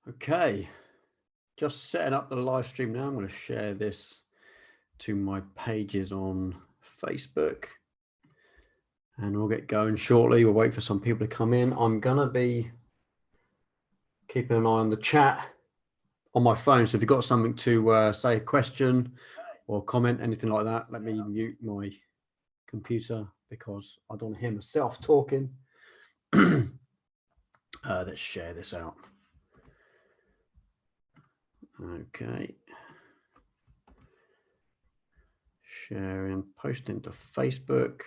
Okay, just setting up the live stream now. I'm going to share this to my pages on Facebook and we'll get going shortly. We'll wait for some people to come in. I'm going to be keeping an eye on the chat on my phone. So if you've got something to say, a question or comment, anything like that, let me mute my computer because I don't hear myself talking. Let's share this out. Okay. Sharing, posting to Facebook.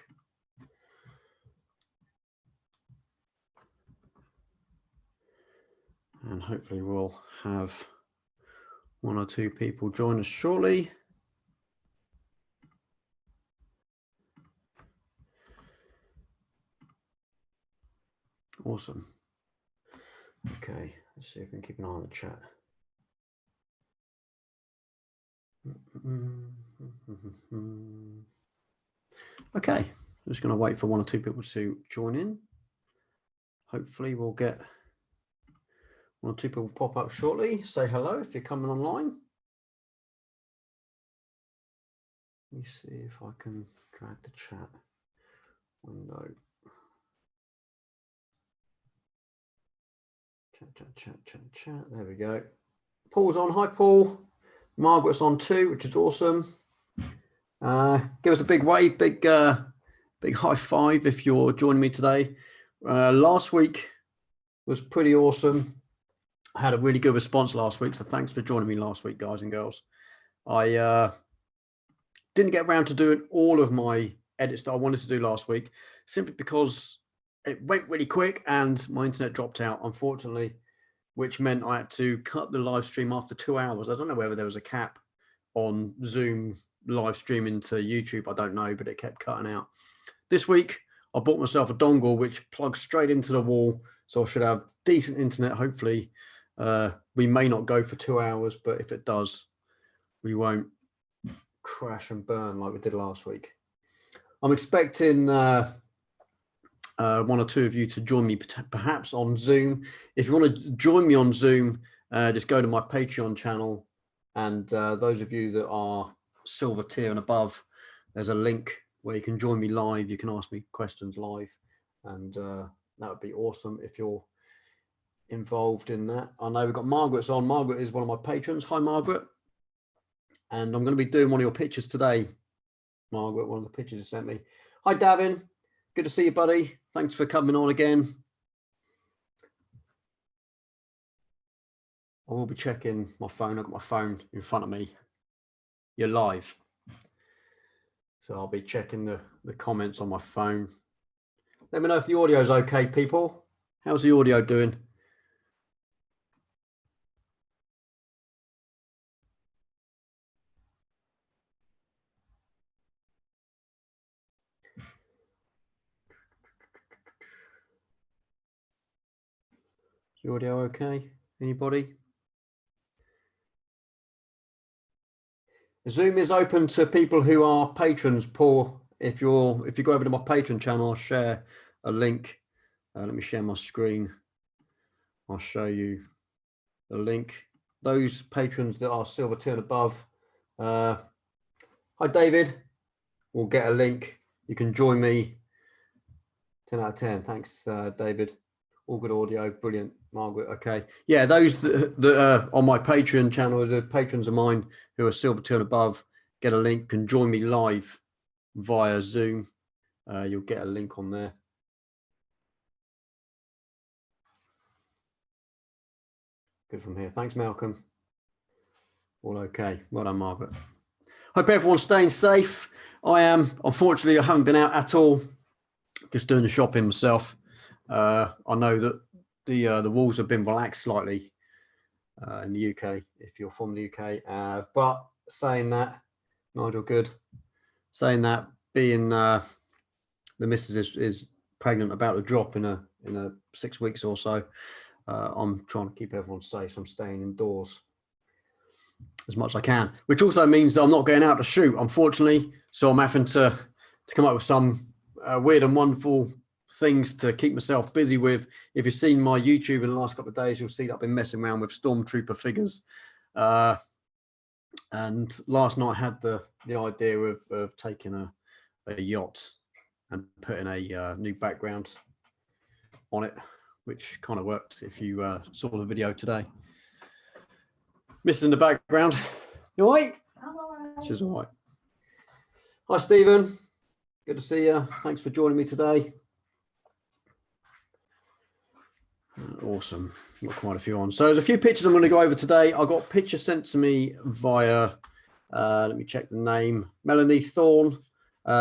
And hopefully we'll have one or two people join us shortly. Awesome. Okay, let's see if we can keep an eye on the chat. Okay, I'm just going to wait for one or two people to join in. Hopefully we'll get one or two people pop up shortly. Say hello if you're coming online. Let me see if I can drag the chat window. Chat. There we go. Paul's on. Hi, Paul. Margaret's on too, which is awesome. Give us a big wave, big high five if you're joining me today. Last week was pretty awesome. I had a really good response last week, so thanks for joining me last week, guys and girls. I didn't get around to doing all of my edits that I wanted to do last week, simply because it went really quick and my internet dropped out, unfortunately, which meant I had to cut the live stream after 2 hours. I don't know whether there was a cap on Zoom live streaming to YouTube. I don't know, but it kept cutting out. This week, I bought myself a dongle which plugs straight into the wall, so I should have decent internet, hopefully. We may not go for 2 hours, but if it does, we won't crash and burn like we did last week. I'm expecting one or two of you to join me perhaps on Zoom. If you want to join me on Zoom, just go to my Patreon channel, and those of you that are silver tier and above, there's a link where you can join me live. You can ask me questions live, and that would be awesome if you're involved in that. I know we've got Margaret's on. Margaret is one of my patrons. Hi, Margaret. And I'm going to be doing one of your pictures today, Margaret, one of the pictures you sent me. Hi, Davin. Good to see you, buddy. Thanks for coming on again. I will be checking my phone. I've got my phone in front of me. You're live. So I'll be checking the comments on my phone. Let me know if the audio is okay, people. How's the audio doing? Is the audio okay? Anybody? Zoom is open to people who are patrons, Paul. If you go over to my Patreon channel, I'll share a link. Let me share my screen. I'll show you the link. Those patrons that are silver tier and above. Hi, David. We'll get a link. You can join me. 10 out of 10. Thanks, David. All good audio. Brilliant, Margaret. Okay. Yeah, those that are on my Patreon channel, the patrons of mine who are silver tier and above, get a link, can join me live via Zoom. You'll get a link on there. Good from here. Thanks, Malcolm. All okay. Well done, Margaret. Hope everyone's staying safe. I am. Unfortunately, I haven't been out at all. Just doing the shopping myself. I know that the rules have been relaxed slightly in the UK, if you're from the UK. But saying that, Nigel, good. Saying that, being the missus is pregnant, about to drop in a 6 weeks or so. I'm trying to keep everyone safe. I'm staying indoors as much as I can, which also means that I'm not going out to shoot, unfortunately. So I'm having to come up with some weird and wonderful things to keep myself busy with. If you've seen my YouTube in the last couple of days, you'll see that I've been messing around with stormtrooper figures. And last night I had the idea of taking a yacht and putting a new background on it, which kind of worked if you saw the video today. Mrs. in the background. You all right? She's all right. Hi, Stephen. Good to see you. Thanks for joining me today. Awesome. Got quite a few on. So there's a few pictures I'm going to go over today. I got pictures sent to me via, let me check the name, Melanie Thorne.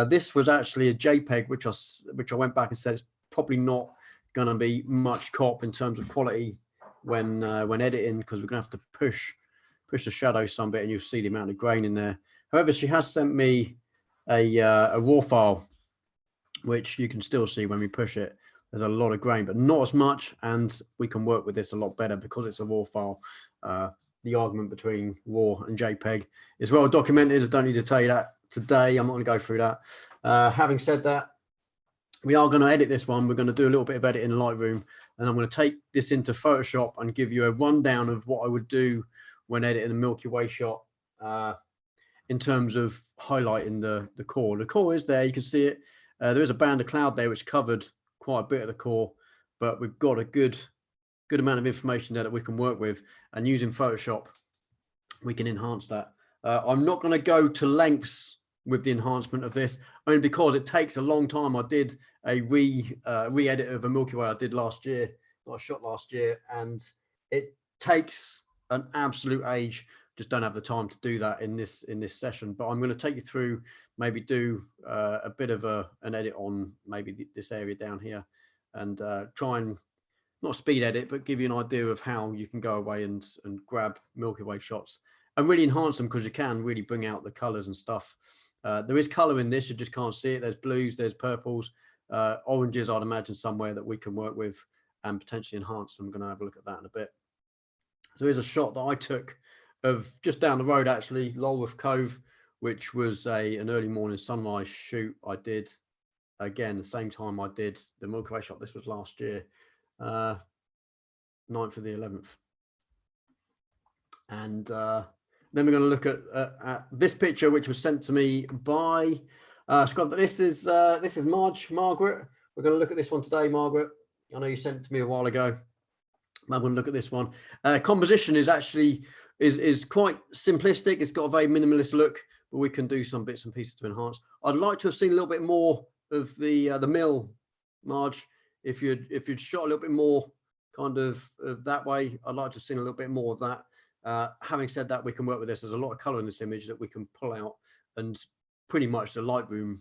This was actually a JPEG, which I went back and said it's probably not going to be much cop in terms of quality when editing, because we're going to have to push the shadow some bit, and you'll see the amount of grain in there. However, she has sent me a raw file, which you can still see when we push it. There's a lot of grain, but not as much, and we can work with this a lot better because it's a raw file. The argument between raw and JPEG is well documented. I don't need to tell you that today. I'm not going to go through that. Having said that, we are going to edit this one. We're going to do a little bit of editing in Lightroom, and I'm going to take this into Photoshop and give you a rundown of what I would do when editing a Milky Way shot in terms of highlighting the core. The core is there. You can see it. There is a band of cloud there which covered quite a bit of the core, but we've got a good amount of information there that we can work with, and using Photoshop we can enhance that. I'm not going to go to lengths with the enhancement of this, only because it takes a long time. I did a re-edit of a Milky Way I did last year, that I shot last year, and it takes an absolute age. Just don't have the time to do that in this session, but I'm going to take you through, maybe do a bit of an edit on maybe this area down here, and try and not speed edit, but give you an idea of how you can go away and grab Milky Way shots and really enhance them, because you can really bring out the colors and stuff. There is color in this, you just can't see it. There's blues, there's purples, oranges, I'd imagine somewhere that we can work with and potentially enhance them. I'm going to have a look at that in a bit. So here's a shot that I took of just down the road, actually, Lulworth Cove, which was an early morning sunrise shoot I did. Again, the same time I did the Milky Way shot. This was last year, 9th of the 11th. And then we're going to look at this picture, which was sent to me by Scott. This is Margaret. We're going to look at this one today, Margaret. I know you sent it to me a while ago. I'm going to look at this one. Composition is actually is quite simplistic. It's got a very minimalist look, but we can do some bits and pieces to enhance. I'd like to have seen a little bit more of the mill, Marge. If you'd shot a little bit more kind of that way, I'd like to have seen a little bit more of that. Having said that, we can work with this. There's a lot of color in this image that we can pull out, and pretty much the Lightroom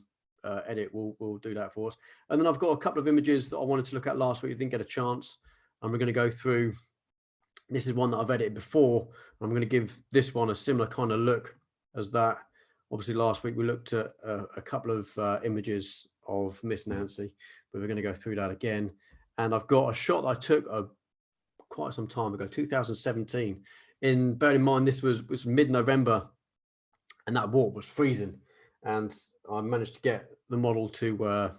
edit will do that for us. And then I've got a couple of images that I wanted to look at last week. I didn't get a chance, and we're going to go through. This is one that I've edited before. I'm going to give this one a similar kind of look as that. Obviously, last week we looked at a couple of images of Miss Nancy, but we're going to go through that again. And I've got a shot that I took quite some time ago, 2017. Bear in mind, this was mid-November, and that walk was freezing. And I managed to get the model to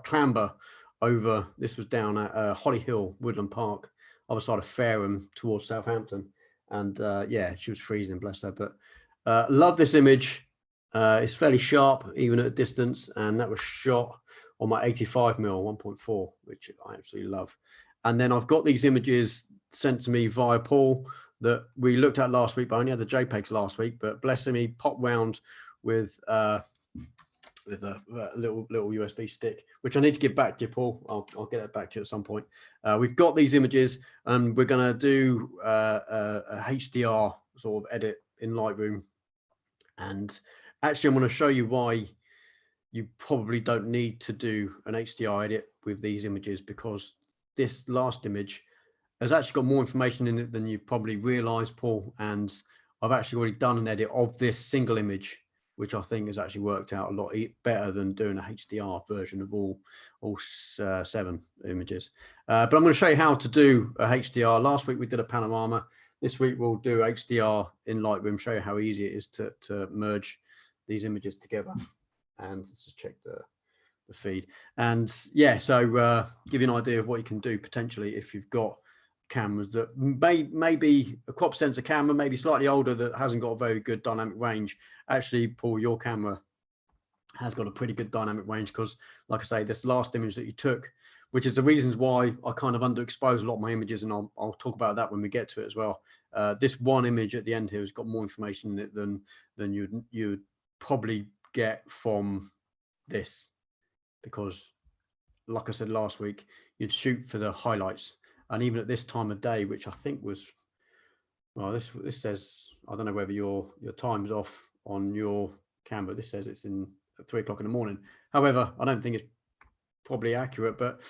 clamber over. This was down at Holly Hill, Woodland Park, other side of Fareham towards Southampton. And yeah, she was freezing, bless her. But love this image. It's fairly sharp, even at a distance. And that was shot on my 85mm 1.4, which I absolutely love. And then I've got these images sent to me via Paul that we looked at last week, but I only had the JPEGs last week. But bless him, he popped round with a little USB stick, which I need to give back to you, Paul. I'll get it back to you at some point. We've got these images, and we're going to do a HDR sort of edit in Lightroom. And actually, I'm going to show you why you probably don't need to do an HDR edit with these images, because this last image has actually got more information in it than you probably realize, Paul. And I've actually already done an edit of this single image, which I think has actually worked out a lot better than doing a HDR version of all 7 images. But I'm going to show you how to do a HDR. Last week we did a panorama. This week we'll do HDR in Lightroom, show you how easy it is to merge these images together. And let's just check the feed. And yeah, so give you an idea of what you can do potentially if you've got cameras that maybe a crop sensor camera, maybe slightly older, that hasn't got a very good dynamic range. Actually, Paul, your camera has got a pretty good dynamic range, because like I say, this last image that you took, which is the reasons why I kind of underexpose a lot of my images, and I'll talk about that when we get to it as well. This one image at the end here has got more information in it than you'd probably get from this, because like I said last week, you'd shoot for the highlights. And even at this time of day, which I think was, well, this says, I don't know whether your time's off on your camera. This says it's in at 3 o'clock in the morning. However, I don't think it's probably accurate, but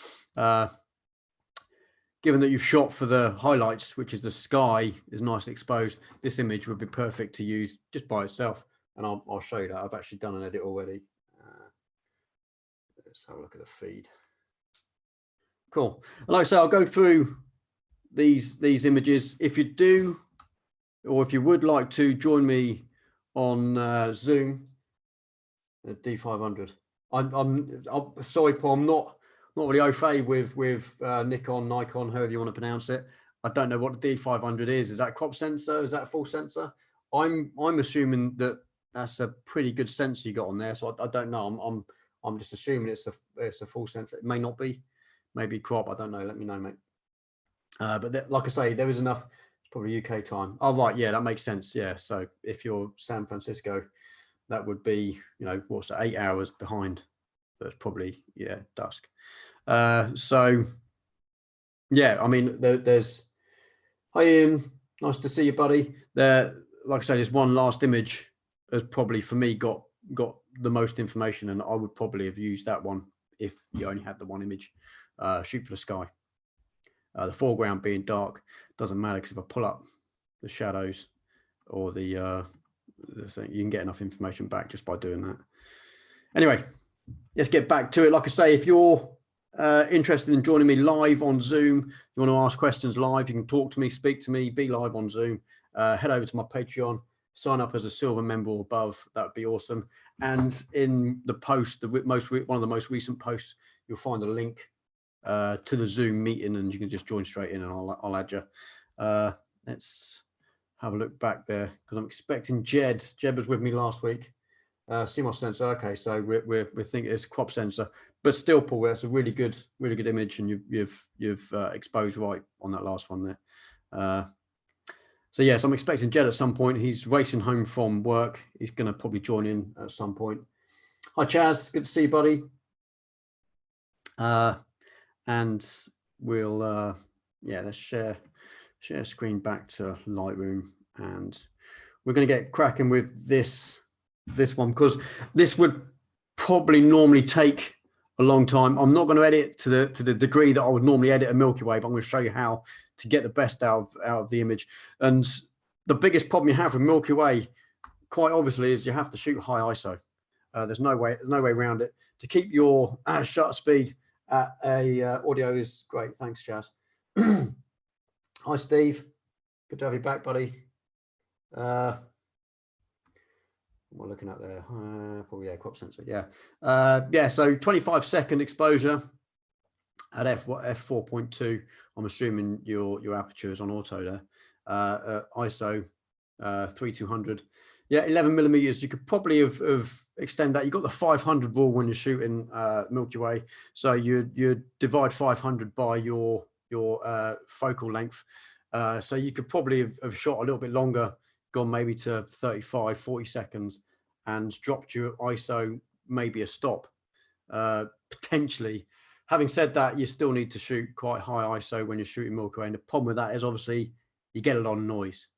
given that you've shot for the highlights, which is the sky is nicely exposed, this image would be perfect to use just by itself. And I'll show you that. I've actually done an edit already. Let's have a look at the feed. Cool. And like I say, I'll go through these images. If you do, or if you would like to join me on Zoom at D500, I'm sorry, Paul, I'm not really au fait with Nikon, however you want to pronounce it. I don't know what the D500 is. Is that a crop sensor? Is that a full sensor? I'm assuming that that's a pretty good sensor you got on there. So I don't know. I'm just assuming it's a full sensor. It may not be, maybe crop. I don't know. Let me know, mate. But like I say, there is enough. It's probably UK time. Oh, right. Yeah, that makes sense. Yeah. So if you're San Francisco, that would be, you know, what's it, 8 hours behind. That's probably, yeah, dusk. So yeah, I mean, there's, hi Ian, nice to see you, buddy. There, like I say, there's one last image has probably for me got the most information, and I would probably have used that one if you only had the one image. Shoot for the sky. The foreground being dark doesn't matter, because if I pull up the shadows or the thing, you can get enough information back just by doing that. Anyway, let's get back to it. Like I say, if you're interested in joining me live on Zoom, you want to ask questions live, you can talk to me, speak to me, be live on Zoom, head over to my Patreon, sign up as a silver member or above. That would be awesome. And in the post, one of the most recent posts, you'll find a link to the Zoom meeting, and you can just join straight in, and I'll add you. Let's have a look back there, because I'm expecting Jed. Jed was with me last week. CMOS sensor. Okay, so we're thinking it's a crop sensor, but still, Paul, that's a really good image, and you've exposed right on that last one there. So yes, I'm expecting Jed at some point. He's racing home from work. He's going to probably join in at some point. Hi, Chaz. Good to see you, buddy. And we'll yeah, let's share screen back to Lightroom, and we're going to get cracking with this one, because this would probably normally take a long time. I'm not going to edit to the degree that I would normally edit a Milky Way, but I'm going to show you how to get the best out of the image. And the biggest problem you have with Milky Way, quite obviously, is you have to shoot high ISO. There's no way around it. To keep your shutter speed at a audio is great. Thanks, Chaz. Hi, Steve. Good to have you back, buddy. What am I looking at there? Probably, yeah, crop sensor. Yeah. Yeah, so 25-second exposure at f4.2. I'm assuming your aperture is on auto there. ISO 3200. Yeah, 11 millimeters. You could probably have extend that. You got the 500 rule when you're shooting Milky Way, so you divide 500 by your focal length. So you could probably have shot a little bit longer, gone maybe to 35, 40 seconds, and dropped your ISO maybe a stop, potentially. Having said that, you still need to shoot quite high ISO when you're shooting Milky Way, and the problem with that is obviously you get a lot of noise.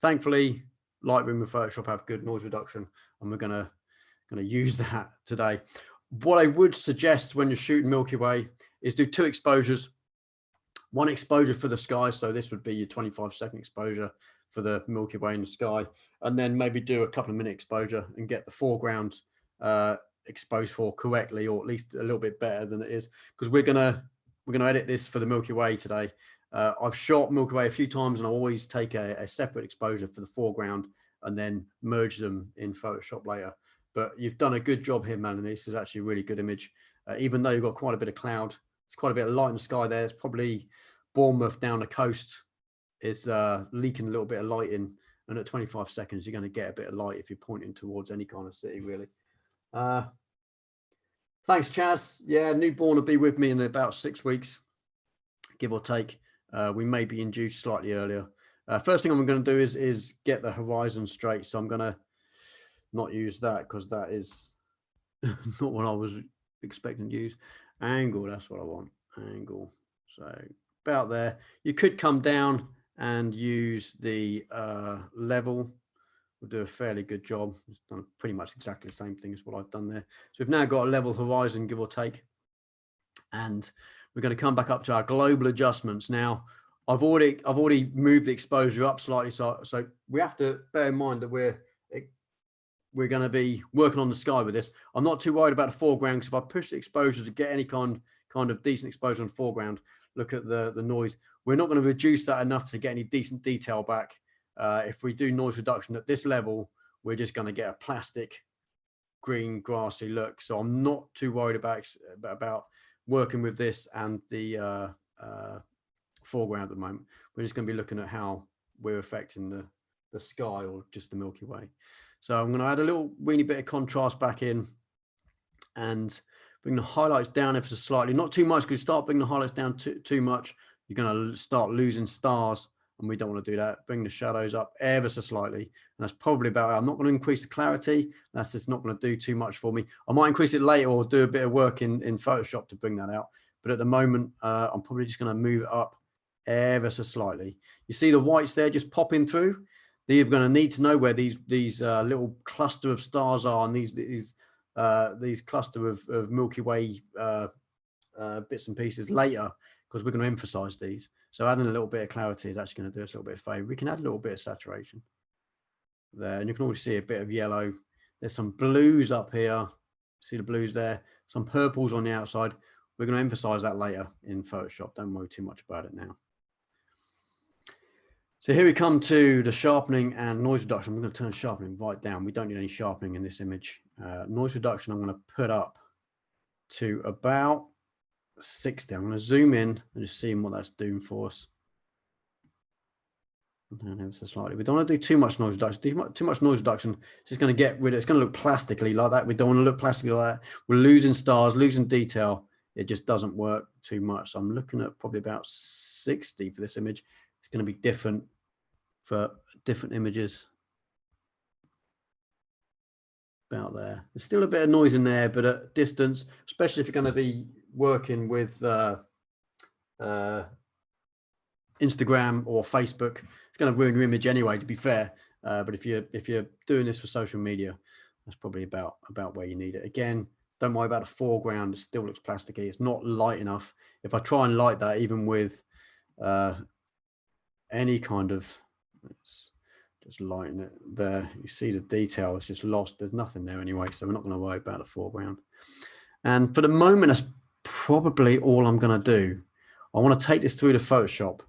Thankfully, Lightroom and Photoshop have good noise reduction, and we're gonna use that today. What I would suggest when you're shooting Milky Way is do 2 exposures. One exposure for the sky, so this would be your 25-second exposure for the Milky Way in the sky, and then maybe do a couple of minute exposure and get the foreground exposed for correctly, or at least a little bit better than it is, because we're gonna edit this for the Milky Way today. I've shot Milky Way a few times, and I always take a separate exposure for the foreground and then merge them in Photoshop later. but you've done a good job here, Melanie. This is actually a really good image. Even though you've got quite a bit of cloud, it's quite a bit of light in the sky there. It's probably Bournemouth down the coast is leaking a little bit of light in. And at 25 seconds, you're going to get a bit of light if you're pointing towards any kind of city, really. Thanks, Chaz. Yeah, newborn will be with me in about 6 weeks, give or take. We may be induced slightly earlier. First thing I'm going to do is get the horizon straight. So I'm going to not use that because that is not what I was expecting to use. Angle, that's what I want. Angle. So about there. You could come down and use the level. We'll do a fairly good job. It's done pretty much exactly the same thing as what I've done there. So we've now got a level horizon, give or take. And we're going to come back up to our global adjustments. Now, I've already moved the exposure up slightly. So we have to bear in mind that we're going to be working on the sky with this. I'm not too worried about the foreground, because if I push the exposure to get any kind of decent exposure on the foreground, look at the noise. We're not going to reduce that enough to get any decent detail back. If we do noise reduction at this level, we're just going to get a plastic green grassy look. So I'm not too worried about working with this and the foreground at the moment. We're just going to be looking at how we're affecting the sky or just the Milky Way. So I'm going to add a little weeny bit of contrast back in and bring the highlights down ever so slightly. Not too much, because you start bringing the highlights down too much, you're going to start losing stars, and we don't want to do that. Bring the shadows up ever so slightly. And that's probably about it. I'm not going to increase the clarity. That's just not going to do too much for me. I might increase it later or do a bit of work in Photoshop to bring that out. But at the moment, I'm probably just going to move it up ever so slightly. You see the whites there just popping through? You're going to need to know where these little cluster of stars are, and these cluster of Milky Way bits and pieces later, because we're going to emphasize these. So adding a little bit of clarity is actually going to do us a little bit of favor. We can add a little bit of saturation there, and you can always see a bit of yellow. There's some blues up here. See the blues there, some purples on the outside. We're going to emphasize that later in Photoshop. Don't worry too much about it now. So here we come to the sharpening and noise reduction. I'm going to turn sharpening right down. We don't need any sharpening in this image. Noise reduction, I'm going to put up to about 60. I'm going to zoom in and just see what that's doing for us. Down ever so slightly. We don't want to do too much noise reduction. Too much noise reduction, it's just going to get rid of, it's going to look plastically like that. We don't want to look plastically like that. We're losing stars, losing detail. It just doesn't work too much. So I'm looking at probably about 60 for this image. It's going to be different for different images. About there. There's still a bit of noise in there, but at distance, especially if you're going to be working with Instagram or Facebook, it's going to ruin your image anyway, to be fair. But if you're doing this for social media, that's probably about where you need it. Again, don't worry about the foreground. It still looks plasticky. It's not light enough. If I try and light that, even with any kind of, let's just lighten it there. You see the detail is just lost. There's nothing there anyway, so we're not going to worry about the foreground. And for the moment, that's probably all I'm going to do. I want to take this through to Photoshop.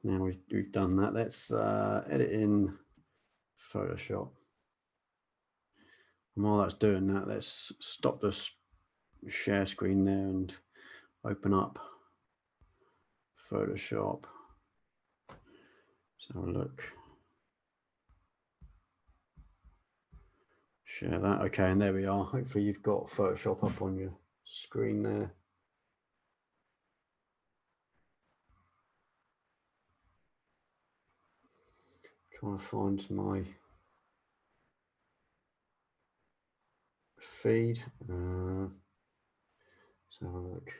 Now we've done that. Let's edit in Photoshop. And while that's doing that, let's stop the share screen there and open up Photoshop. Let's have a look. Share that. Okay, and there we are. Hopefully you've got Photoshop up on your screen there. Trying to find my feed. Let's have a look.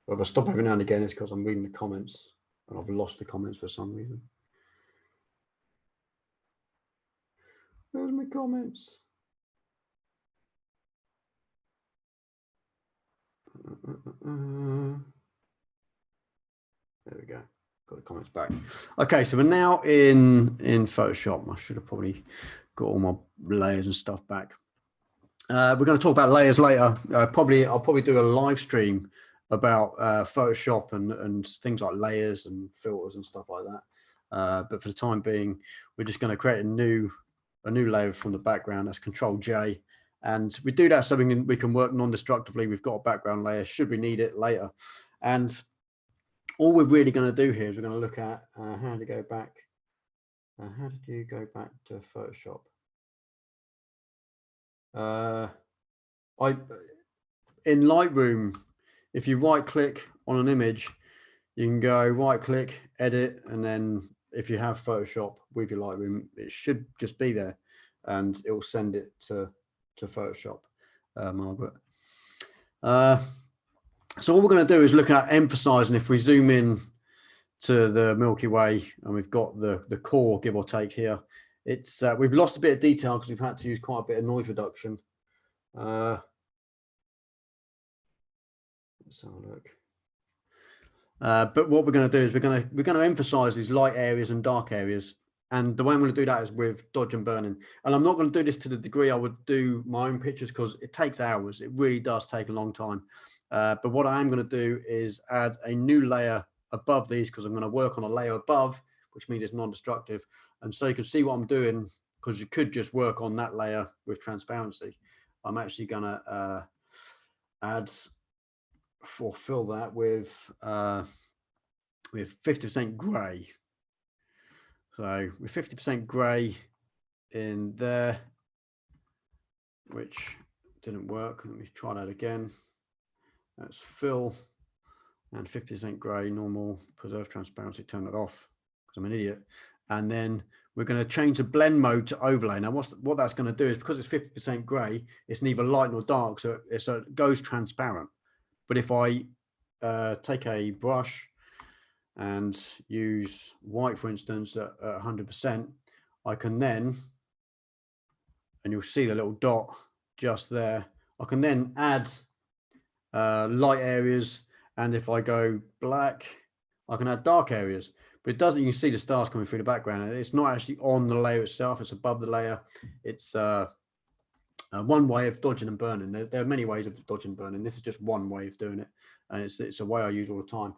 Well, if I stop every now and again, it's because I'm reading the comments and I've lost the comments for some reason. Where's my comments? There we go. Got the comments back. Okay, so we're now in Photoshop. I should have probably got all my layers and stuff back. We're going to talk about layers later. I'll probably do a live stream about Photoshop and things like layers and filters and stuff like that. But for the time being, we're just going to create a new layer from the background. That's Control J. And we do that so we can work non-destructively. We've got a background layer should we need it later. And all we're really going to do here is we're going to look at how to go back. How did you go back to Photoshop? In Lightroom, if you right click on an image, you can go right click, edit, and then if you have Photoshop with your Lightroom, it should just be there and it will send it to Photoshop, Margaret. So what we're going to do is look at emphasizing. If we zoom in to the Milky Way and we've got the core, give or take here, it's we've lost a bit of detail because we've had to use quite a bit of noise reduction. Let's have a look. But what we're going to do is we're going to emphasize these light areas and dark areas. And the way I'm going to do that is with dodge and burning. And I'm not going to do this to the degree I would do my own pictures because it takes hours. It really does take a long time. But what I am going to do is add a new layer above these because I'm going to work on a layer above, which means it's non-destructive. And so you can see what I'm doing, because you could just work on that layer with transparency. I'm actually going to add or fill that with 50% gray. So with 50% gray in there, which didn't work. Let me try that again. That's fill and 50% gray, normal, preserve transparency, turn it off because I'm an idiot. And then we're going to change the blend mode to overlay. Now what that's going to do is, because it's 50% gray, it's neither light nor dark, so it goes transparent. But if I take a brush and use white, for instance, at 100%, I can then, and you'll see the little dot just there, I can then add light areas. And if I go black, I can add dark areas. But it doesn't, you can see the stars coming through the background. It's not actually on the layer itself, it's above the layer. It's one way of dodging and burning. There are many ways of dodging and burning. This is just one way of doing it. And it's a way I use all the time.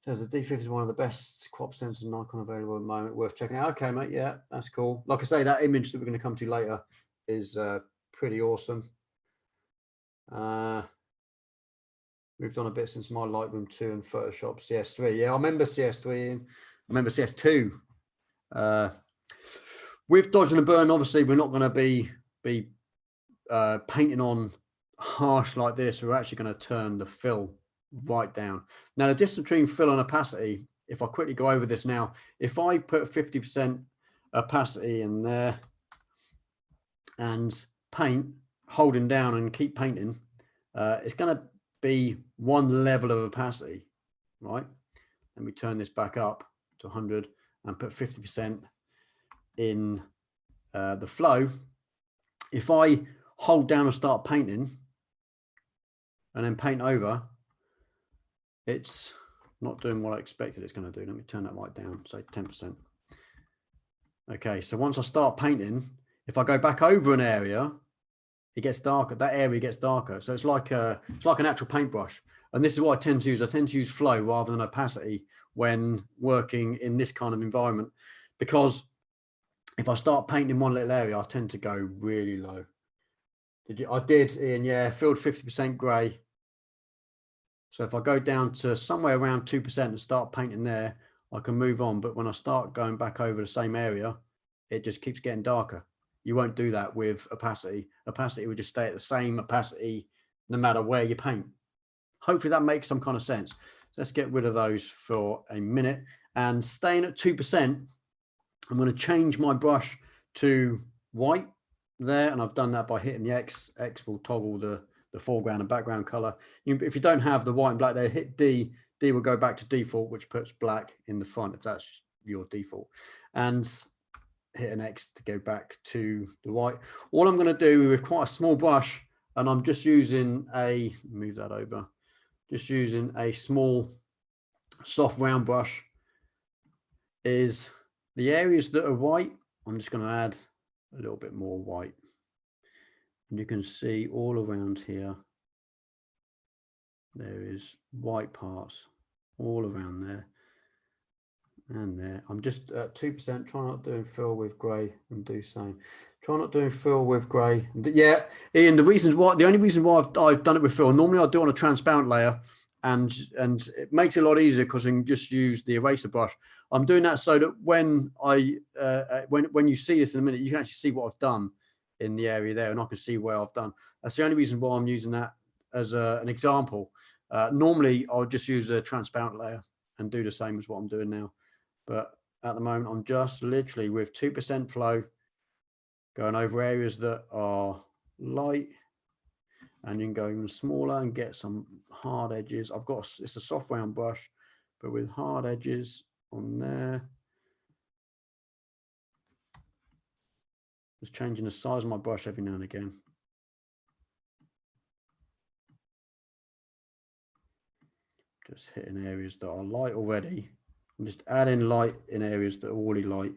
Says the D50 is one of the best crop sensors Nikon available at the moment. Worth checking out. Okay, mate. Yeah, that's cool. Like I say, that image that we're going to come to later is pretty awesome. Moved on a bit since my Lightroom 2 and Photoshop CS3. Yeah, I remember CS3 and I remember CS2. With dodging and burn, obviously, we're not going to be painting on harsh like this. We're actually going to turn the fill right down. Now, the difference between fill and opacity, if I quickly go over this now, if I put 50% opacity in there and paint, holding down and keep painting, it's going to be one level of opacity, right? Let me turn this back up to 100 and put 50% in the flow. If I hold down and start painting and then paint over, it's not doing what I expected it's going to do. Let me turn that right down, say 10%. Okay, so once I start painting, if I go back over an area, it gets darker. That area gets darker. So it's like an actual paintbrush. And this is what I tend to use. I tend to use flow rather than opacity when working in this kind of environment, because if I start painting one little area, I tend to go really low. I did, Ian, yeah, filled 50% gray. So if I go down to somewhere around 2% and start painting there, I can move on. But when I start going back over the same area, it just keeps getting darker. You won't do that with opacity. Opacity would just stay at the same opacity no matter where you paint. Hopefully that makes some kind of sense. So let's get rid of those for a minute. And staying at 2%, I'm going to change my brush to white there. And I've done that by hitting the X. X will toggle the foreground and background color. If you don't have the white and black there, hit D. D will go back to default, which puts black in the front if that's your default. And hit an X to go back to the white. All I'm going to do with quite a small brush, and I'm just using move that over, just using a small soft round brush, is the areas that are white, I'm just going to add a little bit more white. And you can see all around here, there is white parts all around there. And there, I'm just at 2%, try not doing fill with grey and do same. Try not doing fill with grey. Yeah, Ian, the only reason why I've done it with fill, normally I do it on a transparent layer, and it makes it a lot easier because I can just use the eraser brush. I'm doing that so that when when you see this in a minute, you can actually see what I've done in the area there, and I can see where I've done. That's the only reason why I'm using that as an example. Normally, I'll just use a transparent layer and do the same as what I'm doing now. But at the moment, I'm just literally with 2% flow going over areas that are light, and you can go even smaller and get some hard edges. It's a soft round brush, but with hard edges on there. Just changing the size of my brush every now and again. Just hitting areas that are light already. I'm just adding light in areas that are already light.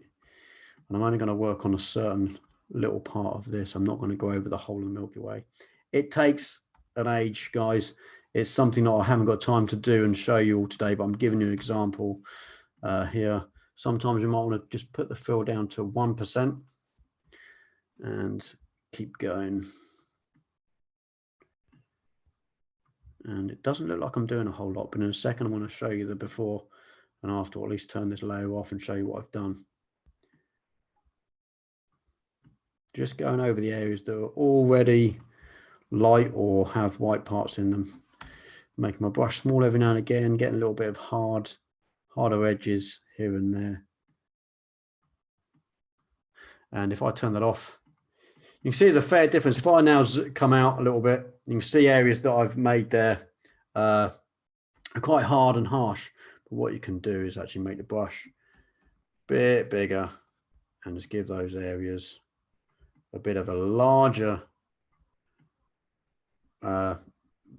And I'm only going to work on a certain little part of this. I'm not going to go over the whole of the Milky Way. It takes an age, guys. It's something that I haven't got time to do and show you all today, but I'm giving you an example here. Sometimes you might want to just put the fill down to 1% and keep going. And it doesn't look like I'm doing a whole lot, but in a second, I'm going to show you the before and after, or at least turn this layer off and show you what I've done. Just going over the areas that are already light or have white parts in them. Making my brush small every now and again, getting a little bit of harder edges here and there. And if I turn that off, you can see there's a fair difference. If I now come out a little bit, you can see areas that I've made there are quite hard and harsh. But what you can do is actually make the brush a bit bigger and just give those areas a bit of a larger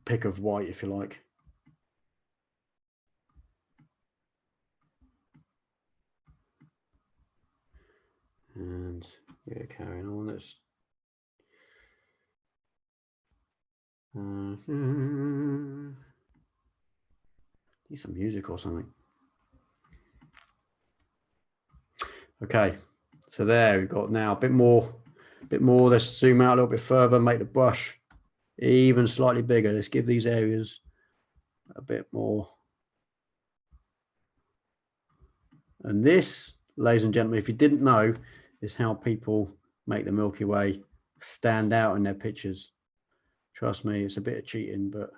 pick of white, if you like. And we're carrying on. Let's need some music or something. Okay, so there we've got now a bit more. Let's zoom out a little bit further, make the brush even slightly bigger. Let's give these areas a bit more. And this, ladies and gentlemen, if you didn't know, is how people make the Milky Way stand out in their pictures. Trust me, it's a bit of cheating, but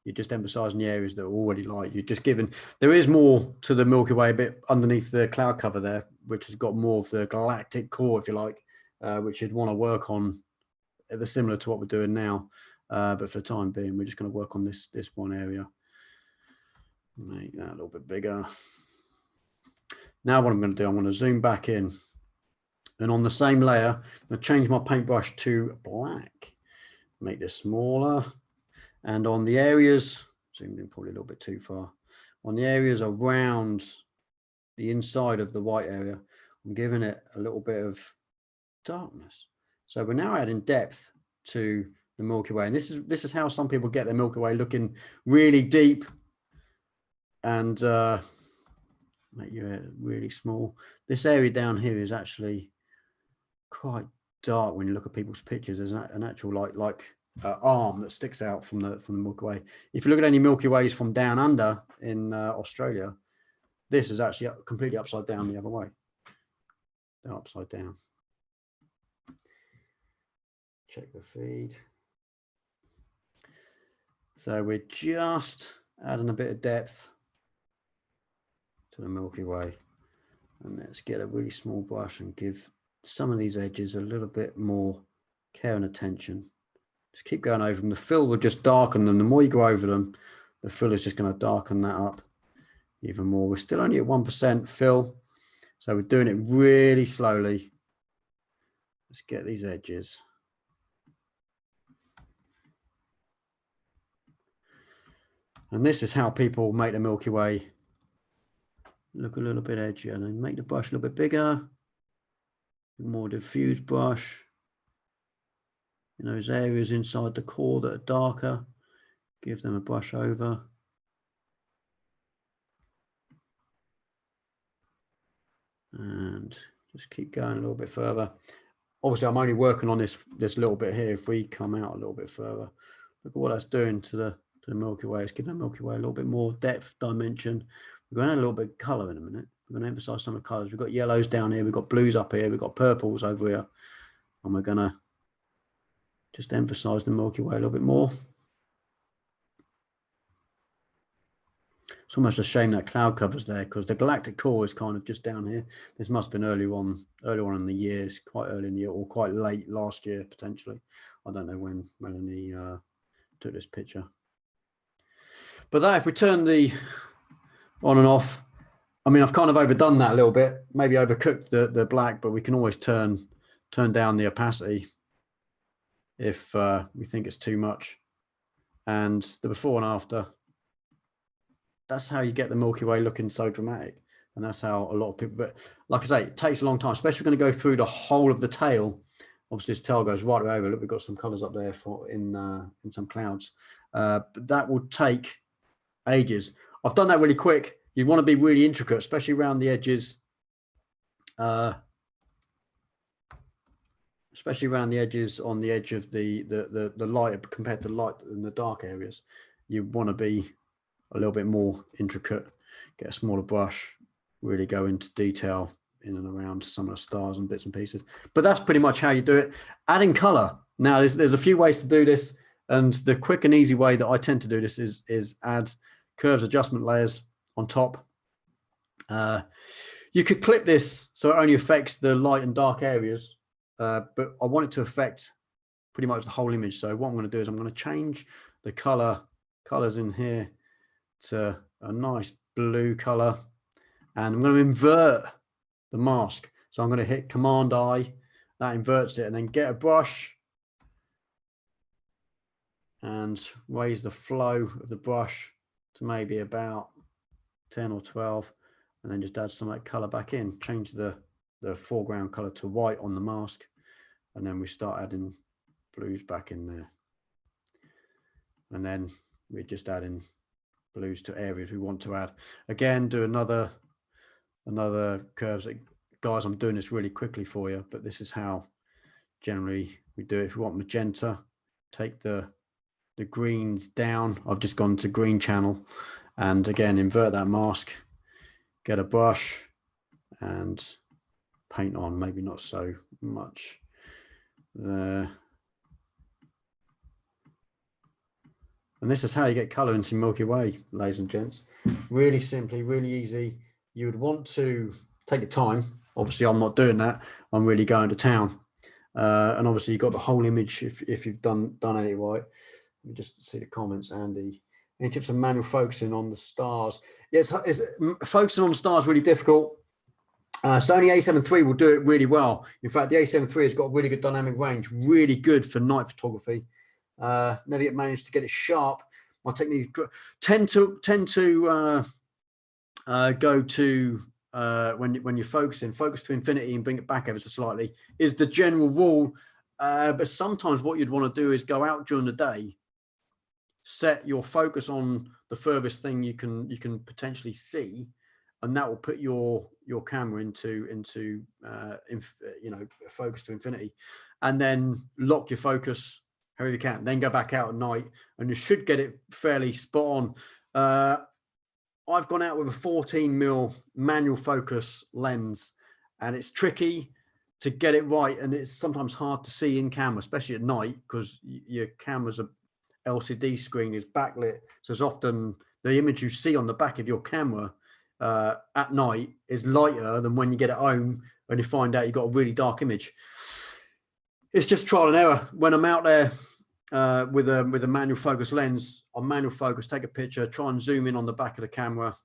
you're just emphasizing the areas that are already light. You're just giving, there is more to the Milky Way a bit underneath the cloud cover there, which has got more of the galactic core, if you like, which you'd want to work on, similar to what we're doing now. But for the time being, we're just going to work on this one area. Make that a little bit bigger. Now what I'm going to do, I'm going to zoom back in. And on the same layer, I'm going to change my paintbrush to black. Make this smaller. And on the areas, zoomed in probably a little bit too far, on the areas around the inside of the white area, I'm giving it a little bit of darkness. So we're now adding depth to the Milky Way. And this is how some people get their Milky Way looking really deep and make it really small. This area down here is actually quite dark when you look at people's pictures. There's an actual like arm that sticks out from the Milky Way. If you look at any Milky Ways from down under in Australia, this is actually completely upside down the other way. They're upside down. Check the feed. So we're just adding a bit of depth to the Milky Way. And let's get a really small brush and give some of these edges a little bit more care and attention. Just keep going over them. The fill will just darken them. The more you go over them, the fill is just going to darken that up even more. We're still only at 1% fill, so we're doing it really slowly. Let's get these edges. And this is how people make the Milky Way look a little bit edgier. And then make the brush a little bit bigger, more diffused brush. In those areas inside the core that are darker, give them a brush over. and just keep going a little bit further. Obviously, I'm only working on this little bit here. If we come out a little bit further, look at what that's doing to the Milky Way. It's giving the Milky Way a little bit more depth, dimension. We're going to add a little bit of color in a minute. We're going to emphasize some of the colors. We've got yellows down here. We've got blues up here. We've got purples over here. And we're going to just emphasize the Milky Way a little bit more. It's almost a shame that cloud cover's there, because the galactic core is kind of just down here. This must have been early on in the years, quite early in the year, or quite late last year, potentially. I don't know when Melanie took this picture. But that, if we turn the on and off, I mean, I've kind of overdone that a little bit, maybe overcooked the black, but we can always turn down the opacity if we think it's too much. And the before and after, that's how you get the Milky Way looking so dramatic. And that's how a lot of people, but like I say, it takes a long time, especially if we're going to go through the whole of the tail. Obviously this tail goes right over. Look, we've got some colors up there for in some clouds, but that will take ages. I've done that really quick. You want to be really intricate, especially around the edges, especially around the edges on the edge of the light compared to light in the dark areas. You want to be a little bit more intricate, get a smaller brush, really go into detail in and around some of the stars and bits and pieces. But that's pretty much how you do it. Adding color. Now there's a few ways to do this, and the quick and easy way that I tend to do this is add curves adjustment layers on top. You could clip this so it only affects the light and dark areas, but I want it to affect pretty much the whole image. So what I'm going to do is I'm going to change the colors in here to a nice blue color, and I'm going to invert the mask. So I'm going to hit Command I, that inverts it, and then get a brush and raise the flow of the brush to maybe about 10 or 12, and then just add some of that color back in, change the foreground color to white on the mask, and then we start adding blues back in there, and then we're just adding blues to areas we want to add. Again, do another curves. Guys, I'm doing this really quickly for you, but this is how generally we do it. If we want magenta, take the greens down. I've just gone to green channel, and again invert that mask, get a brush and paint on, maybe not so much there. And this is how you get color into Milky Way, ladies and gents. Really simply, really easy. You would want to take your time. Obviously, I'm not doing that. I'm really going to town. And obviously, you've got the whole image if you've done it right. Let me just see the comments, Andy. Any tips on manual focusing on the stars? Yes, focusing on the stars really difficult. Sony A7 III will do it really well. In fact, the A7 III has got a really good dynamic range, really good for night photography. Never yet managed to get it sharp. My technique tend to go to when you're focusing, focus to infinity and bring it back ever so slightly is the general rule. But sometimes what you'd want to do is go out during the day, set your focus on the furthest thing you can potentially see, and that will put your camera into focus to infinity, and then lock your focus however you can, then go back out at night, and you should get it fairly spot on. I've gone out with a 14mm manual focus lens, and it's tricky to get it right, and it's sometimes hard to see in camera, especially at night, because your camera's a LCD screen is backlit, so it's often the image you see on the back of your camera at night is lighter than when you get it home and you find out you've got a really dark image. It's just trial and error. When I'm out there with a manual focus lens, on manual focus, take a picture, try and zoom in on the back of the camera,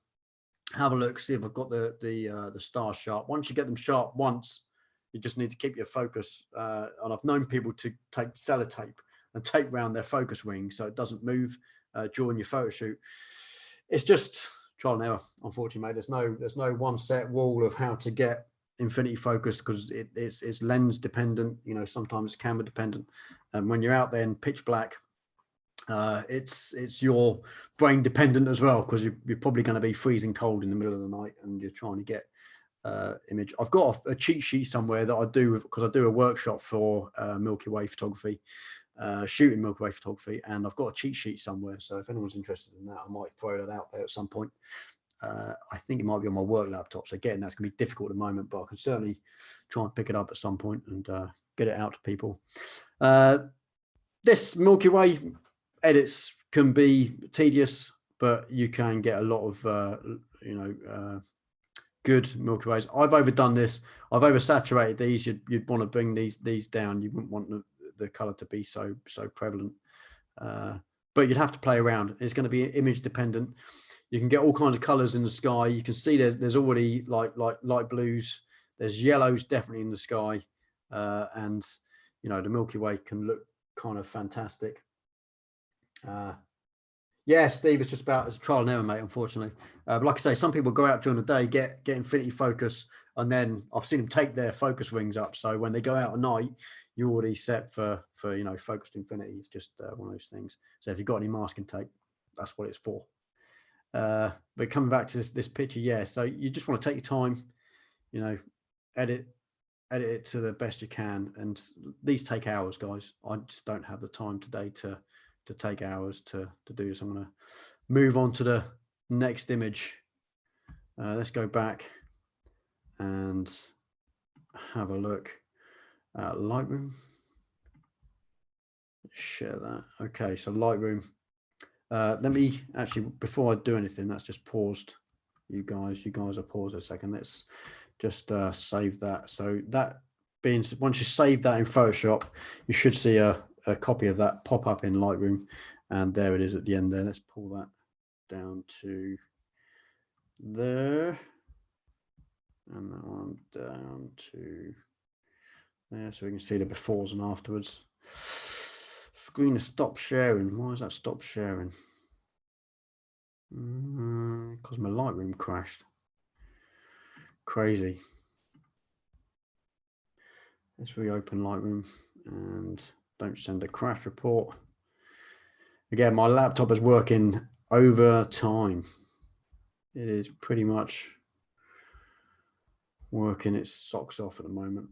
have a look, see if I've got the stars sharp. Once you get them sharp once, you just need to keep your focus. And I've known people to take sellotape and tape around their focus ring so it doesn't move during your photo shoot. It's just trial and error, unfortunately, mate. There's no one set rule of how to get infinity focus, because it's lens dependent. You know, sometimes it's camera dependent. And when you're out there in pitch black, it's your brain dependent as well, because you're probably going to be freezing cold in the middle of the night and you're trying to get image. I've got a cheat sheet somewhere that I do because I do a workshop for Milky Way photography, shooting Milky Way photography, and I've got a cheat sheet somewhere. So if anyone's interested in that, I might throw that out there at some point. I think it might be on my work laptop. So again, that's going to be difficult at the moment, but I can certainly try and pick it up at some point and get it out to people. This Milky Way edits can be tedious, but you can get a lot of, good Milky Ways. I've overdone this. I've oversaturated these. You'd want to bring these down. You wouldn't want the color to be so prevalent. But you'd have to play around. It's going to be image dependent. You can get all kinds of colors in the sky. You can see there's already like light blues. There's yellows definitely in the sky, and the Milky Way can look kind of fantastic. Yeah, Steve, it's just about, it's trial and error, mate, unfortunately. But like I say, some people go out during the day, get infinity focus, and then I've seen them take their focus rings up. So when they go out at night, you're already set for focused infinity. It's just one of those things. So if you've got any masking tape, that's what it's for. But coming back to this picture, yeah, so you just want to take your time, edit it to the best you can. And these take hours, guys. I just don't have the time today to take hours to do this. I'm going to move on to the next image. Let's go back and have a look at Lightroom. Share that. Okay, so Lightroom. Let me actually, before I do anything, that's just paused. You guys are paused a second. Let's just save that. So that being, once you save that in Photoshop, you should see a copy of that pop up in Lightroom, and there it is at the end there. Let's pull that down to there, and that one down to there, so we can see the befores and afterwards. Screen has stopped sharing. Why is that stopped sharing? Because my Lightroom crashed. Crazy. Let's reopen Lightroom and don't send a crash report. Again, my laptop is working overtime. It is pretty much working its socks off at the moment.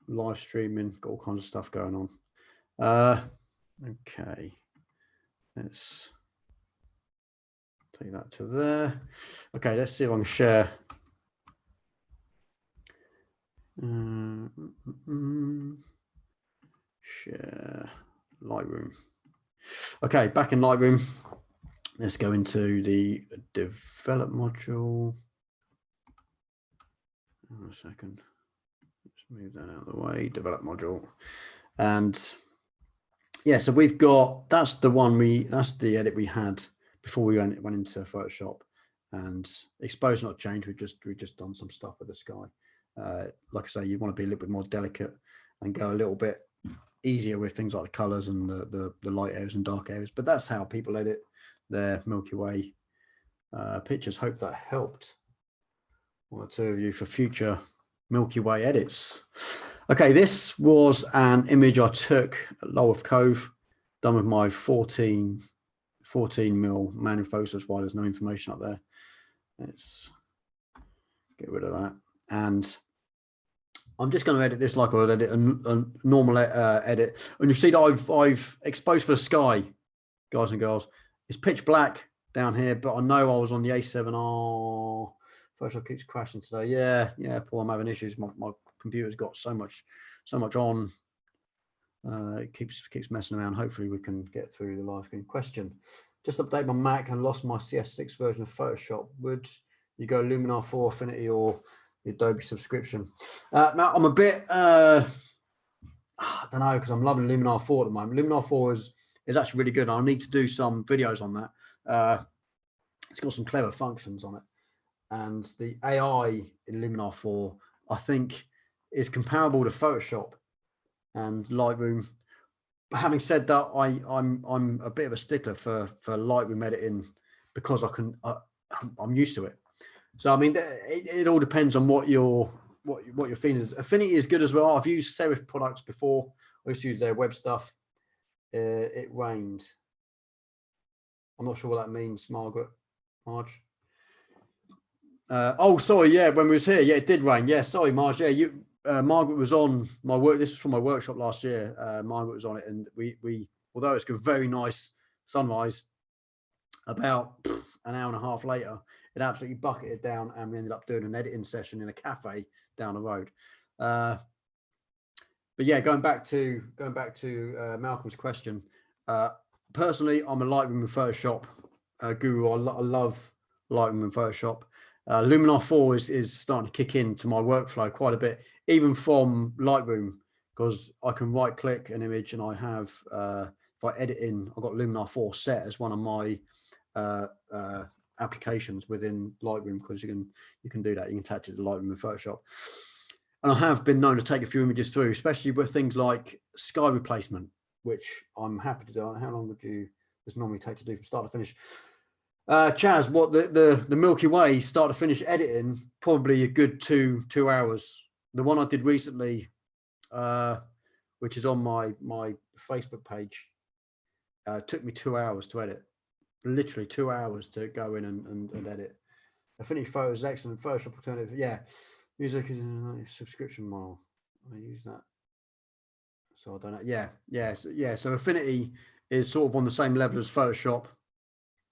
Live streaming, got all kinds of stuff going on. Okay, let's take that to there. Okay, let's see if I can share. Share Lightroom. Okay, back in Lightroom. Let's go into the develop module. A second. Let's move that out of the way. Develop module. And yeah, so we've got, that's the edit we had before we went into Photoshop, and expose not change. We've just done some stuff with the sky. Like I say, you want to be a little bit more delicate and go a little bit easier with things like the colors and the light areas and dark areas. But that's how people edit their Milky Way pictures. Hope that helped one or two of you for future Milky Way edits. Okay, this was an image I took at Lulworth Cove, done with my 14 mil manual focus. That's why there's no information up there. Let's get rid of that. And I'm just going to edit this like I would edit a normal edit. And you see that I've exposed for the sky, guys and girls. It's pitch black down here, but I know I was on the A7R. Photoshop keeps crashing today. Yeah, Paul, I'm having issues. My computer's got so much on. It keeps messing around. Hopefully we can get through the live screen. Question: just update my Mac and lost my CS6 version of Photoshop. Would you go Luminar 4 Affinity or the Adobe subscription? Now I'm a bit I don't know, because I'm loving Luminar 4 at the moment. Luminar 4 is actually really good. I'll need to do some videos on that. It's got some clever functions on it, and the AI in Luminar 4 I think is comparable to Photoshop and Lightroom. But having said that, I'm a bit of a stickler for Lightroom editing because I'm used to it. So I mean, it all depends on what your feeling is. Affinity is good as well. I've used Serif products before. I used to use their web stuff. It rained. I'm not sure what that means, Marge. Oh, sorry. Yeah, when we was here, yeah, it did rain. Yeah, sorry, Marge. Yeah, Margaret was on my work. This was from my workshop last year. Margaret was on it, and we although it's a very nice sunrise, about an hour and a half later, it absolutely bucketed down, and we ended up doing an editing session in a cafe down the road. But yeah, going back to Malcolm's question. Personally, I'm a Lightroom and Photoshop guru. I love Lightroom and Photoshop. Luminar 4 is starting to kick into my workflow quite a bit, even from Lightroom, because I can right click an image and I have, if I edit in, I've got Luminar 4 set as one of my applications within Lightroom, because you can do that. You can attach it to Lightroom and Photoshop. And I have been known to take a few images through, especially with things like sky replacement, which I'm happy to do. How long would you this normally take to do from start to finish? Chaz, what the Milky Way start to finish editing, probably a good two hours. The one I did recently, which is on my Facebook page, took me 2 hours to edit. Literally 2 hours to go in and edit. Affinity Photos is excellent. Photoshop alternative, yeah. Music is a subscription model. I use that. So I don't know. Yeah. So Affinity is sort of on the same level as Photoshop.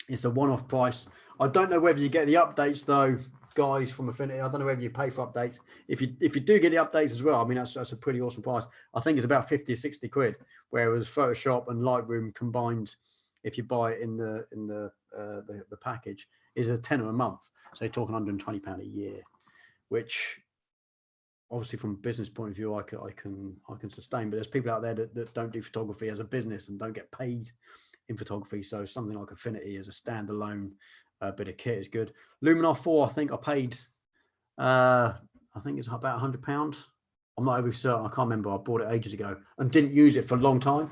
It's a one-off price. I don't know whether you get the updates though, guys, from Affinity. I don't know whether you pay for updates. If you do get the updates as well, I mean that's a pretty awesome price. I think it's about 50 or 60 quid, whereas Photoshop and Lightroom combined, if you buy it in the package, is a tenner a month. So you're talking £120 a year, which obviously from a business point of view, I can sustain. But there's people out there that don't do photography as a business and don't get paid in photography. So something like Affinity as a standalone bit of kit is good. Luminar 4, I think I paid, I think it's about £100. I'm not overly certain. I can't remember. I bought it ages ago and didn't use it for a long time.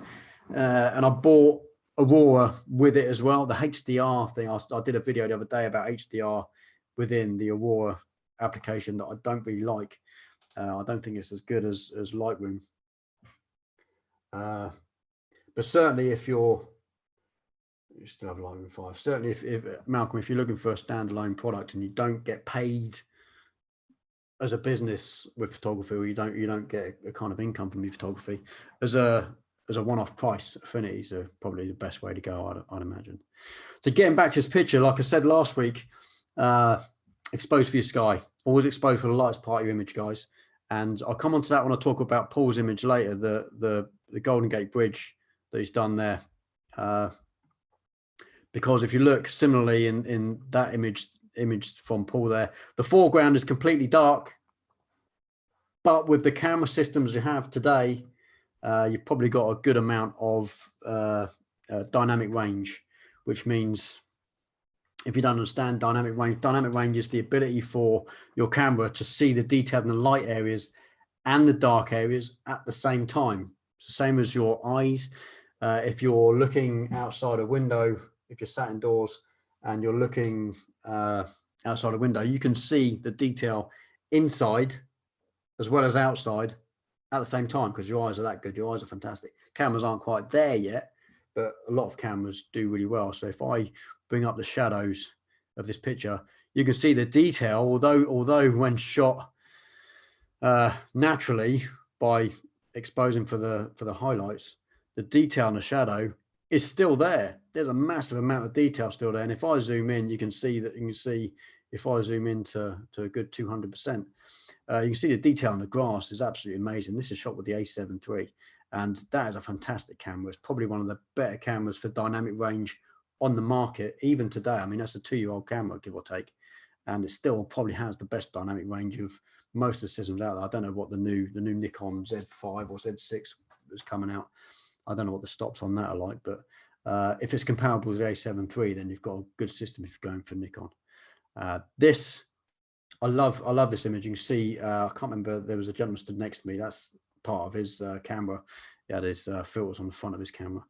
And I bought Aurora with it as well. The HDR thing, I did a video the other day about HDR within the Aurora application that I don't really like. I don't think it's as good as Lightroom. But certainly if you still have Lightroom 5, certainly if Malcolm, if you're looking for a standalone product and you don't get paid as a business with photography, or you don't get a kind of income from your photography, as a one-off price, Affinities are probably the best way to go, I'd imagine. So getting back to this picture, like I said last week, expose for your sky, always expose for the lightest part of your image, guys. And I'll come on to that when I talk about Paul's image later, the Golden Gate Bridge that he's done there. Because if you look similarly in that image from Paul there, the foreground is completely dark. But with the camera systems you have today, you've probably got a good amount of dynamic range, which means, if you don't understand dynamic range is the ability for your camera to see the detail in the light areas and the dark areas at the same time. It's the same as your eyes. If you're looking outside a window, if you're sat indoors and you're looking outside a window, you can see the detail inside as well as outside at the same time, because your eyes are that good. Your eyes are fantastic. Cameras aren't quite there yet, but a lot of cameras do really well. So if I bring up the shadows of this picture, you can see the detail, although when shot naturally by exposing for the highlights, the detail in the shadow is still there. There's a massive amount of detail still there. And if I zoom in, you can see if I zoom in to a good 200%, you can see the detail in the grass is absolutely amazing. This is shot with the A7 III, and that is a fantastic camera. It's probably one of the better cameras for dynamic range on the market, even today. I mean, that's a 2-year-old camera, give or take, and it still probably has the best dynamic range of most of the systems out there. I don't know what the new Nikon Z5 or Z6 is coming out. I don't know what the stops on that are like, but if it's comparable to the A7 III, then you've got a good system if you're going for Nikon. I love this image. You can see, I can't remember, there was a gentleman stood next to me. That's part of his camera. He had his filters on the front of his camera.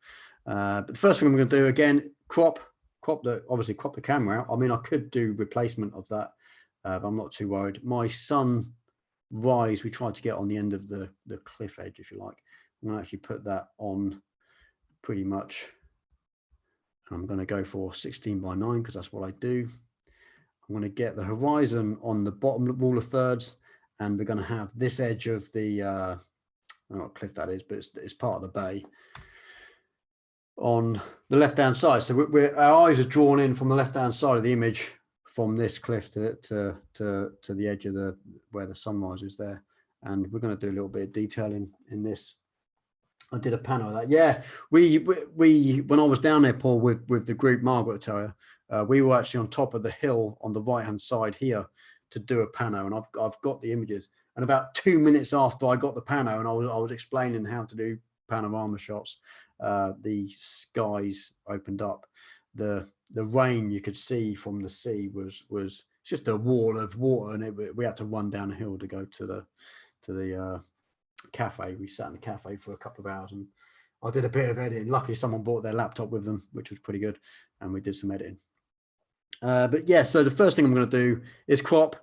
But the first thing I'm going to do, again, obviously crop the camera out. I mean, I could do replacement of that, but I'm not too worried. My sunrise, we tried to get on the end of the cliff edge, if you like. I'm going to actually put that on pretty much. I'm going to go for 16:9 because that's what I do. I'm going to get the horizon on the bottom rule of thirds, and we're going to have this edge of the, I don't know what cliff that is, but it's part of the bay on the left-hand side. So our eyes are drawn in from the left-hand side of the image from this cliff to the edge of where the sunrise is there. And we're going to do a little bit of detailing in this. I did a panel of that. Yeah, we when I was down there, Paul, with the group, Margaret, tell you, we were actually on top of the hill on the right-hand side here to do a pano, and I've got the images. And about 2 minutes after I got the pano, and I was explaining how to do panorama shots, the skies opened up. The rain you could see from the sea was just a wall of water, and we had to run down a hill to go to the cafe. We sat in the cafe for a couple of hours, and I did a bit of editing. Luckily someone brought their laptop with them, which was pretty good, and we did some editing. But yeah, so the first thing I'm going to do is crop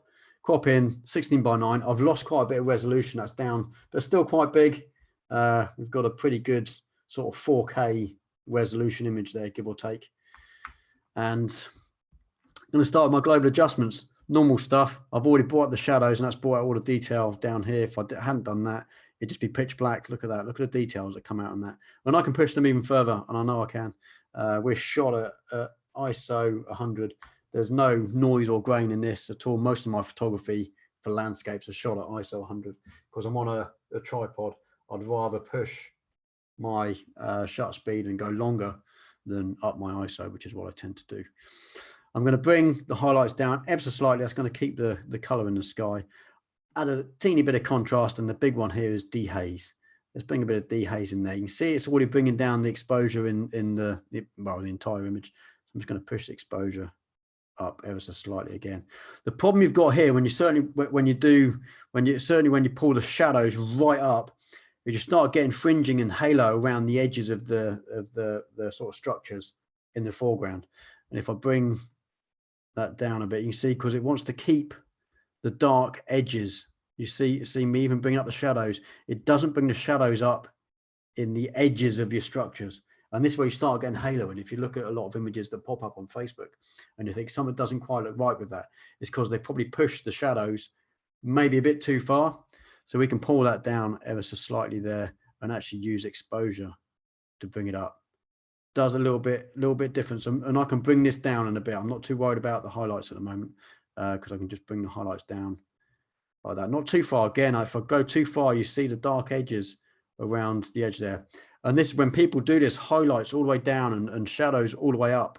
in 16:9. I've lost quite a bit of resolution, that's down, but still quite big. We've got a pretty good sort of 4K resolution image there, give or take. And I'm going to start with my global adjustments. Normal stuff. I've already brought up the shadows, and that's brought out all the detail down here. If I hadn't done that, it'd just be pitch black. Look at that. Look at the details that come out on that. And I can push them even further, and I know I can. We're shot at ISO 100. There's no noise or grain in this at all. Most of my photography for landscapes are shot at ISO 100 because I'm on a tripod. I'd rather push my shutter speed and go longer than up my ISO, which is what I tend to do. I'm going to bring the highlights down ever so slightly. That's going to keep the color in the sky. Add a teeny bit of contrast, and the big one here is dehaze. Let's bring a bit of dehaze in there. You can see it's already bringing down the exposure in the entire image. I'm just going to push the exposure up ever so slightly again. The problem you've got here when you pull the shadows right up, you just start getting fringing and halo around the edges of the sort of structures in the foreground. And if I bring that down a bit, you can see, because it wants to keep the dark edges. You see me even bringing up the shadows. It doesn't bring the shadows up in the edges of your structures. And this way you start getting halo. And if you look at a lot of images that pop up on Facebook and you think something doesn't quite look right with that, it's because they probably pushed the shadows maybe a bit too far. So we can pull that down ever so slightly there and actually use exposure to bring it up. Does a little bit different. And I can bring this down in a bit. I'm not too worried about the highlights at the moment because I can just bring the highlights down like that. Not too far. Again, if I go too far, you see the dark edges around the edge there. And this, when people do this, highlights all the way down and shadows all the way up,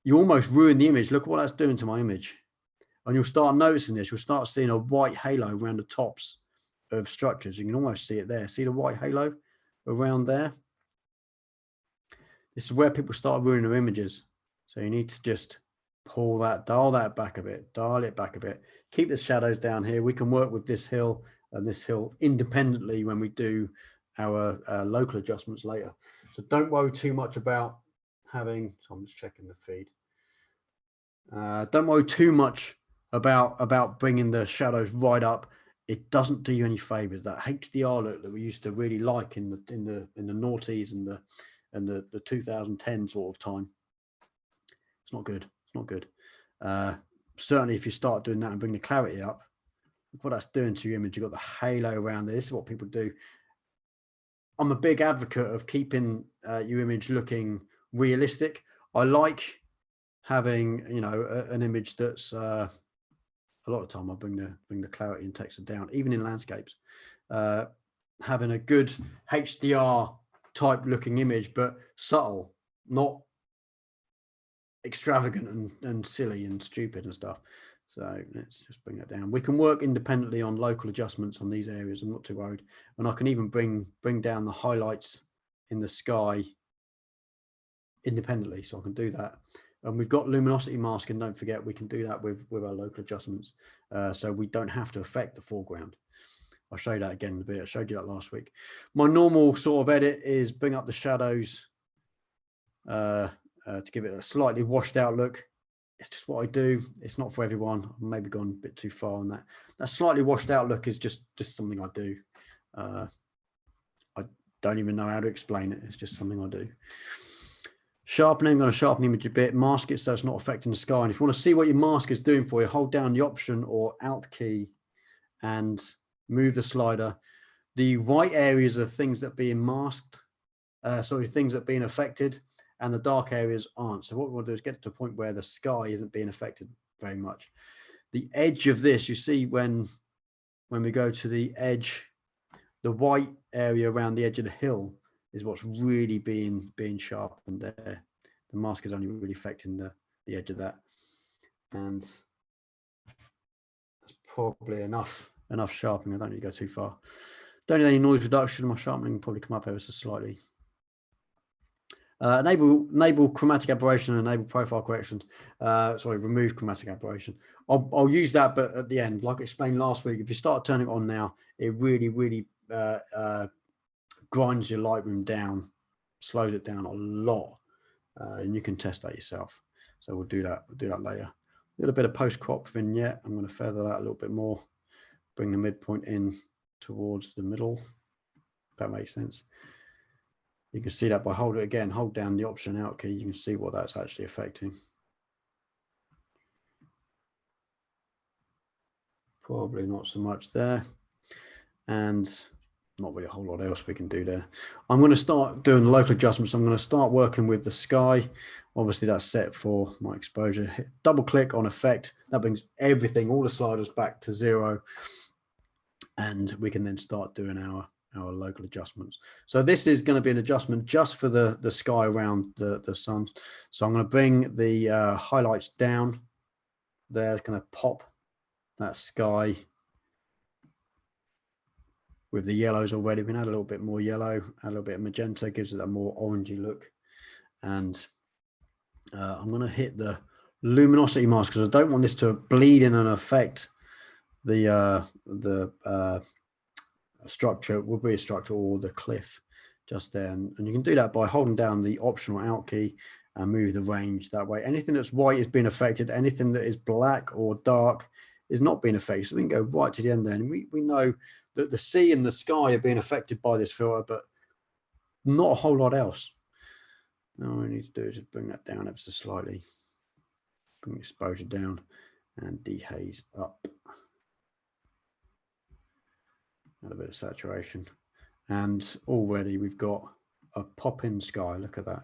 you almost ruin the image. Look what that's doing to my image. And you'll start noticing this. You'll start seeing a white halo around the tops of structures. You can almost see it there. See the white halo around there? This is where people start ruining their images. So you need to just dial that back a bit, dial it back a bit. Keep the shadows down here. We can work with this hill and this hill independently when we do our local adjustments later. So don't worry too much about having, so I'm just checking the feed. Don't worry too much about bringing the shadows right up. It doesn't do you any favors. That HDR look that we used to really like in the noughties and the 2010 sort of time, it's not good. It's not good. Certainly if you start doing that and bring the clarity up, look what that's doing to your image. You've got the halo around there. This is what people do. I'm a big advocate of keeping your image looking realistic. I like having, you know, an image that's a lot of time I bring the clarity and texture down, even in landscapes. Having a good HDR type looking image, but subtle, not extravagant and silly and stupid and stuff. So let's just bring that down. We can work independently on local adjustments on these areas. I'm not too worried. And I can even bring down the highlights in the sky independently. So I can do that. And we've got luminosity masking. Don't forget, we can do that with our local adjustments. So we don't have to affect the foreground. I'll show you that again in a bit. I showed you that last week. My normal sort of edit is bring up the shadows to give it a slightly washed out look. It's just what I do. It's not for everyone. I've maybe gone a bit too far on that. That slightly washed out look is just something I do. I don't even know how to explain it. It's just something I do. Sharpening, I'm going to sharpen the image a bit, mask it so it's not affecting the sky. And if you want to see what your mask is doing for you, hold down the Option or Alt key and move the slider. The white areas are things that are being masked, things that are being affected, and the dark areas aren't. So what we want to do is get to a point where the sky isn't being affected very much. The edge of this, you see when we go to the edge, the white area around the edge of the hill is what's really being sharpened there. The mask is only really affecting the edge of that. And that's probably enough sharpening. I don't need to go too far. Don't need any noise reduction. My sharpening will probably come up ever so slightly. Enable chromatic aberration and enable profile corrections. Remove chromatic aberration. I'll use that, but at the end, like I explained last week, if you start turning it on now, it really grinds your Lightroom down, slows it down a lot, and you can test that yourself. So we'll do that. We'll do that later. A little bit of post crop vignette. I'm going to feather that a little bit more, bring the midpoint in towards the middle. If that makes sense. You can see that by hold down the Option Alt key. You can see what that's actually affecting. Probably not so much there, and not really a whole lot else we can do there. I'm going to start doing local adjustments. I'm going to start working with the sky. Obviously that's set for my exposure. Double click on effect. That brings everything, all the sliders back to 0. And we can then start doing our local adjustments. So this is going to be an adjustment just for the sky around the sun. So I'm going to bring the highlights down there. It's going to pop that sky with the yellows already. We can add a little bit more yellow, add a little bit of magenta, gives it a more orangey look. And I'm going to hit the luminosity mask because I don't want this to bleed in and affect the structure. Will be a structure or the cliff just there. And you can do that by holding down the Option or Alt key and move the range that way. Anything that's white is being affected. Anything that is black or dark is not being affected. So we can go right to the end there. And we know that the sea and the sky are being affected by this filter, but not a whole lot else. Now all we need to do is just bring that down ever so slightly. Bring exposure down and dehaze up. Add a bit of saturation. And already we've got a pop-in sky. Look at that.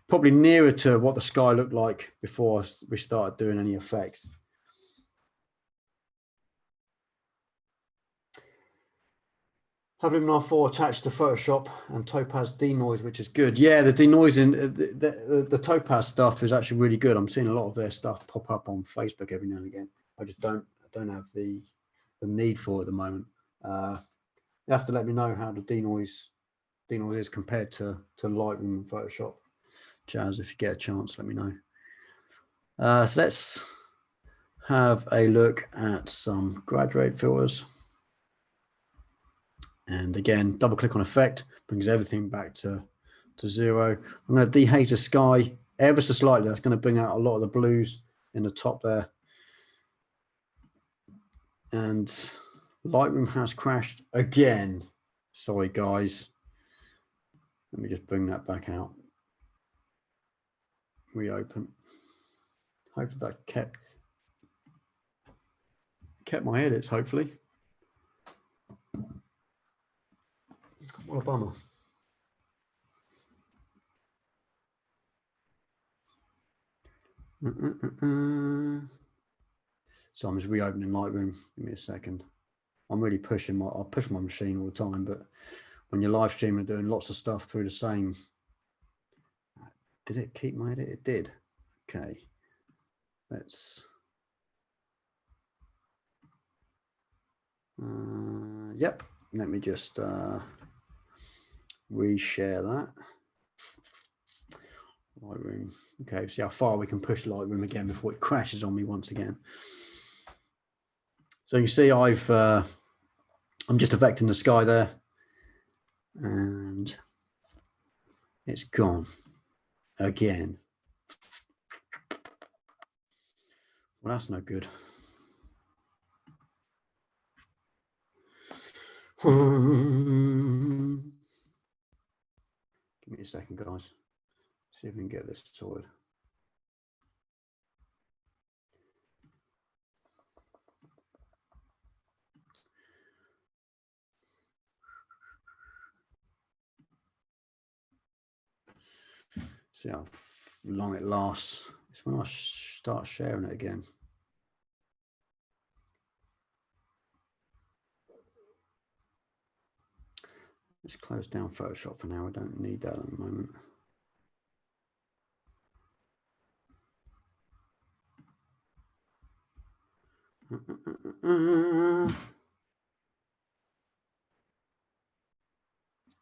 Probably nearer to what the sky looked like before we started doing any effects. Have Luminar 4 attached to Photoshop and Topaz denoise, which is good. Yeah, the denoising, the Topaz stuff is actually really good. I'm seeing a lot of their stuff pop up on Facebook every now and again. I just don't have the need for it at the moment. You have to let me know how the denoise is compared to Lightroom and Photoshop. Jazz, if you get a chance, let me know. So let's have a look at some graduate filters. And again, double click on effect, brings everything back to 0. I'm going to dehaze the sky ever so slightly. That's going to bring out a lot of the blues in the top there. And Lightroom has crashed again. Sorry, guys. Let me just bring that back out. Reopen. Hopefully that kept my edits, hopefully. What a bummer. So I'm just reopening Lightroom. Give me a second. I'm really pushing I'll push my machine all the time, but when you're live streaming and doing lots of stuff through the same, did it keep my edit? It did. Okay. Let's, yep. Let me just reshare that. Lightroom. Okay, see how far we can push Lightroom again before it crashes on me once again. So you see I'm just affecting the sky there, and it's gone again. Well, that's no good. Give me a second, guys. See if we can get this sorted. See how long it lasts. It's when I start sharing it again. Let's close down Photoshop for now. I don't need that at the moment.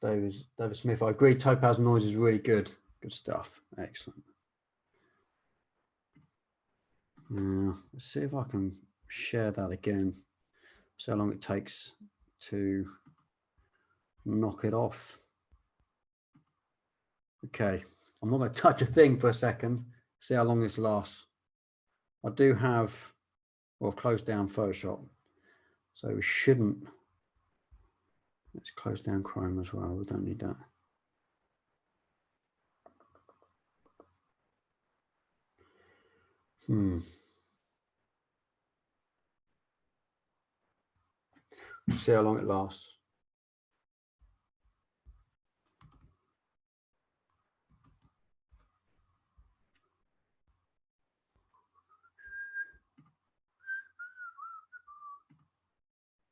David Smith, I agree. Topaz noise is really good. Good stuff. Excellent. Now, let's see if I can share that again. See how long it takes to knock it off. Okay, I'm not going to touch a thing for a second. See how long this lasts. I do have, well, I've closed down Photoshop, so we shouldn't. Let's close down Chrome as well. We don't need that. See how long it lasts.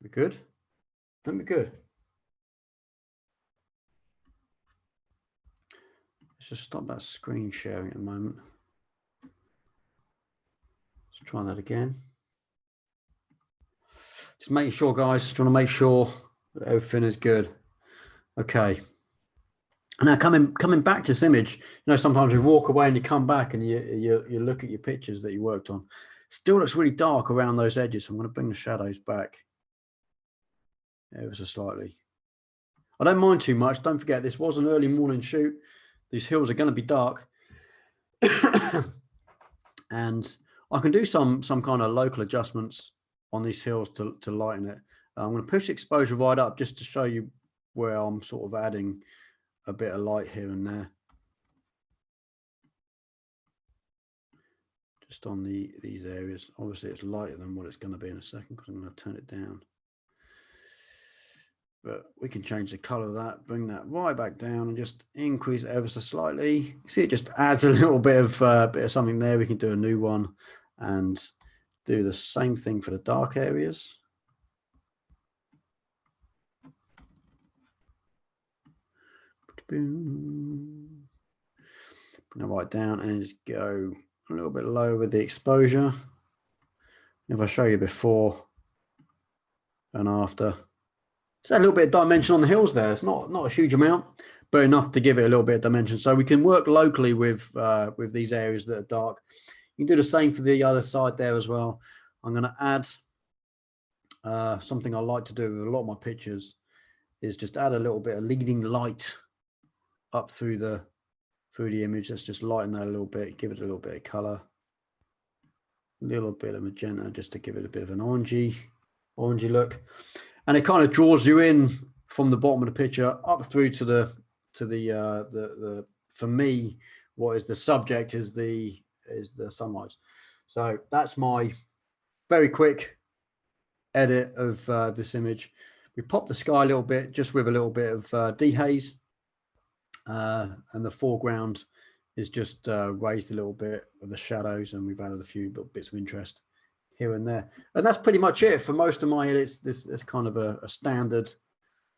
We good? I think we're good. Let's just stop that screen sharing at the moment. Let's try that again. Just making sure, guys, trying to make sure that everything is good. Okay. Now coming back to this image, you know, sometimes we walk away and you come back and you look at your pictures that you worked on. Still looks really dark around those edges. So I'm going to bring the shadows back ever so slightly. I don't mind too much. Don't forget, this was an early morning shoot. These hills are going to be dark. And I can do some kind of local adjustments on these hills to lighten it. I'm going to push the exposure right up just to show you where I'm sort of adding a bit of light here and there. Just on these areas. Obviously it's lighter than what it's going to be in a second because I'm going to turn it down. But we can change the color of that, bring that right back down and just increase it ever so slightly. See, it just adds a little bit of something there. We can do a new one and do the same thing for the dark areas. Bring it right down and just go a little bit lower with the exposure. If I show you before and after, so a little bit of dimension on the hills there. It's not a huge amount, but enough to give it a little bit of dimension. So we can work locally with these areas that are dark. You can do the same for the other side there as well. I'm going to add something I like to do with a lot of my pictures is just add a little bit of leading light up through the image. Let's just lighten that a little bit, give it a little bit of color, a little bit of magenta just to give it a bit of an orangey look. And it kind of draws you in from the bottom of the picture up through to the for me, what is the subject is the sunrise. So that's my very quick edit of this image. We pop the sky a little bit just with a little bit of dehaze, and the foreground is just raised a little bit of the shadows, and we've added a few little bits of interest here and there. And that's pretty much it for most of my edits. This kind of a standard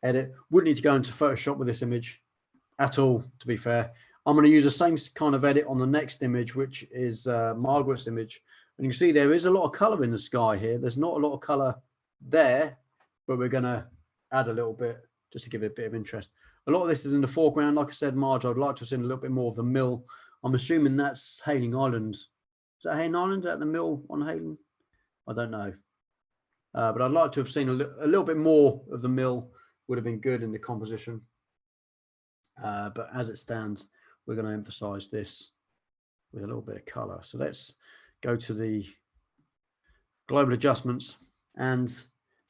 edit. Wouldn't need to go into Photoshop with this image at all, to be fair. I'm going to use the same kind of edit on the next image, which is Margaret's image. And you can see there is a lot of color in the sky here. There's not a lot of color there, but we're going to add a little bit just to give it a bit of interest. A lot of this is in the foreground. Like I said, Marge, I'd like to have seen a little bit more of the mill. I'm assuming that's Hayling Island. Is that Hayling Island? Is that the mill on Hayling? I don't know. But I'd like to have seen a little bit more of the mill. Would have been good in the composition. But as it stands, we're going to emphasize this with a little bit of color. So let's go to the global adjustments. And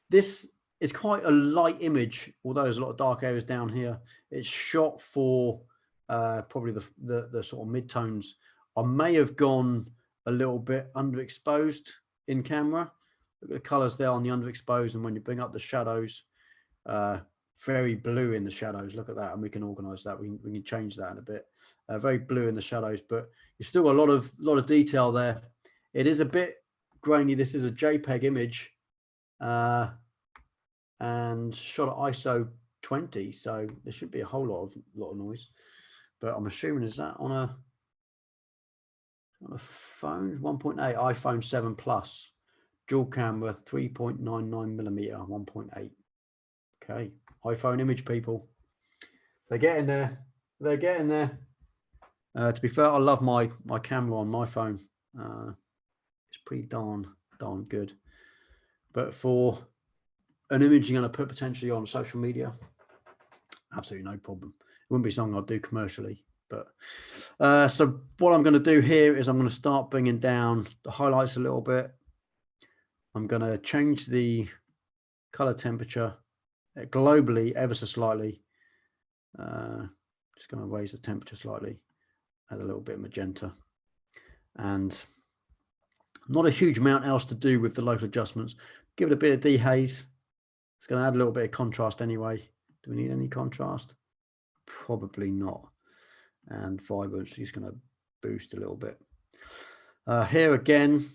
this is quite a light image, although there's a lot of dark areas down here. It's shot for probably the sort of mid-tones. I may have gone a little bit underexposed in camera. Look at the colors there on the underexposed, and when you bring up the shadows, very blue in the shadows. Look at that, and we can organize that. We can change that in a bit. Very blue in the shadows, but you've still got a lot of detail there. It is a bit grainy. This is a JPEG image, and shot at ISO 20, so there should be a whole lot of noise. But I'm assuming, is that on a phone? 1.8 iPhone 7 Plus, dual camera, 3.99mm, 1.8. Okay, iPhone image, people. They're getting there. They're getting there. To be fair, I love my camera on my phone. It's pretty darn good. But for an image you're going to put potentially on social media, absolutely no problem. It wouldn't be something I'd do commercially. But so what I'm going to do here is I'm going to start bringing down the highlights a little bit. I'm going to change the color temperature globally ever so slightly. Just going to raise the temperature slightly, add a little bit of magenta, and not a huge amount else to do with the local adjustments. Give it a bit of dehaze. It's going to add a little bit of contrast anyway. Do we need any contrast? Probably not. And vibrancy is going to boost a little bit. Here again,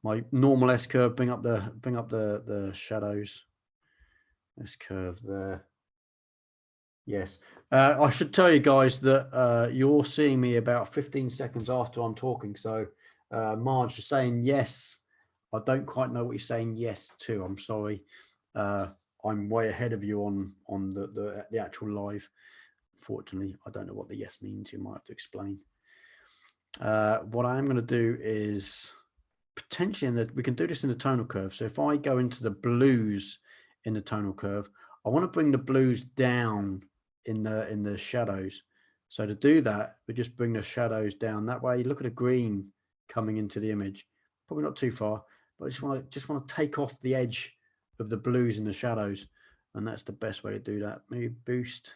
my normal S curve. Bring up the shadows. S curve there. Yes. I should tell you guys that you're seeing me about 15 seconds after I'm talking. So Marge is saying yes. I don't quite know what you're saying yes to. I'm sorry. I'm way ahead of you on the actual live. Unfortunately, I don't know what the yes means. You might have to explain. What I am going to do is potentially, we can do this in the tonal curve. So if I go into the blues in the tonal curve, I want to bring the blues down in the shadows. So to do that, we just bring the shadows down that way. Look at the green coming into the image. Probably not too far, but I just want to take off the edge of the blues in the shadows, and that's the best way to do that. Maybe boost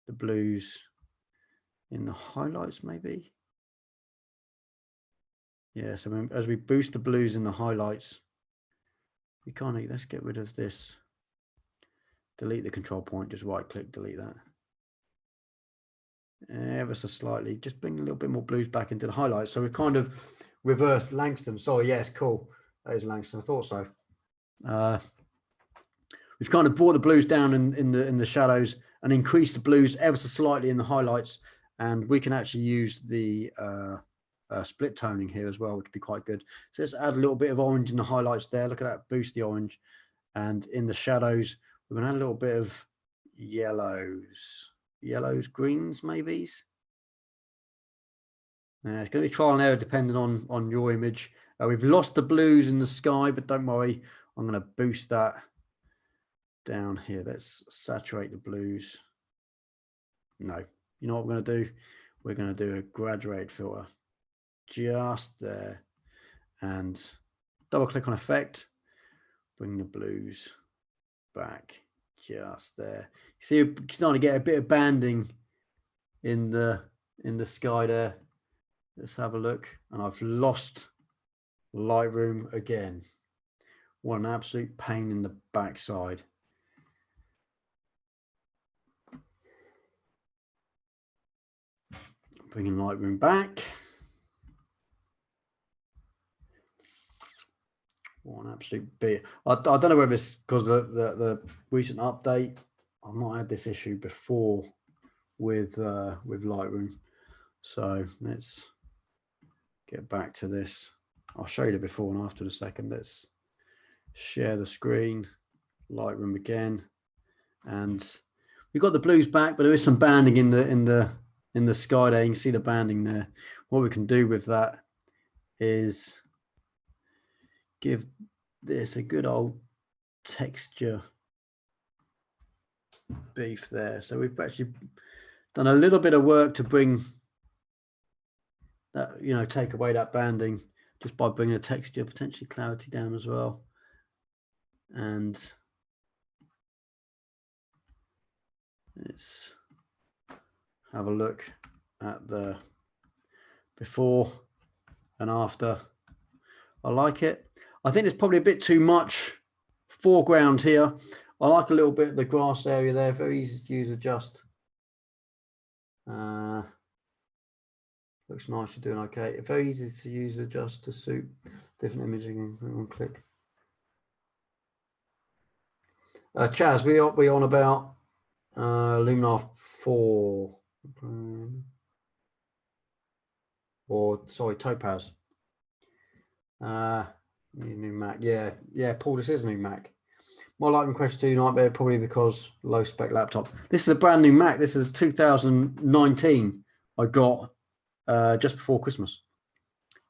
the blues in the highlights, maybe. Yeah, so as we boost the blues in the highlights, we kind of, let's get rid of this. Delete the control point, just right click, delete that. Ever so slightly, just bring a little bit more blues back into the highlights. So we've kind of reversed Langston. Sorry, yes, cool. That is Langston, I thought so. We've kind of brought the blues down in the shadows and increased the blues ever so slightly in the highlights. And we can actually use the split toning here as well, which would be quite good. So let's add a little bit of orange in the highlights there. Look at that, boost the orange. And in the shadows, we're going to add a little bit of yellows, greens, maybes. It's going to be trial and error depending on your image. We've lost the blues in the sky, but don't worry, I'm going to boost that down here. Let's saturate the blues. No, you know what we're going to do? We're going to do a graduated filter just there, and double click on effect, bring the blues back just there. You see, you're starting to get a bit of banding in the sky there. Let's have a look. And I've lost Lightroom again. What an absolute pain in the backside. Bringing Lightroom back. What an absolute beat. I don't know whether it's because the recent update. I've not had this issue before with Lightroom. So let's get back to this. I'll show you the before and after in a second. Let's share the screen, Lightroom again, and we've got the blues back, but there is some banding in the sky there. You can see the banding there. What we can do with that is give this a good old texture beef there. So we've actually done a little bit of work to bring that, take away that banding just by bringing the texture, potentially clarity down as well. And let's have a look at the before and after. I like it. I think it's probably a bit too much foreground here. I like a little bit of the grass area there, very easy to use, adjust. Looks nice, you're doing okay. Very easy to use, adjust to suit different imaging. One click. Chaz, we on about Luminar 4 or sorry, Topaz. New Mac, yeah. Paul, this is a new Mac. My Lightroom Quest 2 Nightmare probably because low spec laptop. This is a brand new Mac. This is 2019. I got just before Christmas.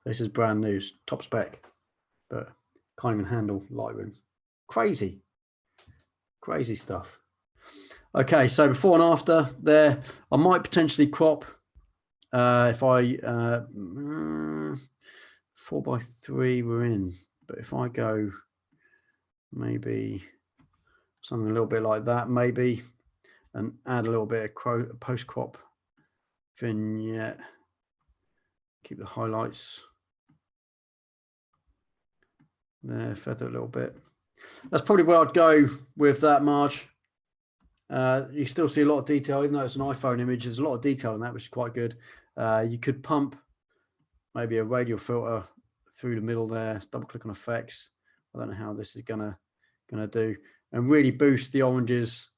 This is brand new, top spec, but can't even handle Lightroom. Crazy stuff. Okay, so before and after there, I might potentially crop if I 4:3 we're in, but if I go maybe something a little bit like that, maybe, and add a little bit of post crop vignette, keep the highlights there, feather a little bit. That's probably where I'd go with that, Marge. You still see a lot of detail, even though it's an iPhone image. There's a lot of detail in that, which is quite good. You could pump maybe a radial filter through the middle there. Double click on effects. I don't know how this is gonna do, and really boost the oranges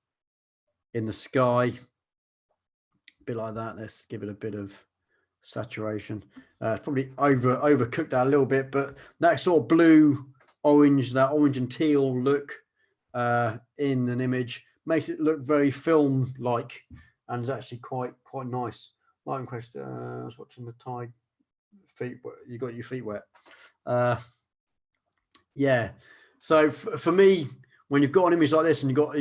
in the sky. A bit like that. Let's give it a bit of saturation. Probably overcooked that a little bit, but that sort of blue, orange, that orange and teal look in an image makes it look very film-like, and is actually quite nice. Lightroom Quest, I was watching the tide. Feet, you got your feet wet. Yeah. So for me, when you've got an image like this and you got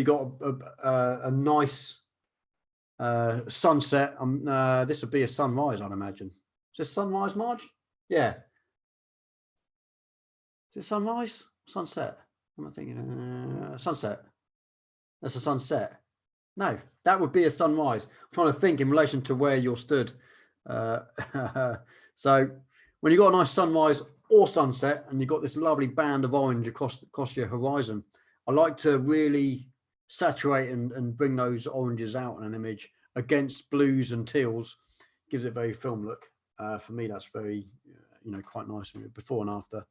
a nice sunset, this would be a sunrise, I'd imagine. Is this sunrise, Marge? Yeah. Is it sunrise? Sunset? I'm thinking sunset. That's a sunset. No, that would be a sunrise. I'm trying to think in relation to where you're stood. So when you've got a nice sunrise or sunset and you've got this lovely band of orange across your horizon, I like to really saturate and bring those oranges out in an image against blues and teals. Gives it a very film look. For me, that's very, quite nice before and after.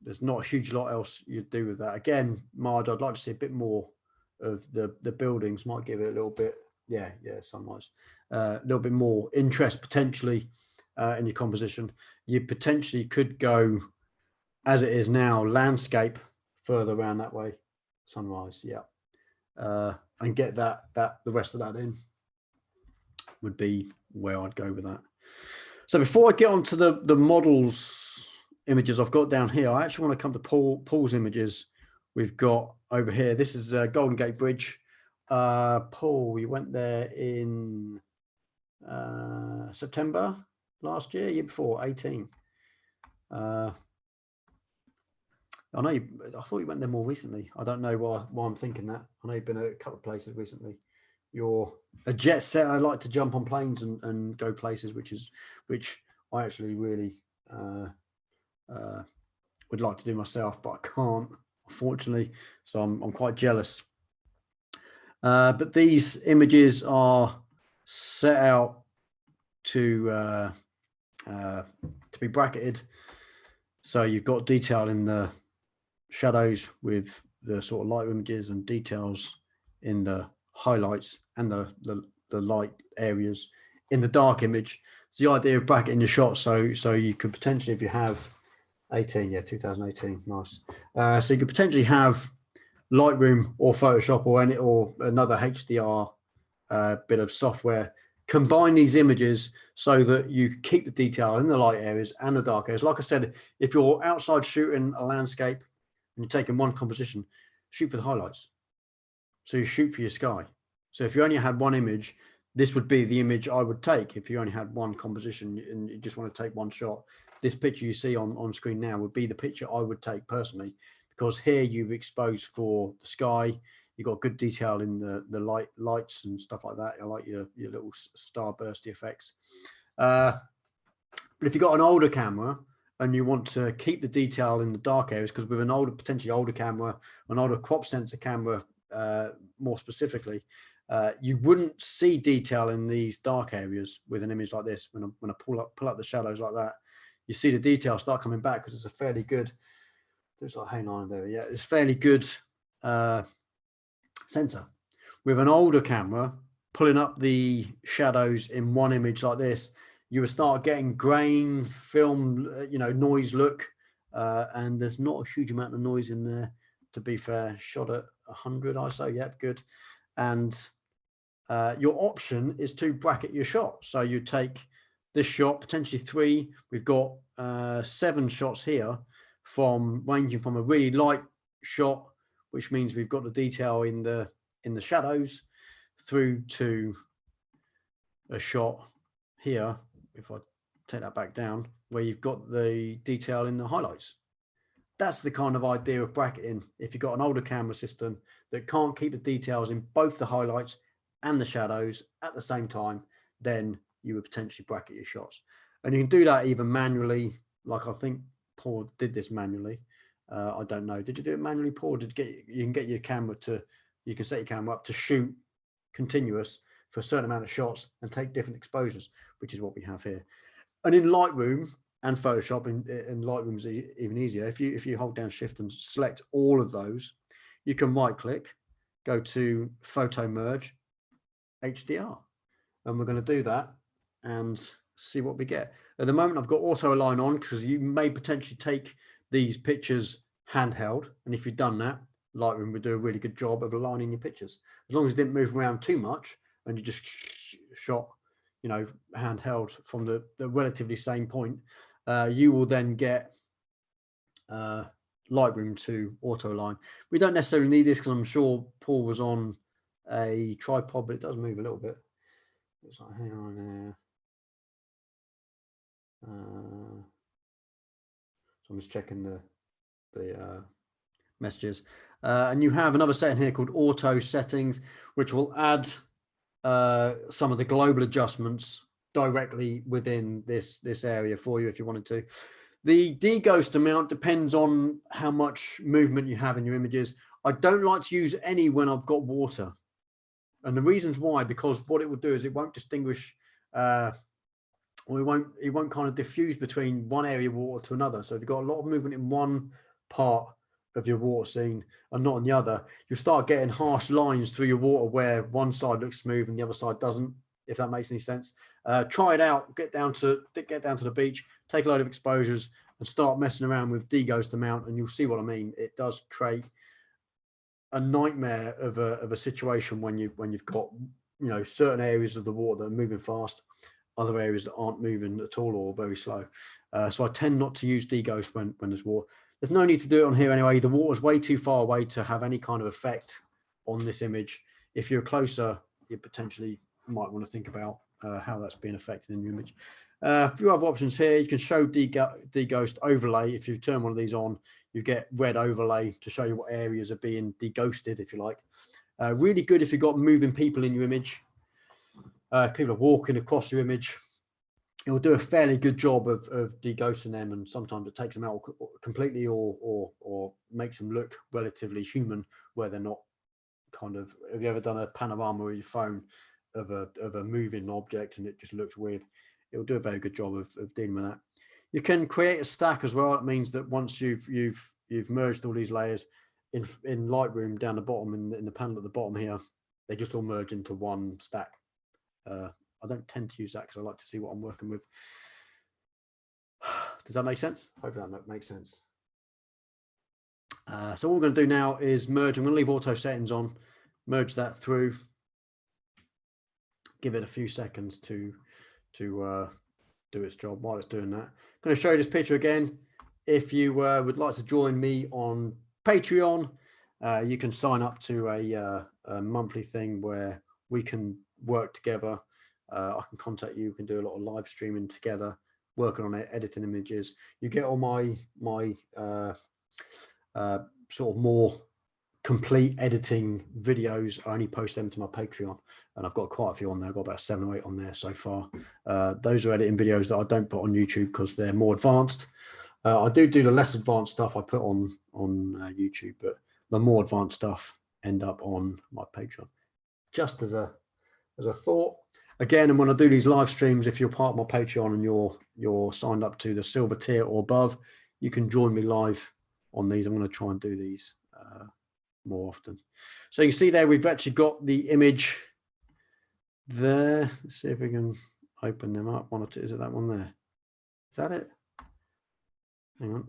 There's not a huge lot else you'd do with that. Again, Marge, I'd like to see a bit more of the buildings. Might give it a little bit, sunrise, a little bit more interest potentially in your composition. You potentially could go, as it is now, landscape further around that way, sunrise, and get the rest of that in. Would be where I'd go with that. So before I get onto the models images I've got down here, I actually want to come to Paul's images we've got over here. This is Golden Gate Bridge. Paul, you went there in September last year before, 18. I thought you went there more recently. I don't know why I'm thinking that. I know you've been at a couple of places recently. You're a jet set. I like to jump on planes and go places, which I actually really would like to do myself, but I can't, unfortunately. So I'm quite jealous. But these images are set out to be bracketed, so you've got detail in the shadows with the sort of light images and details in the highlights and the light areas in the dark image. It's the idea of bracketing your shot, so you could potentially, if you have 2018, nice. So you could potentially have Lightroom or Photoshop or another HDR bit of software, combine these images so that you keep the detail in the light areas and the dark areas. Like I said, if you're outside shooting a landscape and you're taking one composition, shoot for the highlights. So you shoot for your sky. So if you only had one image, this would be the image I would take. If you only had one composition and you just want to take one shot, this picture you see on screen now would be the picture I would take personally, because here you've exposed for the sky, You've got good detail in the lights and stuff like that. I like your little starbursty effects. But if you've got an older camera and you want to keep the detail in the dark areas, because with an older, potentially older camera, an older crop sensor camera, more specifically, you wouldn't see detail in these dark areas with an image like this. When I pull up the shadows like that, you see the detail start coming back because it's a fairly good. There's like hang on there, yeah, it's fairly good sensor. With an older camera, pulling up the shadows in one image like this, you will start getting grain, film, noise look, and there's not a huge amount of noise in there. To be fair, shot at 100 ISO, yep, good. And your option is to bracket your shot. So you take this shot, potentially 3. We've got 7 shots here, ranging from a really light shot, which means we've got the detail in the shadows, through to a shot here, if I take that back down, where you've got the detail in the highlights. That's the kind of idea of bracketing. If you've got an older camera system that can't keep the details in both the highlights and the shadows at the same time, then you would potentially bracket your shots. And you can do that even manually, like I think Paul did this manually. I don't know. Did you do it manually, Paul? You can get your camera you can set your camera up to shoot continuous for a certain amount of shots and take different exposures, which is what we have here. And in Lightroom and Photoshop, in Lightroom is even easier. If you hold down Shift and select all of those, you can right click, go to Photo Merge, HDR. And we're going to do that and see what we get. At the moment, I've got auto align on because you may potentially take these pictures handheld. And if you've done that, Lightroom would do a really good job of aligning your pictures. As long as it didn't move around too much and you just shot, handheld from the relatively same point, you will then get Lightroom to auto align. We don't necessarily need this because I'm sure Paul was on a tripod, but it does move a little bit. It's like, hang on there. So I'm just checking the messages. And you have another setting here called auto settings, which will add some of the global adjustments directly within this area for you if you wanted to. The deghost amount depends on how much movement you have in your images. I don't like to use any when I've got water. And the reasons why, because what it will do is it won't distinguish, or it won't kind of diffuse between one area of water to another. So if you've got a lot of movement in one part of your water scene and not on the other, you'll start getting harsh lines through your water where one side looks smooth and the other side doesn't, if that makes any sense. Try it out, get down to the beach, take a load of exposures and start messing around with deghost amount, and you'll see what I mean. It does create a nightmare of a situation when you've got certain areas of the water that are moving fast, other areas that aren't moving at all or very slow. So I tend not to use deghost when there's water. There's no need to do it on here anyway. The water's way too far away to have any kind of effect on this image. If you're closer, you potentially might want to think about how that's being affected in your image. A few other options here. You can show deghost overlay. If you turn one of these on, you get red overlay to show you what areas are being deghosted, if you like. Really good if you've got moving people in your image. People are walking across your image. It will do a fairly good job of deghosting them, and sometimes it takes them out completely or makes them look relatively human where they're not kind of. Have you ever done a panorama with your phone of a moving object and it just looks weird? It will do a very good job of dealing with that. You can create a stack as well. It means that once you've merged all these layers in Lightroom down the bottom in the panel at the bottom here, they just all merge into one stack. I don't tend to use that because I like to see what I'm working with. Does that make sense? Hopefully that makes sense. So what we're going to do now is merge. I'm going to leave auto settings on, merge that through, give it a few seconds to do its job. While it's doing that, I'm going to show you this picture again. If you would like to join me on Patreon, you can sign up to a monthly thing where we can work together. I can contact you. We can do a lot of live streaming together, working on it, editing images. You get all my sort of more complete editing videos, I only post them to my Patreon, and I've got quite a few on there. I've got about 7 or 8 on there so far. Those are editing videos that I don't put on YouTube because they're more advanced. I do the less advanced stuff I put on YouTube, but the more advanced stuff end up on my Patreon. Just as a thought. Again, and when I do these live streams, if you're part of my Patreon and you're signed up to the silver tier or above, you can join me live on these. I'm going to try and do these more often. So you can see there, we've actually got the image there. Let's see if we can open them up. One or two. Is it that one there? Is that it? Hang on.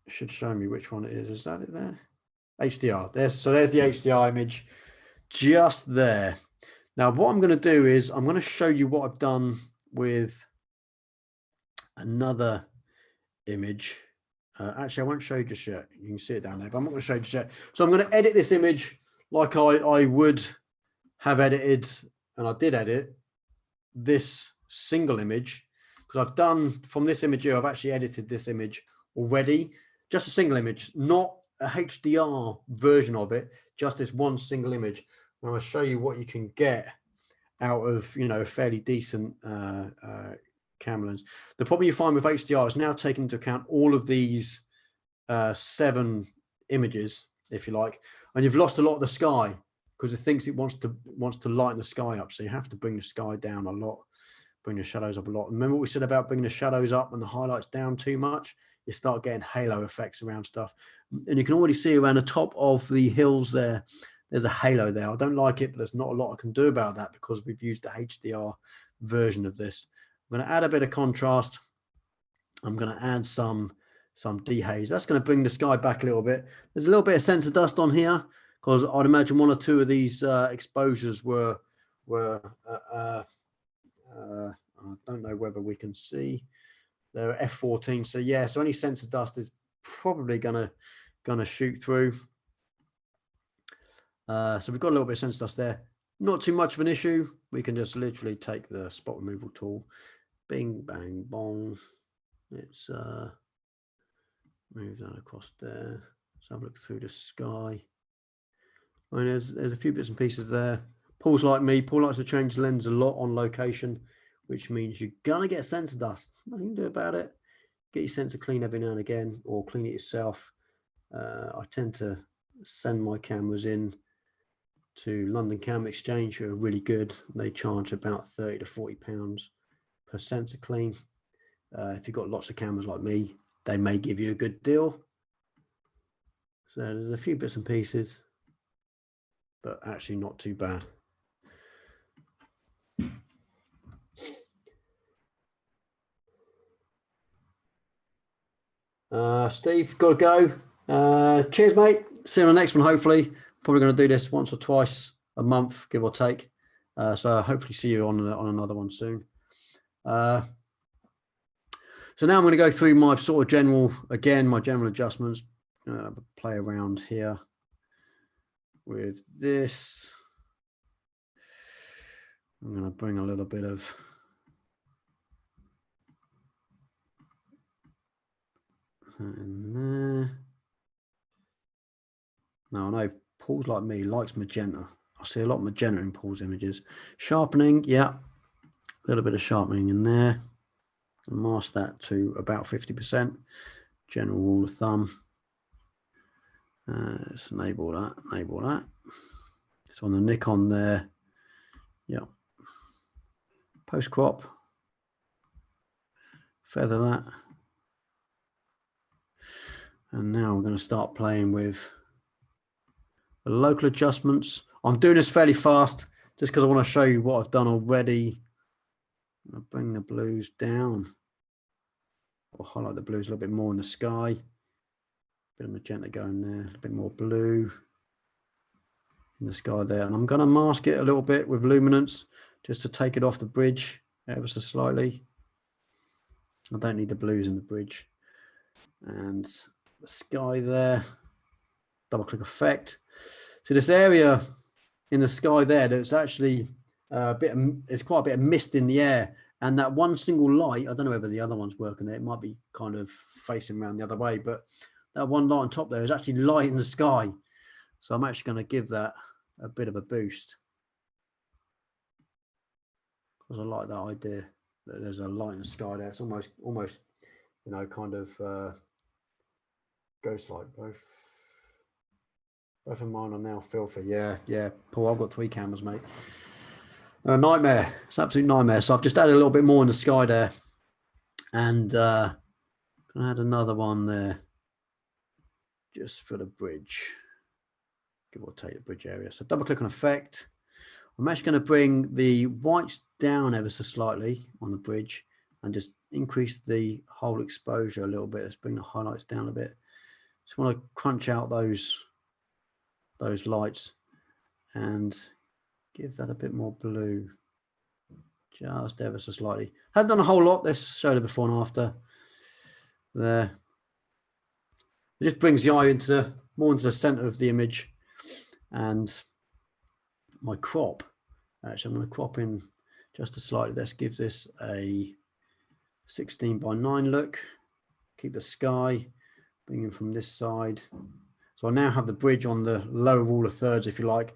It should show me which one it is. Is that it there? HDR. There's the HDR image just there. Now, what I'm going to do is I'm going to show you what I've done with another image. Actually, I won't show you just yet. You can see it down there, but I'm not going to show you just yet. So I'm going to edit this image like I would have edited, and I did edit this single image, because I've done from this image here, I've actually edited this image already, just a single image, not a HDR version of it, just this one single image. And I'll show you what you can get out of, you know, a fairly decent camera lens. The problem you find with HDR is now taking into account all of these 7 images, if you like, and you've lost a lot of the sky because it thinks it wants to lighten the sky up. So you have to bring the sky down a lot, bring the shadows up a lot. Remember what we said about bringing the shadows up and the highlights down too much? You start getting halo effects around stuff. And you can already see around the top of the hills there, there's a halo there. I don't like it, but there's not a lot I can do about that because we've used the HDR version of this. I'm going to add a bit of contrast. I'm going to add some dehaze. That's going to bring the sky back a little bit. There's a little bit of sensor dust on here because I'd imagine 1 or 2 of these exposures were I don't know whether we can see. They're F14. So yeah, so any sensor dust is probably gonna shoot through. So we've got a little bit of sensor dust there. Not too much of an issue. We can just literally take the spot removal tool, bing, bang, bong. Let's move that across there. Let's have a look through the sky. I mean, there's a few bits and pieces there. Paul's like me. Paul likes to change the lens a lot on location, which means you're gonna get sensor dust. Nothing you can do about it. Get your sensor clean every now and again, or clean it yourself. I tend to send my cameras in to London Cam Exchange, who are really good. They charge about £30 to £40 per sensor clean. If you've got lots of cameras like me, they may give you a good deal. So there's a few bits and pieces, but actually not too bad. Steve, got to go. Cheers, mate. See you on the next one, hopefully. Probably going to do this once or twice a month, give or take. So hopefully see you on another one soon. So now I'm going to go through my sort of general adjustments. Play around here with this. I'm going to bring a little bit of in there. Now I know Paul's like me, likes magenta. I see a lot of magenta in Paul's images. Sharpening, yeah, a little bit of sharpening in there. And mask that to about 50%. General rule of thumb. Let's enable that. So on the Nikon there, yeah. Post crop, feather that. And now we're going to start playing with the local adjustments. I'm doing this fairly fast just because I want to show you what I've done already. I'll bring the blues down. I'll highlight the blues a little bit more in the sky. Bit of magenta going there, a bit more blue in the sky there. And I'm going to mask it a little bit with luminance just to take it off the bridge ever so slightly. I don't need the blues in the bridge. And the sky there, double click effect. So this area in the sky there, there's actually there's quite a bit of mist in the air, and that one single light, I don't know whether the other one's working there, it might be kind of facing around the other way, but that one light on top there is actually light in the sky. So I'm actually going to give that a bit of a boost, because I like that idea that there's a light in the sky there. It's almost, you know, kind of ghost light. Both of mine are now filthy. Yeah, Paul, I've got 3 cameras, mate. A nightmare. It's an absolute nightmare. So I've just added a little bit more in the sky there, and gonna add another one there just for the bridge, give or take the bridge area. So double click on effect. I'm actually going to bring the whites down ever so slightly on the bridge and just increase the whole exposure a little bit. Let's bring the highlights down a bit. Just want to crunch out those lights and give that a bit more blue, just ever so slightly. Haven't done a whole lot. Let's show the before and after there. It just brings the eye more into the center of the image. And my crop, actually I'm going to crop in just a slightly. Let's give this a 16:9 look. Keep the sky, bring in from this side. So I now have the bridge on the lower rule of thirds, if you like.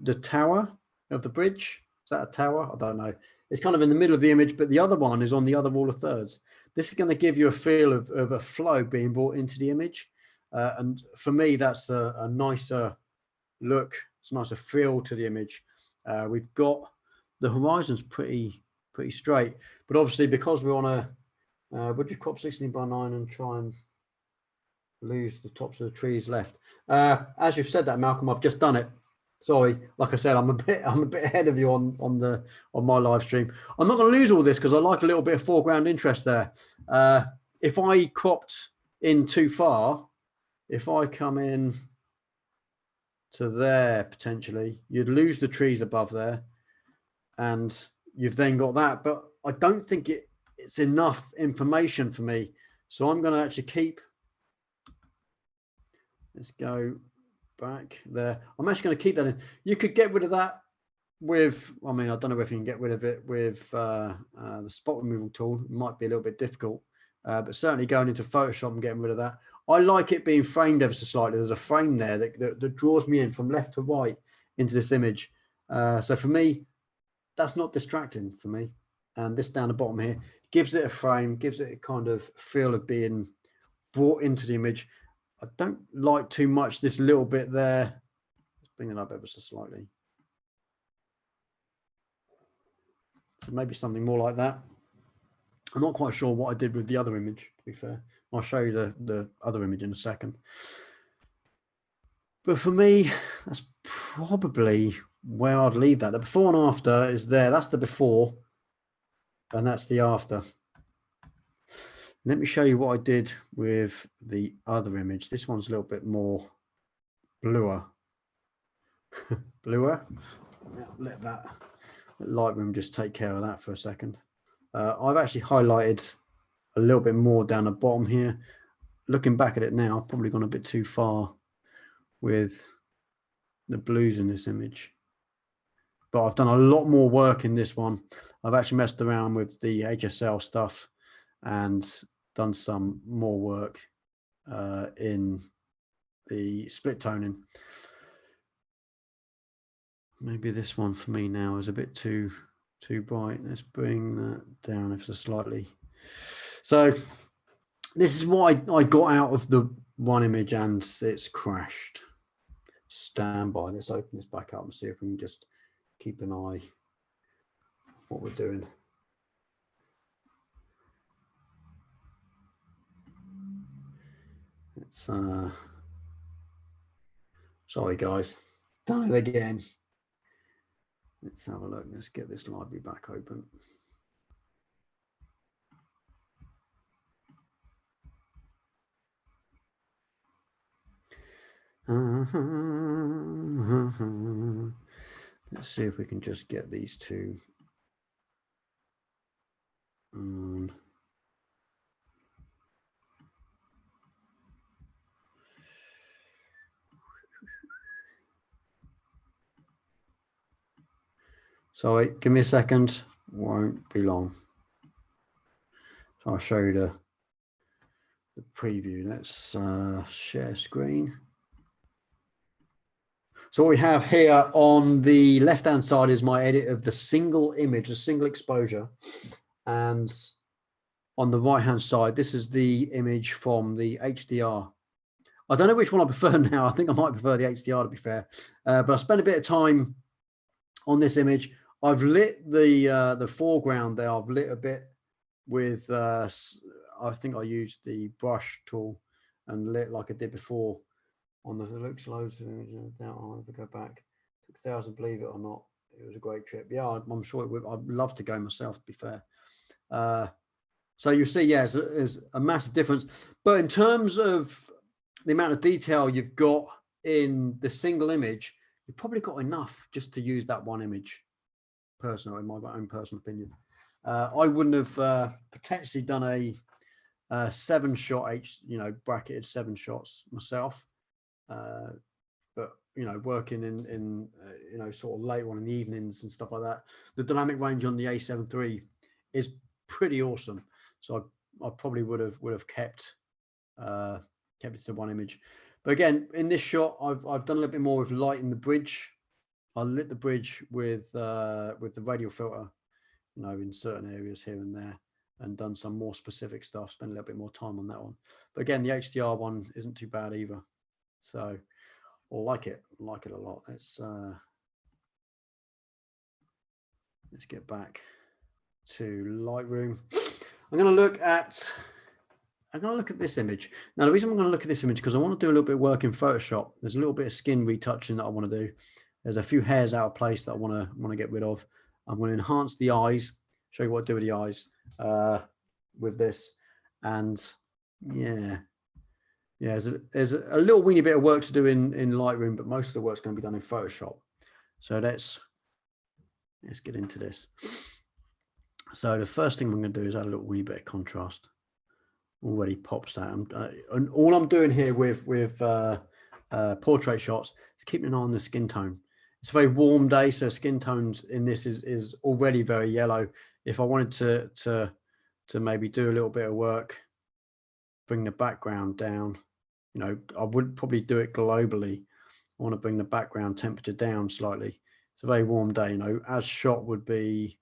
The tower of the bridge, is that a tower? I don't know. It's kind of in the middle of the image, but the other one is on the other rule of thirds. This is going to give you a feel of a flow being brought into the image. And for me, that's a nicer look. It's a nicer feel to the image. We've got the horizon's pretty straight, but obviously because we're on a, would you crop 16:9 and try and lose the tops of the trees left? As you've said that, Malcolm, I've just done it. Sorry, like I said, I'm a bit ahead of you on my live stream. I'm not going to lose all this because I like a little bit of foreground interest there. If I cropped in too far, if I come in to there potentially, you'd lose the trees above there, and you've then got that. But I don't think it's enough information for me, so I'm going to actually keep. Let's go back there. I'm actually going to keep that in. You could get rid of that with, I mean, I don't know if you can get rid of it with the spot removal tool. It might be a little bit difficult, but certainly going into Photoshop and getting rid of that. I like it being framed ever so slightly. There's a frame there that draws me in from left to right into this image. So for me, that's not distracting for me. And this down the bottom here gives it a frame, gives it a kind of feel of being brought into the image. I don't like too much this little bit there. Let's bring it up ever so slightly. So maybe something more like that. I'm not quite sure what I did with the other image, to be fair. I'll show you the other image in a second. But for me, that's probably where I'd leave that. The before and after is there. That's the before, and that's the after. Let me show you what I did with the other image. This one's a little bit more bluer. Bluer. Let Lightroom just take care of that for a second. I've actually highlighted a little bit more down the bottom here. Looking back at it now, I've probably gone a bit too far with the blues in this image. But I've done a lot more work in this one. I've actually messed around with the HSL stuff and done some more work in the split toning. Maybe this one for me now is a bit too bright. Let's bring that down ever so slightly. So this is what I got out of the one image, and it's crashed. Stand by. Let's open this back up and see if we can just keep an eye what we're doing. It's sorry guys, done it again. Let's have a look. Let's get this library back open. Let's see if we can just get these two on. Sorry, give me a second. Won't be long. So I'll show you the preview. Let's share screen. So what we have here on the left-hand side is my edit of the single image, a single exposure. And on the right-hand side, this is the image from the HDR. I don't know which one I prefer now. I think I might prefer the HDR, to be fair. But I spent a bit of time on this image. I've lit the foreground there. I've lit a bit with, I think I used the brush tool and lit like I did before on the, it looks loads of images. I'll have to go back. Took 1,000, believe it or not. It was a great trip. Yeah, I'm sure it would. I'd love to go myself, to be fair. So you see, yeah, there's a massive difference. But in terms of the amount of detail you've got in the single image, you've probably got enough just to use that one image. Personal, in my own personal opinion. I wouldn't have potentially done a 7-shot bracketed 7 shots myself. But working in sort of late on in the evenings and stuff like that, the dynamic range on the A7 III is pretty awesome. So I probably would have kept it to one image. But again, in this shot, I've done a little bit more with light in the bridge. I lit the bridge with the radial filter, in certain areas here and there, and done some more specific stuff. Spent a little bit more time on that one. But again, the HDR one isn't too bad either. So I like it a lot. Let's get back to Lightroom. I'm going to look at this image. Now, the reason I'm going to look at this image because I want to do a little bit of work in Photoshop. There's a little bit of skin retouching that I want to do. There's a few hairs out of place that I want to get rid of. I'm going to enhance the eyes, show you what to do with the eyes with this. And yeah, there's a little weeny bit of work to do in Lightroom, but most of the work's going to be done in Photoshop. So let's get into this. So the first thing I'm going to do is add a little weeny bit of contrast. Already pops that. And all I'm doing here with portrait shots is keeping an eye on the skin tone. It's a very warm day, so skin tones in this is already very yellow. If I wanted to maybe do a little bit of work, bring the background down, I would probably do it globally. I want to bring the background temperature down slightly. It's a very warm day, as shot would be,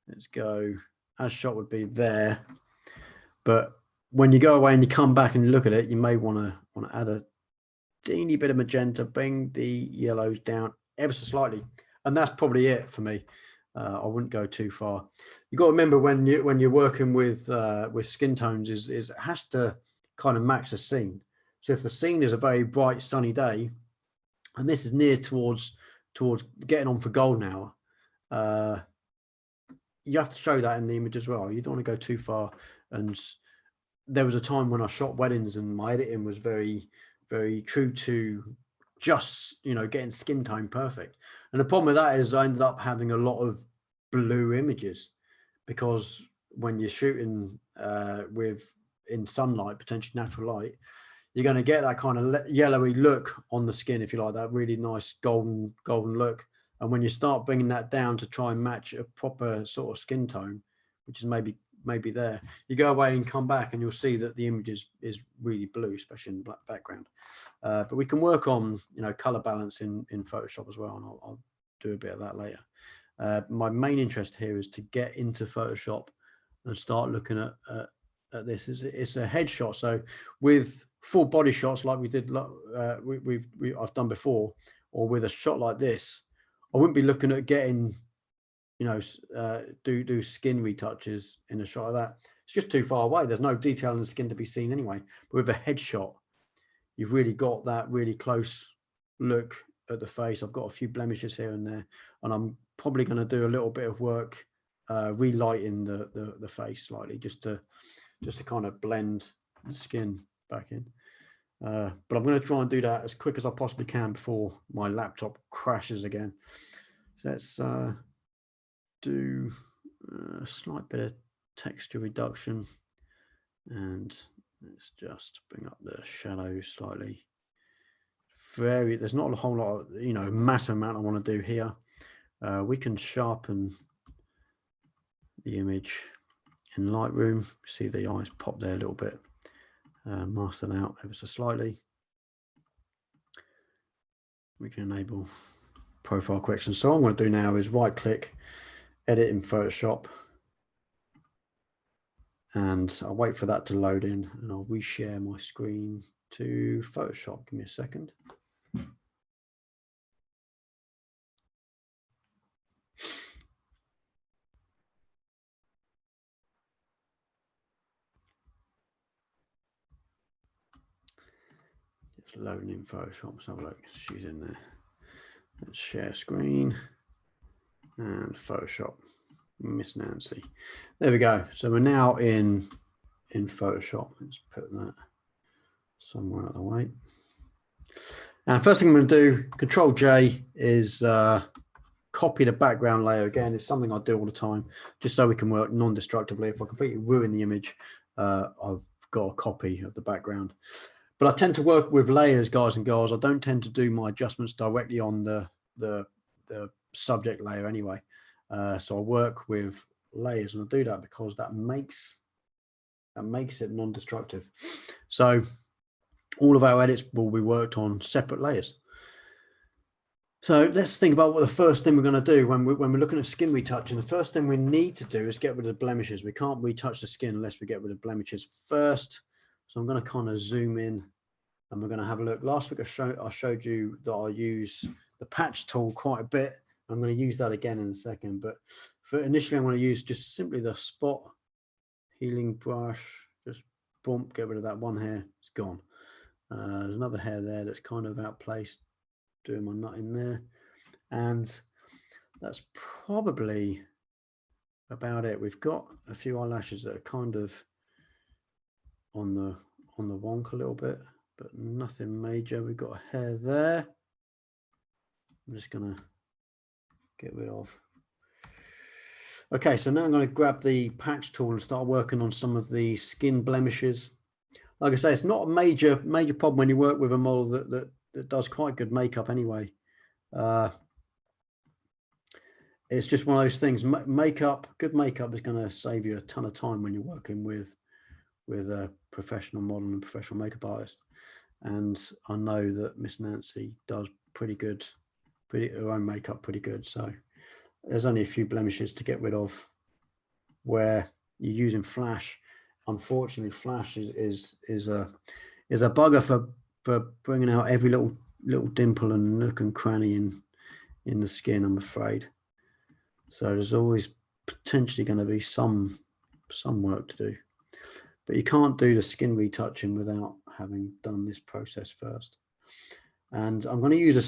let's go, as shot would be there. But when you go away and you come back and look at it, you may want to add a teeny bit of magenta, bring the yellows down ever so slightly, and that's probably it for me. I wouldn't go too far. You got to remember when you're working with skin tones is it has to kind of match the scene. So if the scene is a very bright sunny day, and this is near towards getting on for golden hour, you have to show that in the image as well. You don't want to go too far. And there was a time when I shot weddings and my editing was very, very true to just, getting skin tone perfect. And the problem with that is I ended up having a lot of blue images because when you're shooting in sunlight, potentially natural light, you're going to get that kind of yellowy look on the skin, if you like, that really nice golden look. And when you start bringing that down to try and match a proper sort of skin tone, which is maybe there, you go away and come back and you'll see that the image is really blue, especially in black background. But we can work on color balance in Photoshop as well, and I'll do a bit of that later. My main interest here is to get into Photoshop and start looking at this. It's a headshot, so with full body shots like we did, I've done before, or with a shot like this, I wouldn't be looking at getting do skin retouches in a shot like that. It's just too far away. There's no detail in the skin to be seen anyway. But with a headshot, you've really got that really close look at the face. I've got a few blemishes here and there, and I'm probably going to do a little bit of work relighting the face slightly, just to kind of blend the skin back in. But I'm going to try and do that as quick as I possibly can before my laptop crashes again. So let's do a slight bit of texture reduction, and let's just bring up the shadows slightly. There's not a whole lot of, massive amount I want to do here. We can sharpen the image in Lightroom. See the eyes pop there a little bit. mask that out ever so slightly. We can enable profile correction. So what I'm going to do now is right click, edit in Photoshop, and I'll wait for that to load in, and I'll reshare my screen to Photoshop. Give me a second. It's loading in Photoshop. Let's have a look. She's in there. Let's share screen and Photoshop. Miss Nancy. There we go. So we're now in Photoshop. Let's put that somewhere out of the way. And first thing I'm going to do, Control J, is copy the background layer. Again, it's something I do all the time, just so we can work non-destructively. If I completely ruin the image, I've got a copy of the background. But I tend to work with layers, guys and girls. I don't tend to do my adjustments directly on the subject layer anyway. So I work with layers, and I do that because that makes it non-destructive. So all of our edits will be worked on separate layers. So let's think about what the first thing we're going to do when we're looking at skin retouching. The first thing we need to do is get rid of the blemishes. We can't retouch the skin unless we get rid of blemishes first. So I'm going to kind of zoom in, and we're going to have a look. Last week I showed you that I use the patch tool quite a bit. I'm going to use that again in a second, but for initially I'm going to use just simply the spot healing brush. Just bump, get rid of that one hair. It's gone. There's another hair there that's kind of outplaced, doing my nut in there, and that's probably about it. We've got a few eyelashes that are kind of on the wonk a little bit, but nothing major. We've got a hair there. I'm just gonna get rid of. Okay, so now I'm going to grab the patch tool and start working on some of the skin blemishes. Like I say, it's not a major problem when you work with a model that does quite good makeup anyway. It's just one of those things. Makeup, good makeup is going to save you a ton of time when you're working with a professional model and professional makeup artist. And I know that Miss Nancy does her own makeup pretty good. So there's only a few blemishes to get rid of where you're using flash. Unfortunately, flash is a bugger for bringing out every little dimple and nook and cranny in the skin, I'm afraid. So there's always potentially going to be some work to do, but you can't do the skin retouching without having done this process first. And I'm going to use the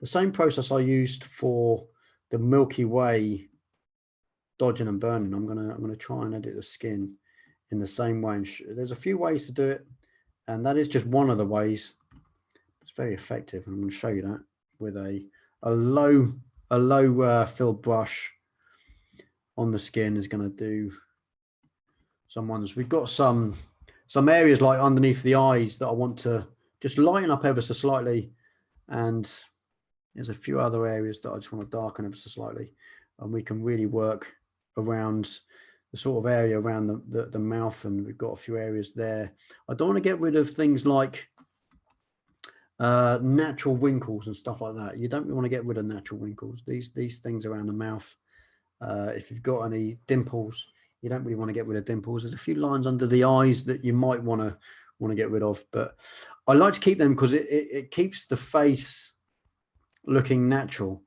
same process I used for the Milky Way dodging and burning. I'm going to try and edit the skin in the same way. And there's a few ways to do it, and that is just one of the ways. It's very effective. I'm going to show you that with a low fill brush on the skin is going to do some ones. We've got some areas like underneath the eyes that I want to just lighten up ever so slightly, and there's a few other areas that I just want to darken ever so slightly, and we can really work around the sort of area around the mouth, and we've got a few areas there. I don't want to get rid of things like natural wrinkles and stuff like that. You don't really want to get rid of natural wrinkles. These things around the mouth. If you've got any dimples, you don't really want to get rid of dimples. There's a few lines under the eyes that you might want to get rid of, but I like to keep them because it keeps the face looking natural.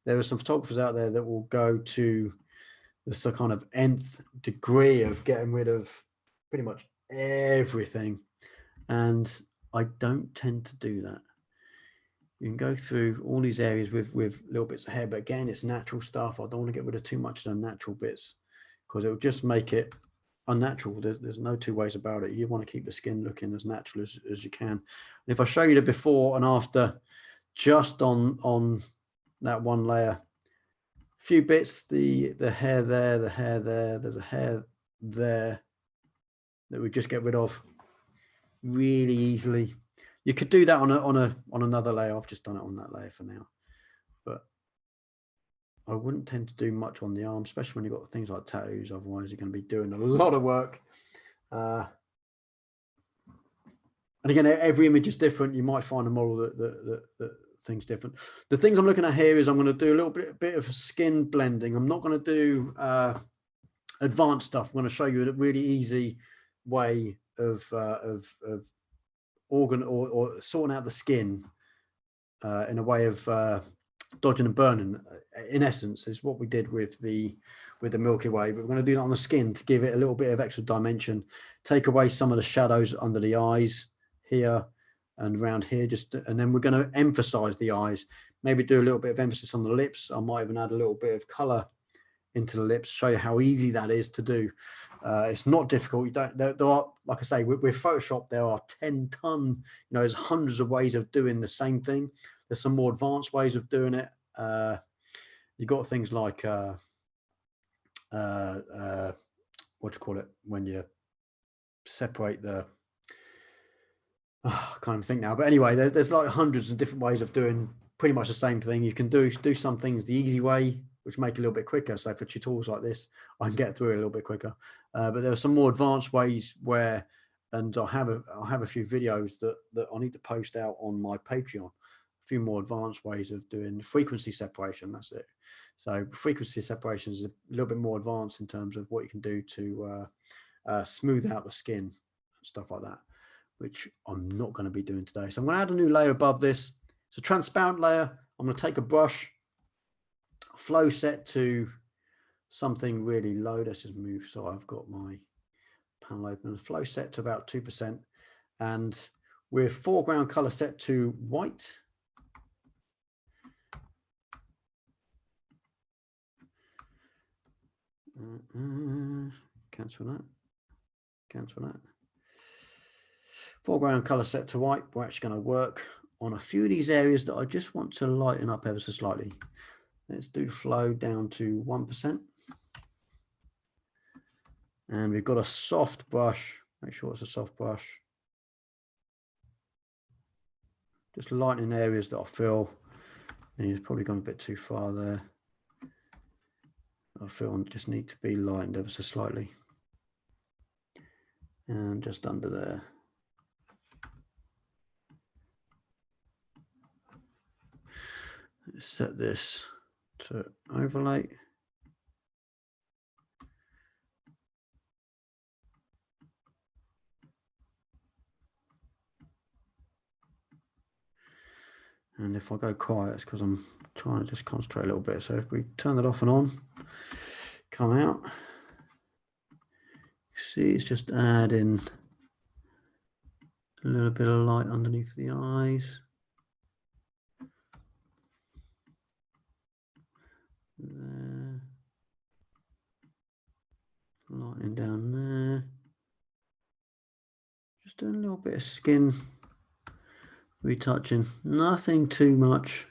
There are some photographers out there that will go to the kind of nth degree of getting rid of pretty much everything, and I don't tend to do that. You can go through all these areas with little bits of hair, but again, it's natural stuff. I don't want to get rid of too much of the natural bits because it will just make it unnatural. There's no two ways about it. You want to keep the skin looking as natural as you can. And if I show you the before and after, just on that one layer, a few bits, the hair there, there's a hair there that we just get rid of really easily. You could do that on another layer. I've just done it on that layer for now, but I wouldn't tend to do much on the arm, especially when you've got things like tattoos. Otherwise, you're going to be doing a lot of work. And again, every image is different. You might find a model that thing's different. The things I'm looking at here is I'm going to do a little bit of skin blending. I'm not going to do advanced stuff. I'm going to show you a really easy way of sorting out the skin in a way of dodging and burning. In essence, is what we did with the Milky Way, but we're going to do that on the skin to give it a little bit of extra dimension, take away some of the shadows under the eyes here and around here, and then we're going to emphasize the eyes, maybe do a little bit of emphasis on the lips. I might even add a little bit of color into the lips, show you how easy that is to do. It's not difficult. You don't, there are, like I say, with Photoshop, there are 10 ton, there's hundreds of ways of doing the same thing. There's some more advanced ways of doing it. You got things like, what do you call it? When you separate the, I can't even think now, but anyway, there's like hundreds of different ways of doing pretty much the same thing. You can do some things the easy way, which make it a little bit quicker. So for tutorials like this, I can get through it a little bit quicker. But there are some more advanced ways where, and I'll have a few videos that I need to post out on my Patreon. A few more advanced ways of doing frequency separation. That's it. So frequency separation is a little bit more advanced in terms of what you can do to smooth out the skin and stuff like that, which I'm not going to be doing today. So I'm going to add a new layer above this. It's a transparent layer. I'm going to take a brush, flow set to something really low. Let's just move. So I've got my panel open. Flow set to about 2%. And with foreground color set to white. Cancel that. Cancel that. Foreground color set to white. We're actually going to work on a few of these areas that I just want to lighten up ever so slightly. Let's do flow down to 1%. And we've got a soft brush. Make sure it's a soft brush. Just lightening areas that I feel it's probably gone a bit too far there. I feel I just need to be lightened ever so slightly. And just under there. Let's set this to overlay. And if I go quiet, it's because I'm trying to just concentrate a little bit. So if we turn that off and on, come out, see it's just adding a little bit of light underneath the eyes. There. Lighting down there. Just doing a little bit of skin retouching, nothing too much.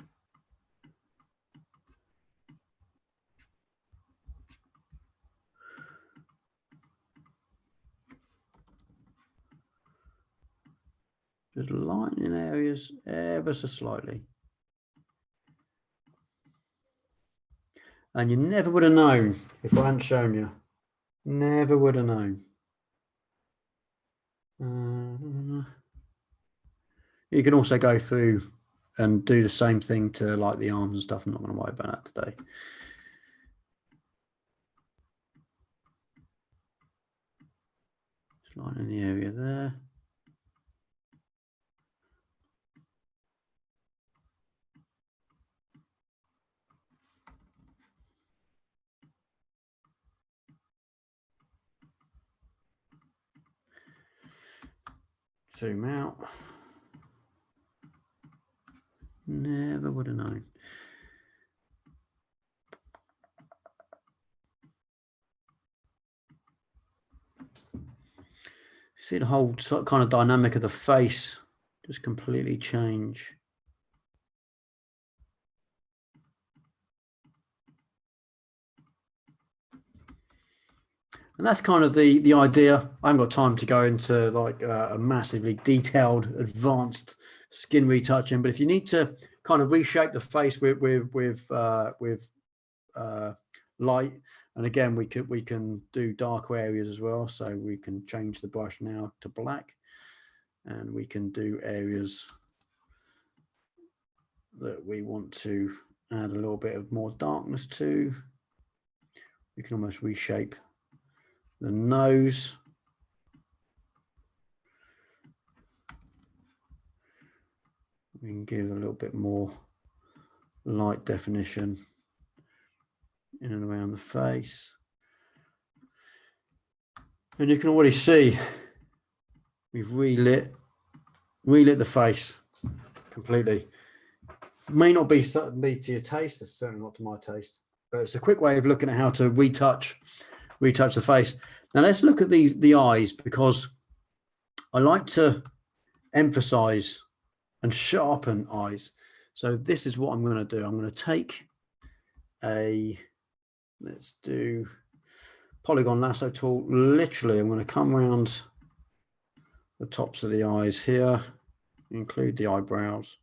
Just lightening areas ever so slightly. And you never would have known if I hadn't shown you. Never would have known. You can also go through and do the same thing to like the arms and stuff. I'm not going to worry about that today. Just lightening the area there. Zoom out. Never would have known. See the whole kind of dynamic of the face just completely change. And that's kind of the idea. I haven't got time to go into like a massively detailed, advanced skin retouching, but if you need to kind of reshape the face with light, and again we can do darker areas as well. So we can change the brush now to black, and we can do areas that we want to add a little bit of more darkness to. We can almost reshape the nose. We can give a little bit more light definition in and around the face. And you can already see we've relit the face completely. May not be to your taste, it's certainly not to my taste, but it's a quick way of looking at how to retouch the face. Now let's look at the eyes, because I like to emphasize and sharpen eyes. So this is what I'm going to do. I'm going to take let's do polygon lasso tool. Literally, I'm going to come around the tops of the eyes here, include the eyebrows.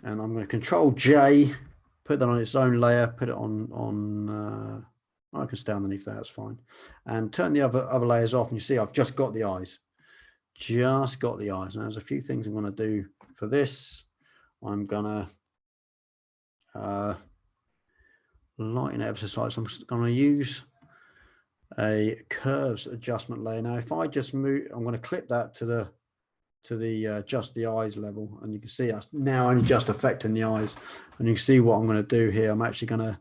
And I'm going to Control J, put that on its own layer, put it on I can stay underneath that, it's fine. And turn the other layers off, and you see I've just got the eyes. Just got the eyes. Now there's a few things I'm going to do for this. I'm going to lighten it ever so slightly. So I'm just going to use a curves adjustment layer. Now if I just move, I'm going to clip that to the just the eyes level, and you can see that's now only just affecting the eyes. And you can see what I'm going to do here. I'm actually going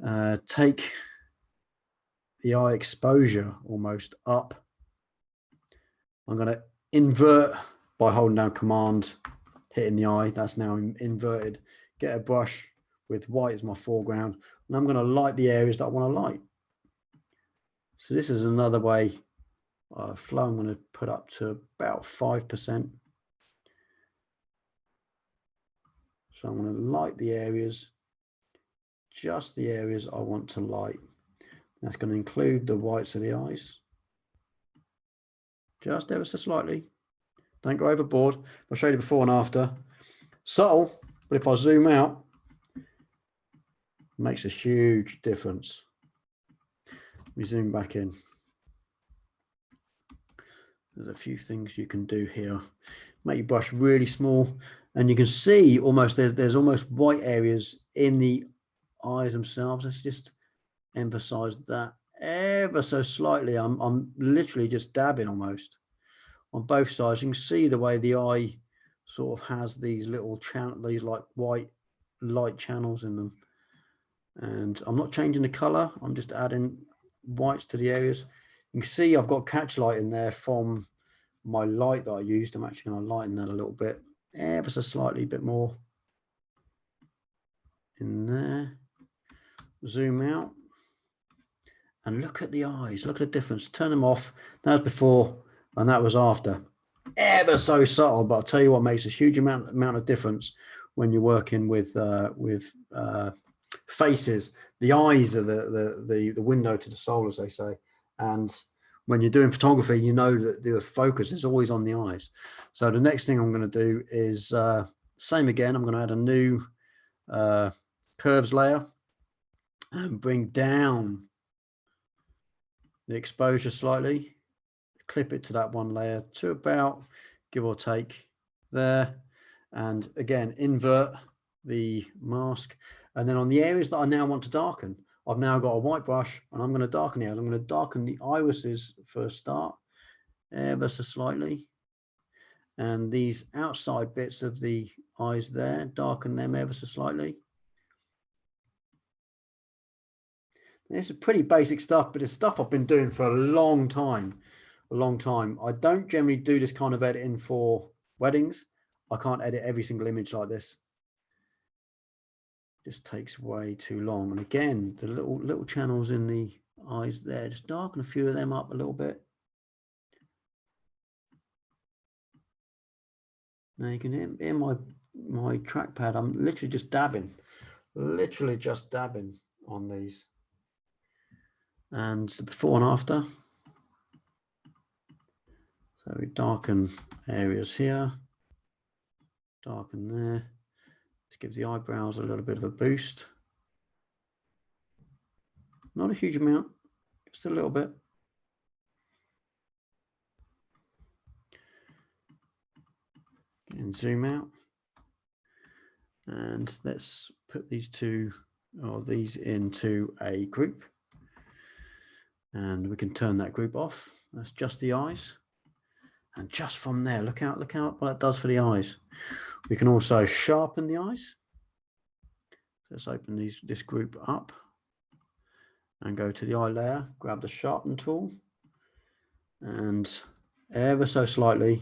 to take the eye exposure almost up. I'm going to invert by holding down Command, hitting the eye. That's now inverted. Get a brush with white as my foreground, and I'm going to light the areas that I want to light. So this is another way. Flow I'm going to put up to about 5%. So I'm going to light the areas, just the areas I want to light. That's going to include the whites of the eyes, just ever so slightly. Don't go overboard. I'll show you before and after. Subtle, but if I zoom out, it makes a huge difference. Let me zoom back in. There's a few things you can do here. Make your brush really small, and you can see almost there's almost white areas in the eyes themselves. Let's just emphasize that ever so slightly. I'm literally just dabbing almost on both sides. You can see the way the eye sort of has these little these like white light channels in them. And I'm not changing the color. I'm just adding whites to the areas. You can see I've got catch light in there from my light that I used. I'm actually going to lighten that a little bit, ever so slightly, a bit more in there. Zoom out and look at the eyes. Look at the difference. Turn them off. That was before and that was after. Ever so subtle, but I'll tell you what makes a huge amount of difference when you're working with faces. The eyes are the window to the soul, as they say. And when you're doing photography, you know that the focus is always on the eyes. So the next thing I'm going to do is same again. I'm going to add a new curves layer and bring down the exposure slightly. Clip it to that one layer to about, give or take, there. And again, invert the mask. And then on the areas that I now want to darken, I've now got a white brush, and I'm going to darken the areas. I'm going to darken the irises for a start, ever so slightly. And these outside bits of the eyes there, darken them ever so slightly. This is pretty basic stuff, but it's stuff I've been doing for a long time. I don't generally do this kind of editing for weddings. I can't edit every single image like this. It just takes way too long. And again, the little channels in the eyes there, just darken a few of them up a little bit. Now you can hear my trackpad. I'm literally just dabbing on these. And the before and after. So we darken areas here, darken there. Just gives the eyebrows a little bit of a boost. Not a huge amount. just a little bit. And zoom out. And let's put these two, or these into a group. And we can turn that group off. That's just the eyes. And just from there, look out what that does for the eyes. We can also sharpen the eyes. Let's open this group up and go to the eye layer, grab the sharpen tool, and ever so slightly,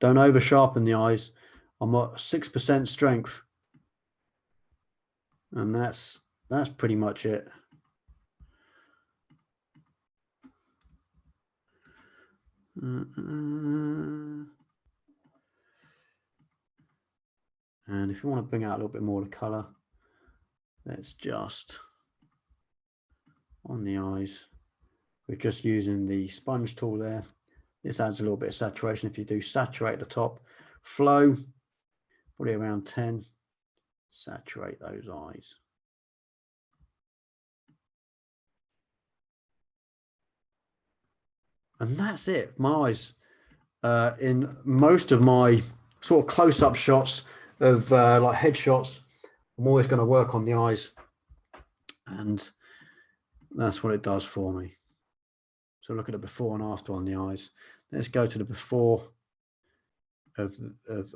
don't over sharpen the eyes. I'm at 6% strength. And that's pretty much it. And if you want to bring out a little bit more of the color, let's just on the eyes. We're just using the sponge tool there. This adds a little bit of saturation. If you do saturate the top, flow, probably around 10, saturate those eyes. And that's it. My eyes, in most of my sort of close-up shots of like headshots, I'm always going to work on the eyes, and that's what it does for me. So look at the before and after on the eyes. Let's go to the before of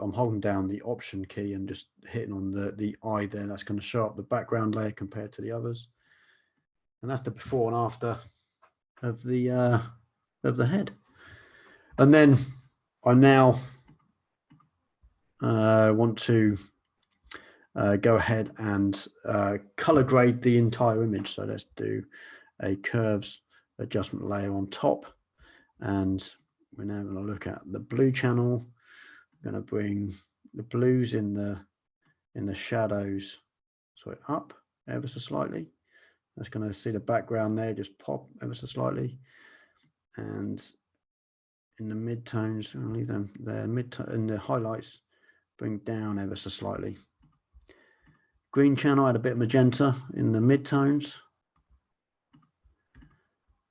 I'm holding down the option key and just hitting on the eye there. That's going to show up the background layer compared to the others. And that's the before and after of the head. And then I now want to go ahead and color grade the entire image. So let's do a curves adjustment layer on top, and we're now going to look at the blue channel. I'm going to bring the blues in the shadows up ever so slightly. That's going to see the background there just pop ever so slightly, and in the mid-tones, I'll leave them there, in the highlights, bring down ever so slightly. Green channel, I had a bit of magenta in the mid-tones.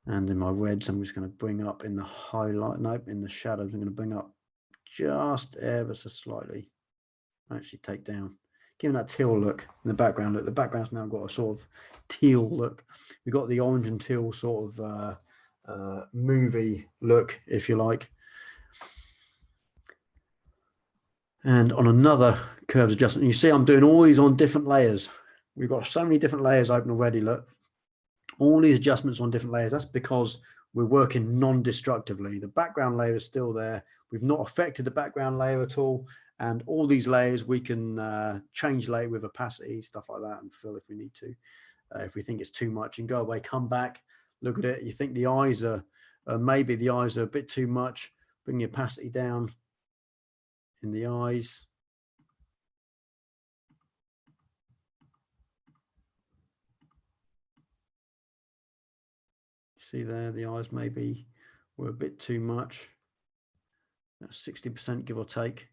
And in my reds, I'm just going to bring up in the highlight, nope, in the shadows, I'm going to bring up just ever so slightly. Actually take down, giving that teal look in the background. Look, the background's now got a sort of teal look. We've got the orange and teal sort of movie look, if you like. And on another curves adjustment, you see I'm doing all these on different layers. We've got so many different layers open already, look. All these adjustments on different layers, that's because we're working non-destructively. The background layer is still there. We've not affected the background layer at all. And all these layers, we can change layer with opacity, stuff like that, and fill if we need to. If we think it's too much, and go away, come back, look at it. You think the eyes are, maybe the eyes are a bit too much, bring the opacity down in the eyes. See there, the eyes maybe were a bit too much. That's 60% give or take.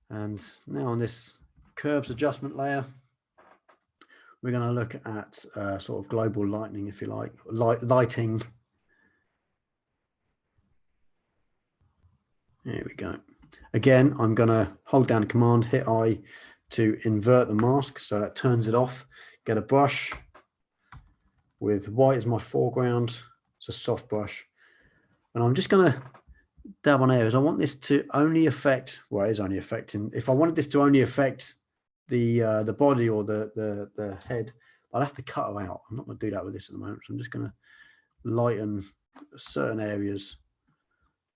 And now on this curves adjustment layer, we're going to look at sort of global lighting, if you like, lighting. There we go. Again, I'm going to hold down the command, hit I to invert the mask. So that turns it off. Get a brush with white as my foreground. It's a soft brush. And I'm just going to dab on areas. I want this to only affect, well, it is only affecting, if I wanted this to only affect the body or the head, I'd have to cut her out. I'm not going to do that with this at the moment. So I'm just going to lighten certain areas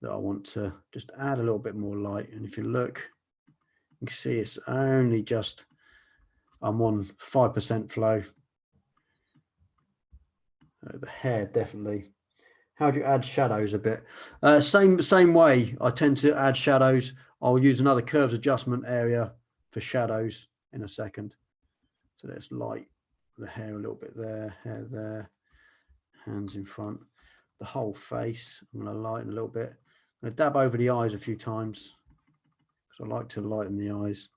that I want to just add a little bit more light. And if you look, you can see it's only just, I'm on 5% flow. The hair, definitely. How do you add shadows a bit? Same way, I tend to add shadows. I'll use another curves adjustment area for shadows in a second. So let's light the hair a little bit there, hair there, hands in front, the whole face. I'm going to lighten a little bit. I'm going to dab over the eyes a few times because I like to lighten the eyes.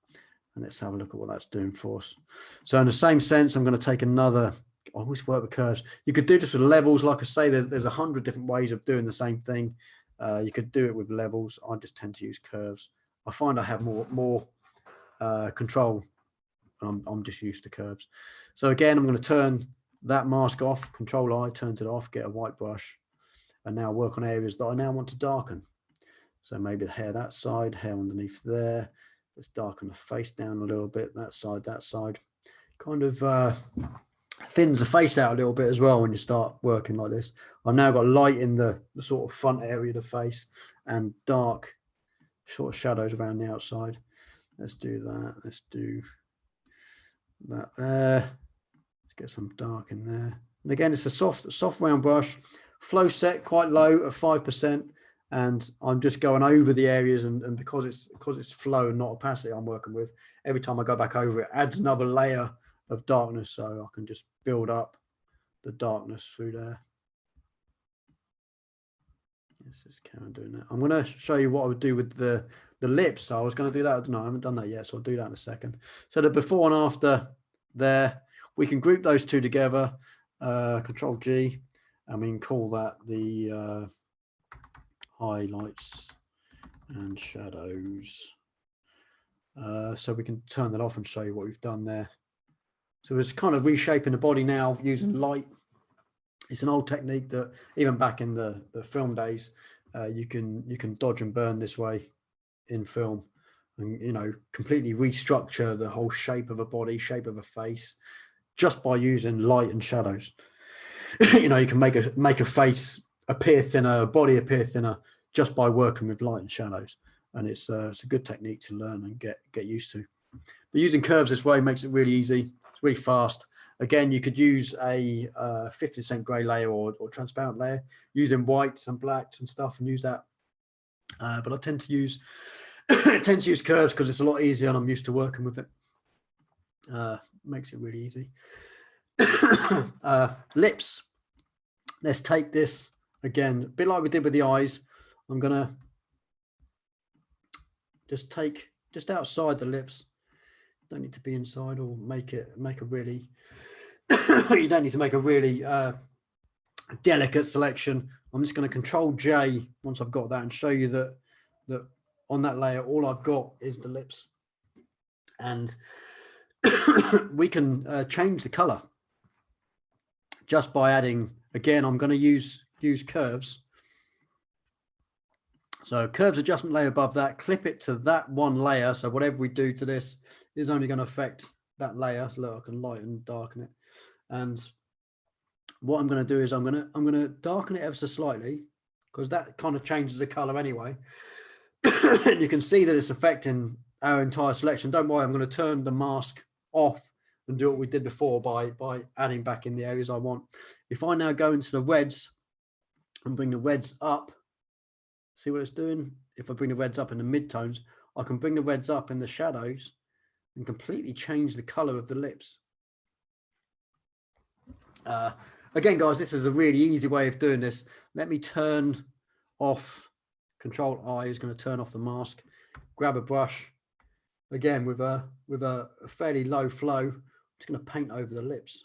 And let's have a look at what that's doing for us. So in the same sense, I'm going to take another always work with curves. You could do this with levels. Like I say, there's 100 different ways of doing the same thing. You could do it with levels. I just tend to use curves. I find I have more control. I'm just used to curves. So again, I'm going to turn that mask off. Control I, turns it off, get a white brush, and now work on areas that I now want to darken. So maybe the hair that side, hair underneath there. Let's darken the face down a little bit, that side, that side. Kind of thins the face out a little bit as well when you start working like this. I've now got light in the sort of front area of the face and dark sort of shadows around the outside. Let's do that. Let's do that there. Let's get some dark in there. And again, it's a soft round brush, flow set quite low at 5%. And I'm just going over the areas, and because it's flow and not opacity I'm working with, every time I go back over it adds another layer of darkness, so I can just build up the darkness through there. Let's just carry on doing that. I'm going to show you what I would do with the lips. So I was going to do that. No, I haven't done that yet, so I'll do that in a second. So the before and after there, we can group those two together. Control G, and we can call that the highlights and shadows. So we can turn that off and show you what we've done there. So it's kind of reshaping the body now using light. It's an old technique that even back in the film days, you can dodge and burn this way in film, and completely restructure the whole shape of a body, shape of a face, just by using light and shadows. You can make a face appear thinner, a body appear thinner, just by working with light and shadows. And it's a good technique to learn and get used to. But using curves this way makes it really easy. It's really fast. Again, you could use a 50% gray layer or transparent layer, using whites and blacks and stuff, and use that. But I tend to use curves because it's a lot easier, and I'm used to working with it. Makes it really easy. Lips. Let's take this again, a bit like we did with the eyes. I'm gonna just take just outside the lips. Don't need to be inside or make a really you don't need to make a really delicate selection. I'm just going to Control J once I've got that and show you that on that layer all I've got is the lips, and we can change the color just by adding. Again, I'm going to use curves. So curves adjustment layer above that, clip it to that one layer. So whatever we do to this is only going to affect that layer. So look, I can lighten and darken it. And what I'm going to do is I'm going to darken it ever so slightly, because that kind of changes the color anyway. And you can see that it's affecting our entire selection. Don't worry, I'm going to turn the mask off and do what we did before by adding back in the areas I want. If I now go into the reds and bring the reds up, see what it's doing? If I bring the reds up in the midtones, I can bring the reds up in the shadows and completely change the color of the lips. Again, guys, this is a really easy way of doing this. Let me turn off. Control I is going to turn off the mask. Grab a brush. Again, with a fairly low flow, I'm just going to paint over the lips.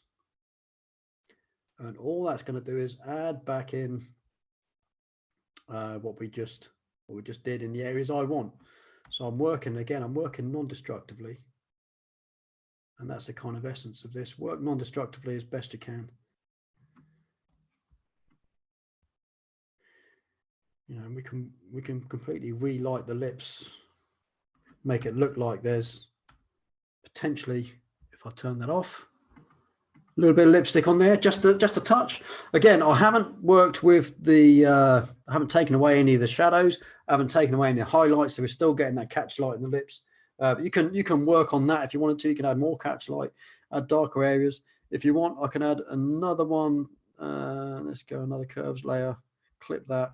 And all that's going to do is add back in what we just did in the areas I want. So I'm working non-destructively, and that's the kind of essence of this. Work non-destructively as best you can. We can completely relight the lips, make it look like there's potentially, if I turn that off, a little bit of lipstick on there, just a touch. Again, I haven't worked with the, I haven't taken away any of the shadows, I haven't taken away any highlights, so we're still getting that catch light in the lips. But you can work on that if you wanted to. You can add more catch light, add darker areas. If you want, I can add another one. Let's go another curves layer, clip that,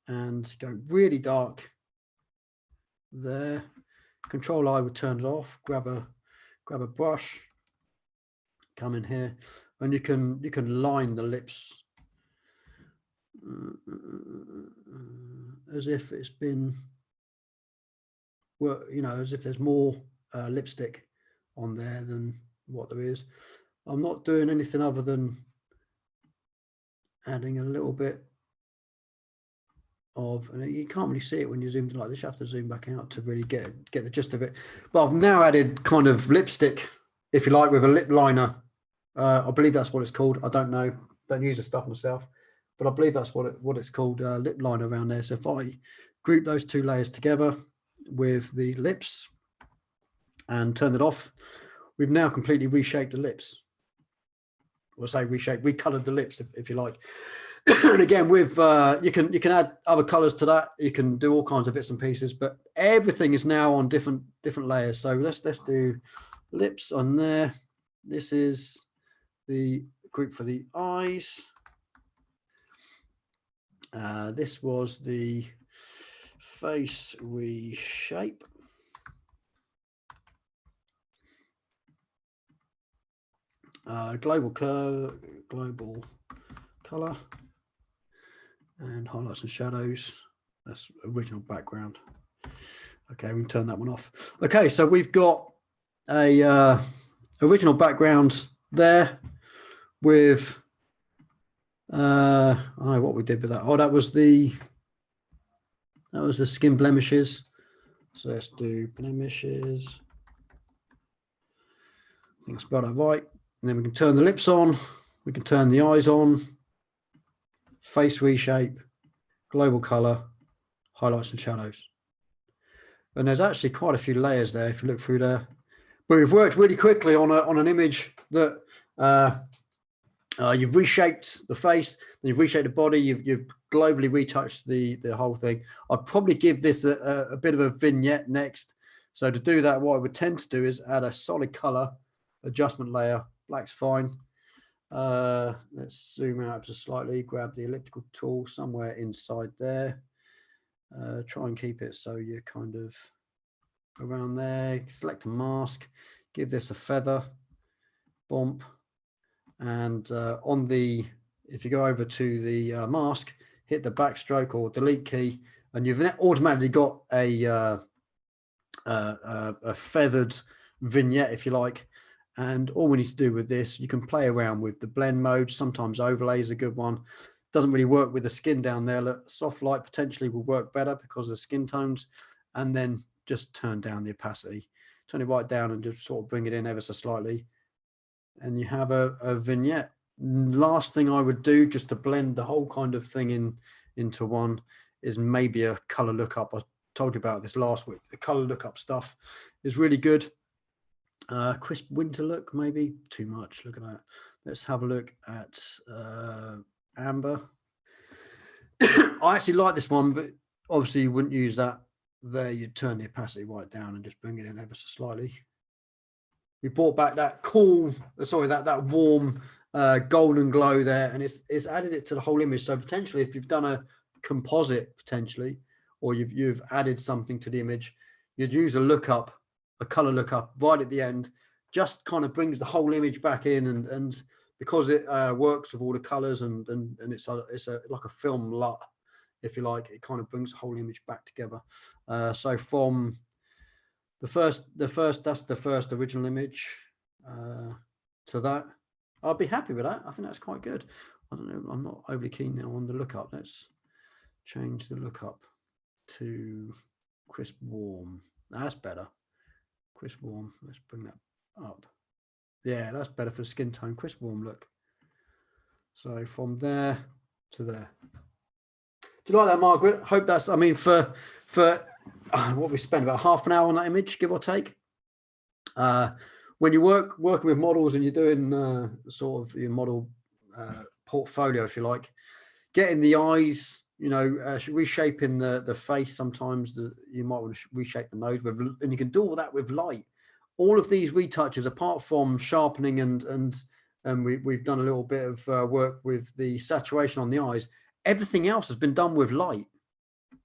and go really dark there. Control I would turn it off. Grab a brush. Come in here, and you can line the lips as if it's been, well, as if there's more lipstick on there than what there is. I'm not doing anything other than adding a little bit of, and you can't really see it when you zoomed in like this. You have to zoom back out to really get the gist of it. But I've now added kind of lipstick, if you like, with a lip liner. I believe that's what it's called. I don't know. Don't use the stuff myself, but I believe that's what it's called, lip liner around there. So if I group those two layers together with the lips and turn it off, we've now completely reshaped the lips. Or say reshaped, recolored the lips, if you like. And again, with you can add other colors to that. You can do all kinds of bits and pieces, but everything is now on different layers. So let's do lips on there. This is the group for the eyes. This was the face reshape. Global color, and highlights and shadows. That's original background. Okay, we can turn that one off. Okay, so we've got a original background there with I don't know what we did with that. Oh, that was the skin blemishes. So let's do blemishes. I think I spelled that right. And then we can turn the lips on. We can turn the eyes on. Face reshape, global color, highlights and shadows. And there's actually quite a few layers there if you look through there. But we've worked really quickly on an image that you've reshaped the face, then you've reshaped the body, you've globally retouched the whole thing. I'd probably give this a bit of a vignette next. So to do that, what I would tend to do is add a solid color adjustment layer. Black's fine. Let's zoom out just slightly, grab the elliptical tool somewhere inside there. Try and keep it so you're kind of around there. Select a mask, give this a feather bump, and if you go over to the mask, hit the backstroke or delete key, and you've automatically got a feathered vignette, if you like. And all we need to do with this, you can play around with the blend mode. Sometimes overlay is a good one. Doesn't really work with the skin down there. Look, soft light potentially will work better because of the skin tones. And then just turn down the opacity. Turn it right down and just sort of bring it in ever so slightly. And you have a vignette. Last thing I would do, just to blend the whole kind of thing into one, is maybe a color lookup. I told you about this last week. The color lookup stuff is really good. Crisp winter look, maybe too much. Look at that. Let's have a look at amber. I actually like this one, but obviously you wouldn't use that there. You'd turn the opacity right down and just bring it in ever so slightly. We brought back that cool, sorry, that warm golden glow there, and it's added it to the whole image. So potentially, if you've done a composite potentially, or you've added something to the image, you'd use a color lookup right at the end. Just kind of brings the whole image back in, and because it works with all the colors and it's like a film LUT, if you like, it kind of brings the whole image back together. So from that's the first original image to that, I'll be happy with that. I think that's quite good. I don't know, I'm not overly keen now on the lookup. Let's change the lookup to crisp warm. That's better. Crisp warm. Let's bring that up. Yeah, that's better for skin tone. Crisp warm look. So from there to there. Do you like that, Margaret? Hope that's, I mean, for what we spent about half an hour on that image, give or take. When you working with models and you're doing sort of your model portfolio, if you like, getting the eyes, you know, reshaping the face. Sometimes you might want to reshape the nose with, and you can do all that with light. All of these retouches, apart from sharpening and we've done a little bit of work with the saturation on the eyes. Everything else has been done with light.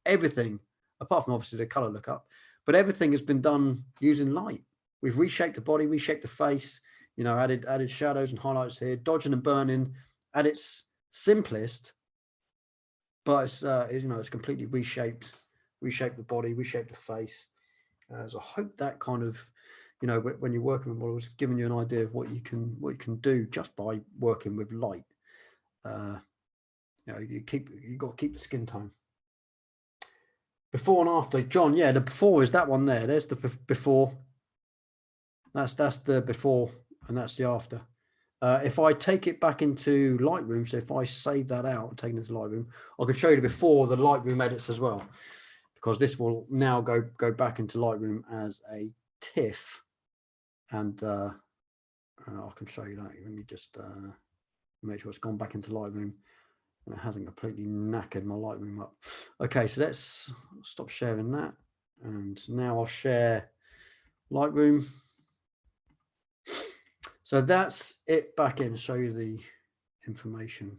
Everything, apart from obviously the color lookup, but everything has been done using light. We've reshaped the body, reshaped the face, you know, added shadows and highlights here, dodging and burning at its simplest, but it's you know, it's completely reshaped the body, reshaped the face. So I hope that kind of you know, when you're working with models, giving you an idea of what you can do just by working with light. You know, you got to keep the skin tone. Before and after, John. Yeah, the before is that one there. There's the before. That's the before, and that's the after. If I take it back into Lightroom, so if I save that out and take it into Lightroom, I can show you the before the Lightroom edits as well, because this will now go back into Lightroom as a TIFF, and I can show you that. Let me just make sure it's gone back into Lightroom and it hasn't completely knackered my Lightroom up. Okay, so let's stop sharing that, and now I'll share Lightroom. So that's it back in. Show you the information.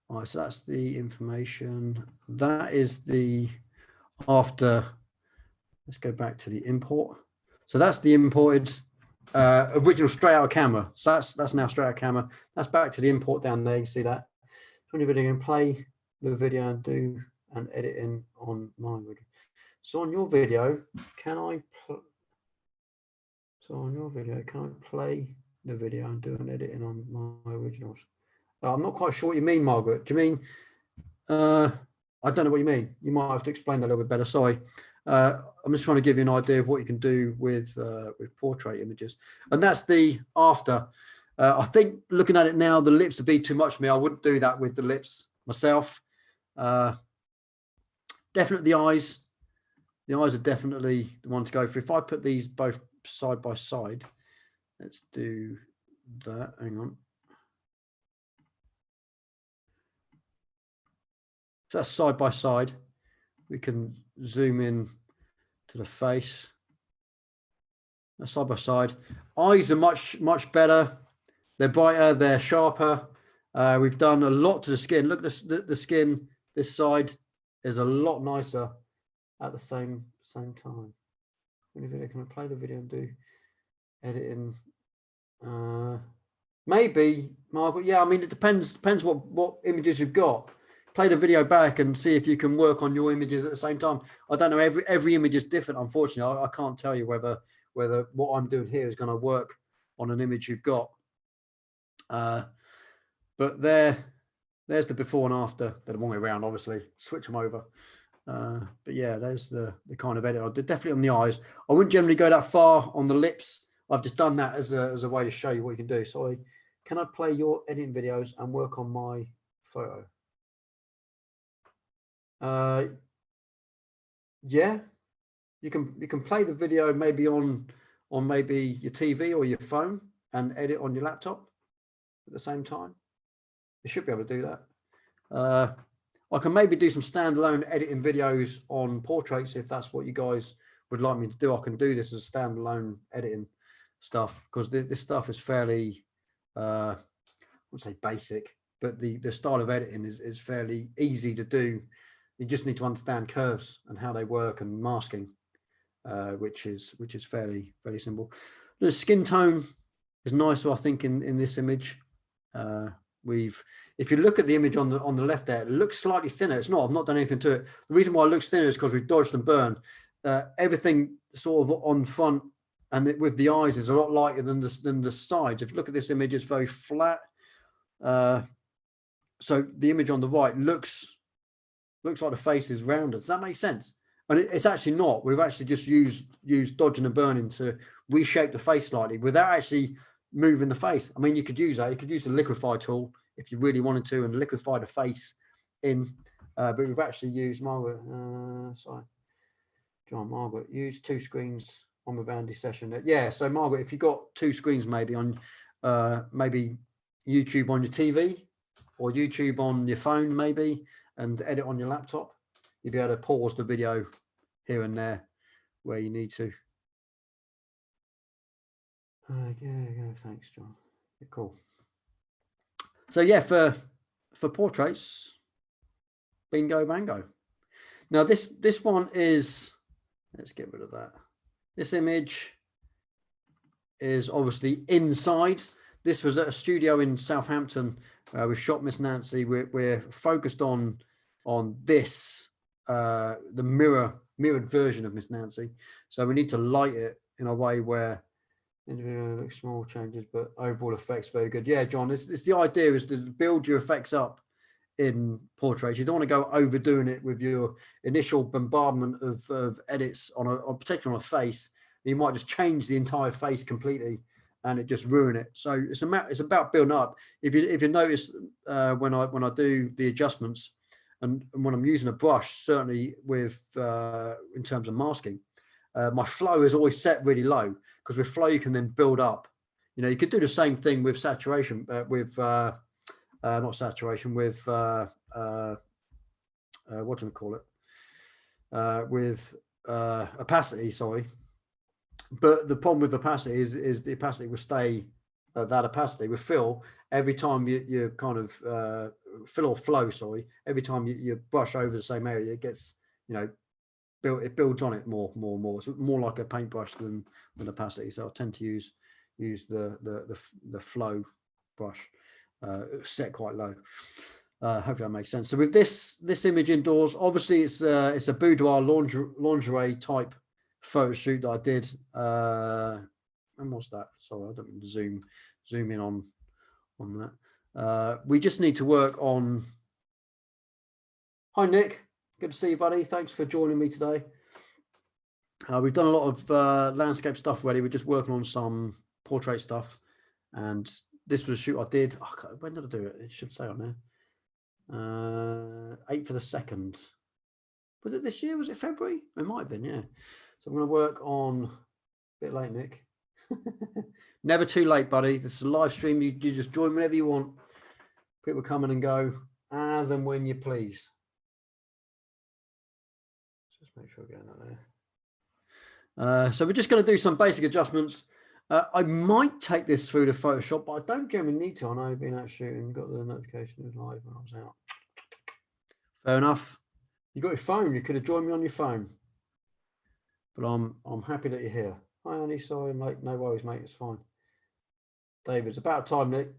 All right, so that's the information. That is the after. Let's go back to the import. So that's the imported original straight out of camera. So that's now straight out of camera. That's back to the import down there. You see that? So when you're going to play the video and do an editing on my video. So on your video, can I play the video and do an editing on my originals? I'm not quite sure what you mean, Margaret. Do you mean, I don't know what you mean. You might have to explain that a little bit better. Sorry. I'm just trying to give you an idea of what you can do with portrait images. And that's the after. I think looking at it now, the lips would be too much for me. I wouldn't do that with the lips myself. Definitely the eyes. The eyes are definitely the one to go for. If I put these both side by side, let's do that. Hang on. So that's side by side. We can zoom in to the face. That's side by side. Eyes are much better. They're brighter. They're sharper. We've done a lot to the skin. Look at the skin. This side is a lot nicer at the same time. Can I play the video and do editing? Maybe, Margaret. Yeah, I mean, it depends what images you've got. Play the video back and see if you can work on your images at the same time. I don't know. Every image is different. Unfortunately, I can't tell you whether what I'm doing here is going to work on an image you've got. But there's the before and after. They're the wrong way around, obviously. Switch them over. But yeah, there's the kind of edit. Definitely on the eyes. I wouldn't generally go that far on the lips. I've just done that as a way to show you what you can do. So can I play your editing videos and work on my photo? Yeah, you can play the video maybe on maybe your TV or your phone and edit on your laptop at the same time. You should be able to do that. I can maybe do some standalone editing videos on portraits if that's what you guys would like me to do. I can do this as standalone editing stuff because this stuff is fairly, I wouldn't say basic, but the style of editing is fairly easy to do. You just need to understand curves and how they work and masking, which is fairly simple. The skin tone is nicer, I think, in this image. If you look at the image on the left there, it looks slightly thinner. It's not. I've not done anything to it. The reason why it looks thinner is because we've dodged and burned. Everything sort of on front and with the eyes is a lot lighter than the sides. If you look at this image, it's very flat. So the image on the right looks like the face is rounded. Does that make sense? And it's actually not. We've actually just used dodging and burning to reshape the face slightly without actually moving the face. I mean, you could use that. You could use the liquify tool if you really wanted to and liquify the face in. But we've actually used Margaret. Margaret used 2 screens on with Andy's session. Yeah. So Margaret, if you've got 2 screens maybe on maybe YouTube on your TV or YouTube on your phone maybe, and edit on your laptop, you'll be able to pause the video here and there where you need to. Yeah, thanks, John. Yeah, cool. So yeah, for portraits, bingo bango. Now this one is, let's get rid of that. This image is obviously inside. This was at a studio in Southampton. We've shot Miss Nancy. We're focused on this the mirrored version of Miss Nancy. So we need to light it in a way where small changes, but overall effects very good. Yeah, John, it's the idea is to build your effects up in portraits. You don't want to go overdoing it with your initial bombardment of edits particularly on a face. You might just change the entire face completely and it just ruin it. So it's about building up. If you notice when I do the adjustments and when I'm using a brush, certainly with in terms of masking, my flow is always set really low, because with flow you can then build up. You know, you could do the same thing with saturation, not saturation, with what do we call it? With opacity, sorry. But the problem with opacity is the opacity will stay at that opacity. With fill, every time you kind of fill or flow, sorry, every time you brush over the same area, it gets, you know, it builds on it more. It's more like a paintbrush than opacity. So I tend to use the flow brush set quite low. Hopefully that makes sense. So with this image indoors, obviously it's a boudoir lingerie type photo shoot that I did. And what's that? Sorry, I don't mean to zoom in on that. We just need to work on. Hi Nick, good to see you, buddy. Thanks for joining me today. We've done a lot of landscape stuff already. We're just working on some portrait stuff, and this was a shoot I did. When did I do it? It should say on there. 8th of the 2nd. Was it this year? Was it February? It might have been, yeah. So I'm going to work on a bit late, Nick. Never too late, buddy. This is a live stream. You just join whenever you want. People come in and go as and when you please. Just make sure I get that there. So we're just going to do some basic adjustments. I might take this through to Photoshop, but I don't generally need to. I know I've been out shooting, got the notification live when I was out. Fair enough. You got your phone. You could have joined me on your phone. But I'm happy that you're here. Hi, Annie. Sorry, mate. No worries, mate. It's fine. David, it's about time, Nick.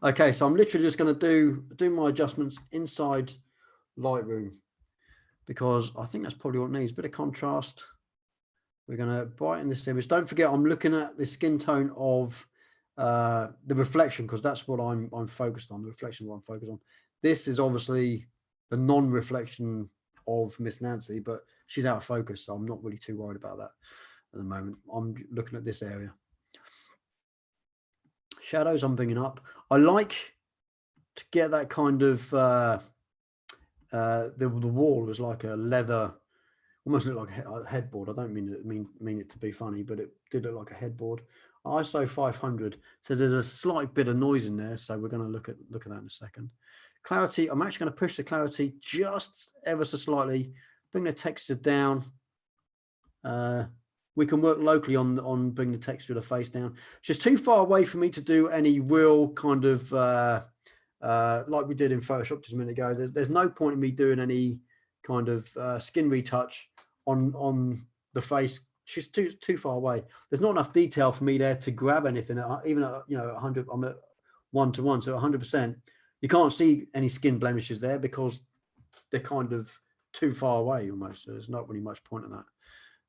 Okay, so I'm literally just going to do my adjustments inside Lightroom, because I think that's probably what it needs. A bit of contrast. We're going to brighten this image. Don't forget, I'm looking at the skin tone of the reflection, because that's what I'm focused on. The reflection is what I'm focused on. This is obviously the non-reflection of Miss Nancy, but she's out of focus, so I'm not really too worried about that at the moment. I'm looking at this area. Shadows I'm bringing up. I like to get that kind of the wall was like a leather, almost looked like a headboard. I don't mean it to be funny, but it did look like a headboard. ISO 500. So there's a slight bit of noise in there, so we're going to look at that in a second. Clarity, I'm actually going to push the clarity just ever so slightly, bring the texture down. We can work locally on bringing the texture of the face down. It's just too far away for me to do any real kind of like we did in Photoshop just a minute ago. There's no point in me doing any kind of skin retouch on the face. She's too far away. There's not enough detail for me there to grab anything. Even at 100, I'm at 1:1, so 100%. You can't see any skin blemishes there because they're kind of too far away almost. So there's not really much point in that.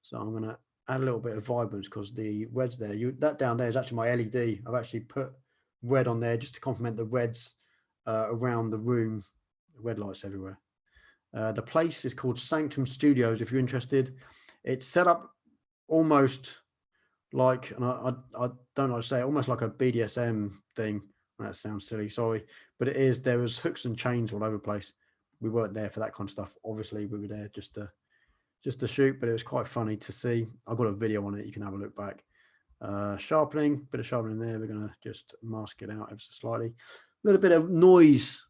So I'm going to add a little bit of vibrance, because the reds there, that down there is actually my LED. I've actually put red on there just to complement the reds around the room. Red lights everywhere. The place is called Sanctum Studios. If you're interested, it's set up almost like, and I don't know how to say it, almost like a BDSM thing. That sounds silly, sorry, but it is. There was hooks and chains all over the place. We weren't there for that kind of stuff. Obviously, we were there just to shoot, but it was quite funny to see. I've got a video on it. You can have a look back. Sharpening, bit of sharpening there. We're going to just mask it out ever so slightly. A little bit of noise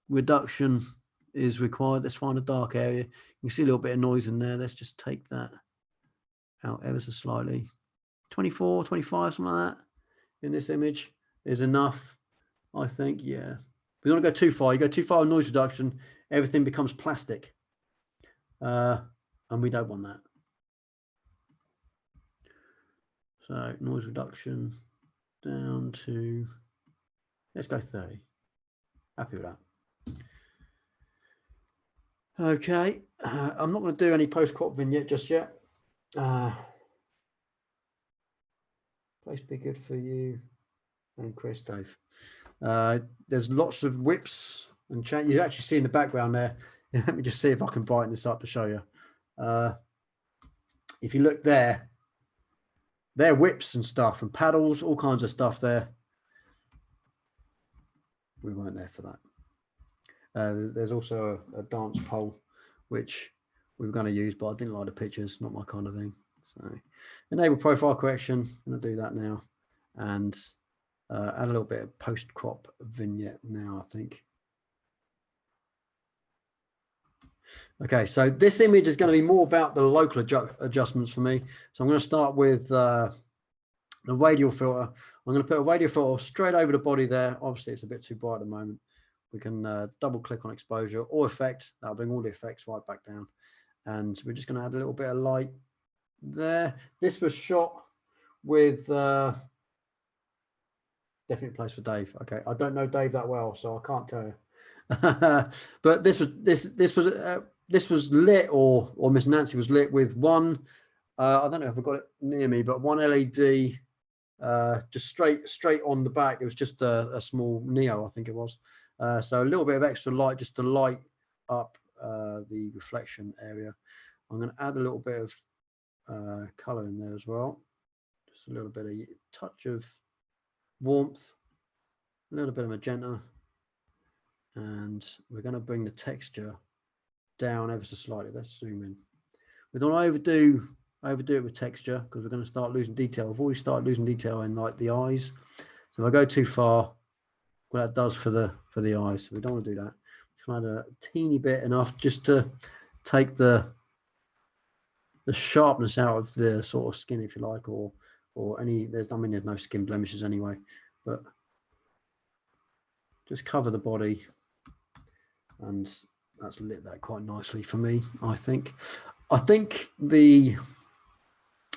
reduction is required. Let's find a dark area. You can see a little bit of noise in there. Let's just take that out ever so slightly. 24, 25, something like that in this image is enough, I think. Yeah, we don't go too far. You go too far in noise reduction, everything becomes plastic, and we don't want that. So noise reduction down to, let's go 30. Happy with that. Okay, I'm not going to do any post-crop vignette just yet. Place be good for you and Chris, Dave. There's lots of whips and change. You actually see in the background there. Let me just see if I can brighten this up to show you. If you look there, there are whips and stuff and paddles, all kinds of stuff there. We weren't there for that. There's also a dance pole, which we were going to use, but I didn't like the pictures, not my kind of thing. So enable profile correction. I'm going to do that now. And add a little bit of post-crop vignette now, I think. Okay, so this image is going to be more about the local adjustments for me. So I'm going to start with the radial filter. I'm going to put a radial filter straight over the body there. Obviously, it's a bit too bright at the moment. We can double click on exposure or effect. That'll bring all the effects right back down. And we're just going to add a little bit of light there. This was shot with definitely place for Dave. Okay, I don't know Dave that well, so I can't tell you. But this was lit, or Miss Nancy was lit with one. I don't know if I've got it near me, but one LED just straight on the back. It was just a small Neo, I think it was. So a little bit of extra light just to light up the reflection area. I'm going to add a little bit of color in there as well. Just a little bit of touch of warmth, a little bit of magenta, and we're going to bring the texture down ever so slightly. Let's zoom in. We don't overdo it with texture because we're going to start losing detail. I've already started losing detail in like the eyes. So if I go too far, what that does for the eyes. So we don't want to do that. Just add a teeny bit, enough just to take the sharpness out of the sort of skin, if you like, or any. There's no skin blemishes anyway, but just cover the body, and that's lit that quite nicely for me. I think the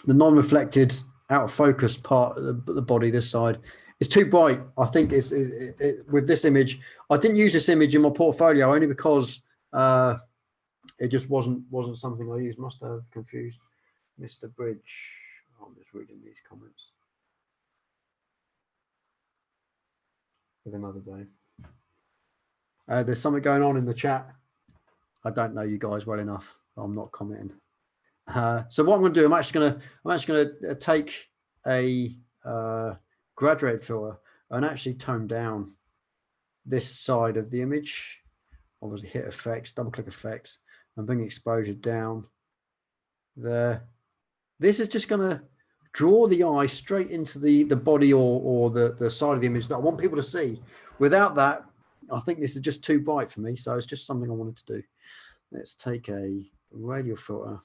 non-reflected out of focus part of the body, this side, is too bright. I think with this image, I didn't use this image in my portfolio only because it just wasn't something I used. Must have confused Mr. Bridge. Oh, I'm just reading these comments with another day. There's something going on in the chat. I don't know you guys well enough. I'm not commenting. So what I'm going to do, I'm actually going to take a graduate filter and actually tone down this side of the image. Obviously, hit effects, double click effects, and bring exposure down there. This is just going to draw the eye straight into the body or the side of the image that I want people to see. Without that, I think this is just too bright for me. So it's just something I wanted to do. Let's take a radial filter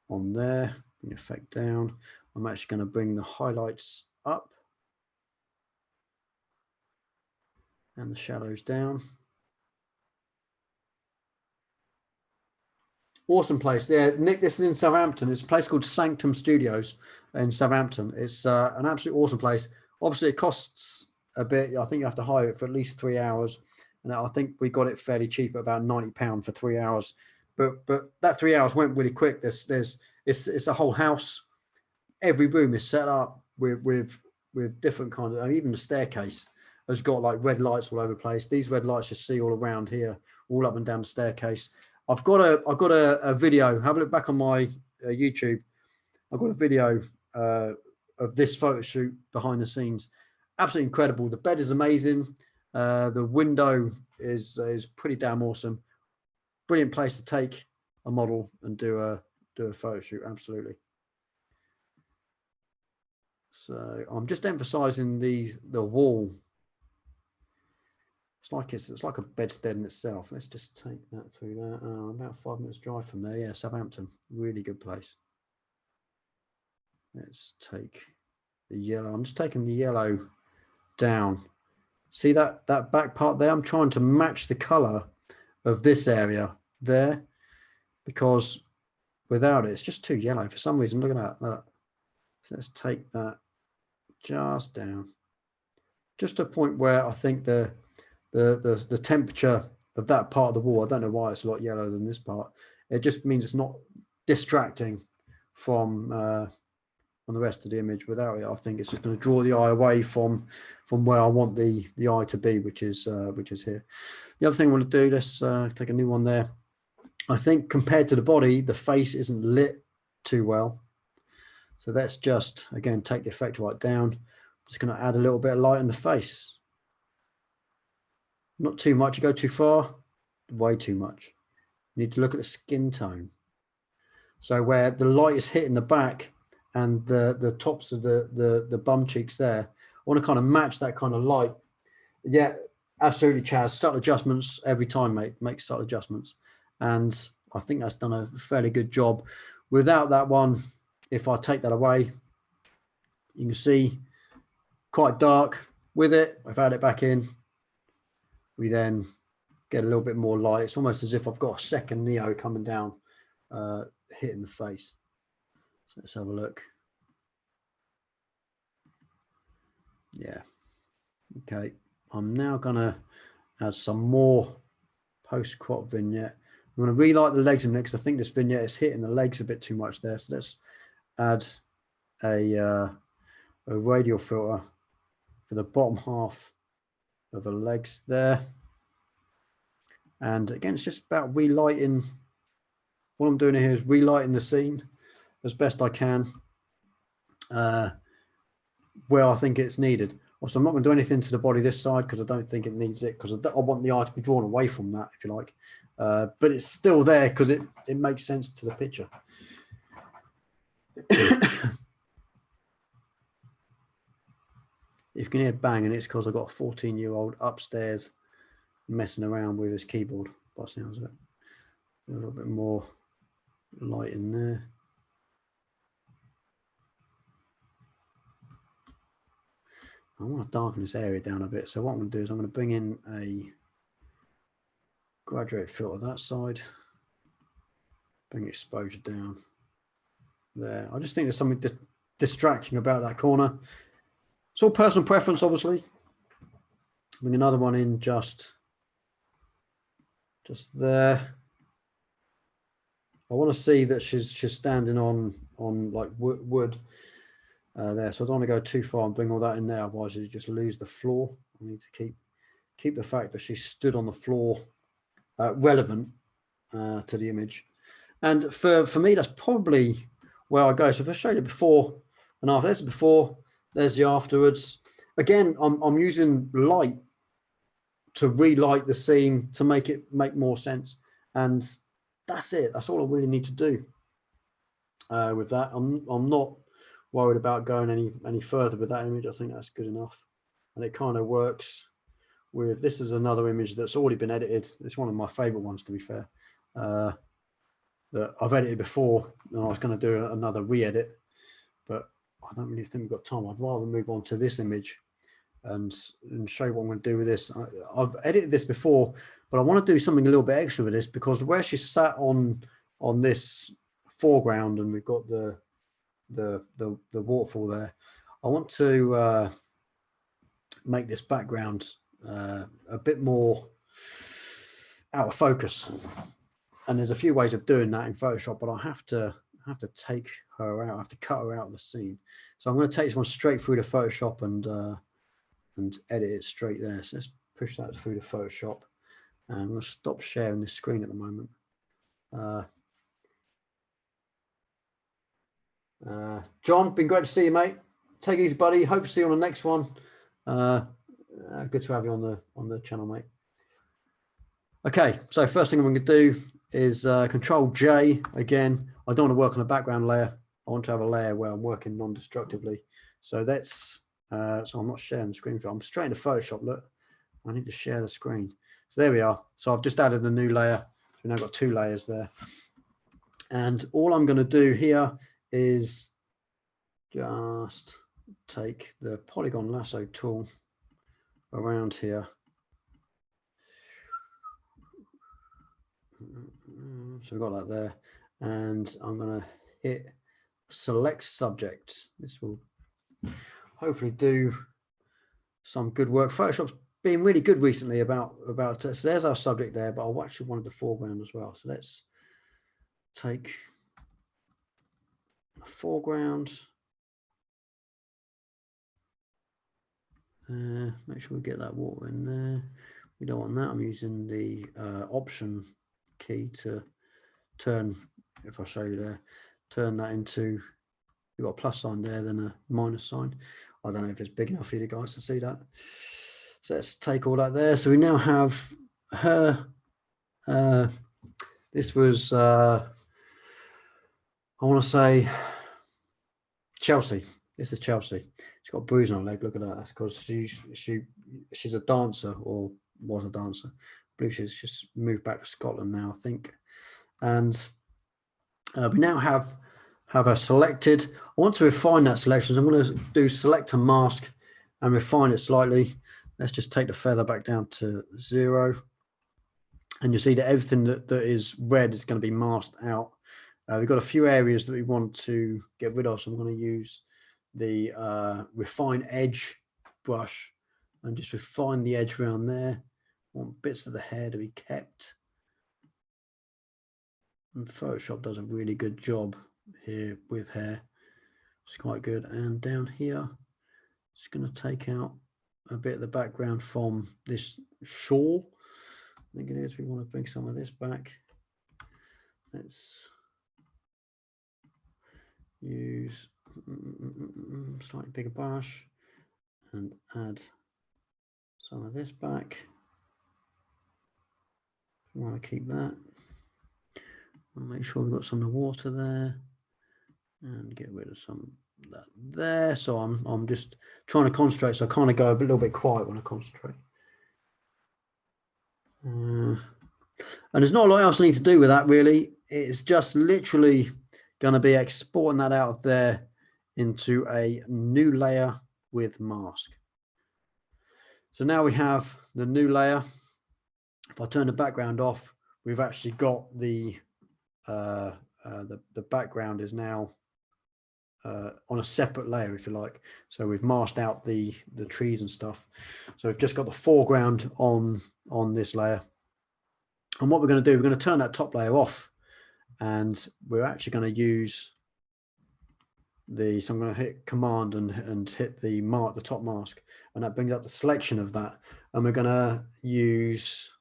on there, bring effect down. I'm actually going to bring the highlights up and the shadows down. Awesome place. Yeah, Nick, this is in Southampton. It's a place called Sanctum Studios in Southampton. It's an absolute awesome place. Obviously, it costs a bit. I think you have to hire it for at least 3 hours. And I think we got it fairly cheap at about £90 for 3 hours. But that 3 hours went really quick. It's a whole house. Every room is set up with different kinds of, even the staircase has got like red lights all over the place. These red lights you see all around here, all up and down the staircase. I've got a video. Have a look back on my YouTube. I've got a video of this photo shoot behind the scenes. Absolutely incredible. The bed is amazing. The window is pretty damn awesome. Brilliant place to take a model and do a photo shoot. Absolutely. So I'm just emphasizing the wall. It's like a bedstead in itself. Let's just take that through there. About 5 minutes drive from there. Yeah, Southampton, really good place. Let's take the yellow. I'm just taking the yellow down. See that back part there? I'm trying to match the color of this area there, because without it, it's just too yellow for some reason. Look at that. Look. So let's take that just down, just to a point where I think the temperature of that part of the wall. I don't know why it's a lot yellower than this part. It just means it's not distracting from the rest of the image. Without it, I think it's just going to draw the eye away from where I want the eye to be, which is here. The other thing I want to do, let's take a new one there. I think compared to the body, the face isn't lit too well. So let's just, again, take the effect right down. Just going to add a little bit of light in the face. Not too much, you go too far, way too much. You need to look at the skin tone. So where the light is hitting the back and the tops of the bum cheeks there, I want to kind of match that kind of light. Yeah, absolutely, Chaz. Subtle adjustments every time, mate. Make subtle adjustments. And I think that's done a fairly good job. Without that one, if I take that away, you can see quite dark. With it, I've added it back in. We then get a little bit more light. It's almost as if I've got a second Neo coming down, hitting the face. So let's have a look. Yeah. Okay. I'm now going to add some more post-crop vignette. I'm going to relight the legs in because I think this vignette is hitting the legs a bit too much there. So let's add a radial filter for the bottom half of the legs there. And again, it's just about relighting. What I'm doing here is relighting the scene as best I can where I think it's needed. Also, I'm not going to do anything to the body this side because I don't think it needs it, because I want the eye to be drawn away from that, if you like. But it's still there because it makes sense to the picture. If you can hear banging, it's because I've got a 14-year-old upstairs messing around with his keyboard, by the sounds of it. A little bit more light in there. I want to darken this area down a bit. So what I'm going to do is I'm going to bring in a graduate filter that side, bring exposure down there. I just think there's something distracting about that corner. It's all personal preference, obviously. Bring another one in just there. I want to see that she's standing on like wood there, so I don't want to go too far and bring all that in there, otherwise you just lose the floor. I need to keep the fact that she stood on the floor relevant to the image. And for me, that's probably where I go. So if I showed it before and after, there's the before, there's the afterwards. Again, I'm using light to relight the scene to make it make more sense. And that's it. That's all I really need to do with that. I'm not worried about going any further with that image. I think that's good enough. And it kind of works with, this is another image that's already been edited. It's one of my favorite ones, to be fair, that I've edited before, and I was going to do another re-edit, but I don't really think we've got time. I'd rather move on to this image and show you what I'm going to do with this. I've edited this before, but I want to do something a little bit extra with this, because where she's sat on this foreground and we've got the waterfall there, I want to make this background a bit more out of focus. And there's a few ways of doing that in Photoshop, but I have to take her out. I have to cut her out of the scene. So I'm going to take this one straight through to Photoshop and edit it straight there. So let's push that through to Photoshop. And I'm going to stop sharing this screen at the moment. John, been great to see you, mate. Take it easy, buddy. Hope to see you on the next one. Good to have you on the channel, mate. Okay, so first thing I'm going to do is Control J again. I don't want to work on a background layer. I want to have a layer where I'm working non-destructively. So that's so I'm not sharing the screen. I'm straight into Photoshop. Look, I need to share the screen. So there we are. So I've just added a new layer. We've now got 2 layers there. And all I'm going to do here is just take the polygon lasso tool around here. So we've got that there, and I'm going to hit select subject. This will hopefully do some good work. Photoshop's been really good recently about so there's our subject there, but I actually wanted the foreground as well. So let's take a foreground. Make sure we get that water in there. We don't want that. I'm using the option key to turn, if I show you there, turn that into, you've got a plus sign there, then a minus sign. I don't know if it's big enough for you guys to see that. So let's take all that there. So we now have her. This was, I want to say, Chelsea. This is Chelsea. She's got a bruise on her leg. Look at that. That's because she's a dancer, or was a dancer. I believe she's just moved back to Scotland now, I think. And we now have her selected. I want to refine that selection. So I'm going to do select a mask and refine it slightly. Let's just take the feather back down to 0. And you see that everything that is red is going to be masked out. We've got a few areas that we want to get rid of. So I'm going to use the refine edge brush and just refine the edge around there. I want bits of the hair to be kept. And Photoshop does a really good job here with hair. It's quite good. And down here, just going to take out a bit of the background from this shawl. I think it is. We want to bring some of this back. Let's use slightly bigger brush and add some of this back. We want to keep that. And make sure we've got some of the water there and get rid of some of that there. So I'm just trying to concentrate, so I kind of go a little bit quiet when I concentrate. And there's not a lot else I need to do with that really. It's just literally going to be exporting that out of there into a new layer with mask. So now we have the new layer. If I turn the background off, we've actually got the background is now on a separate layer, if you like. So we've masked out the trees and stuff. So we've just got the foreground on this layer. And what we're going to do, we're going to turn that top layer off, and we're actually going to use so I'm going to hit Command and hit the top mask, and that brings up the selection of that. And we're going to use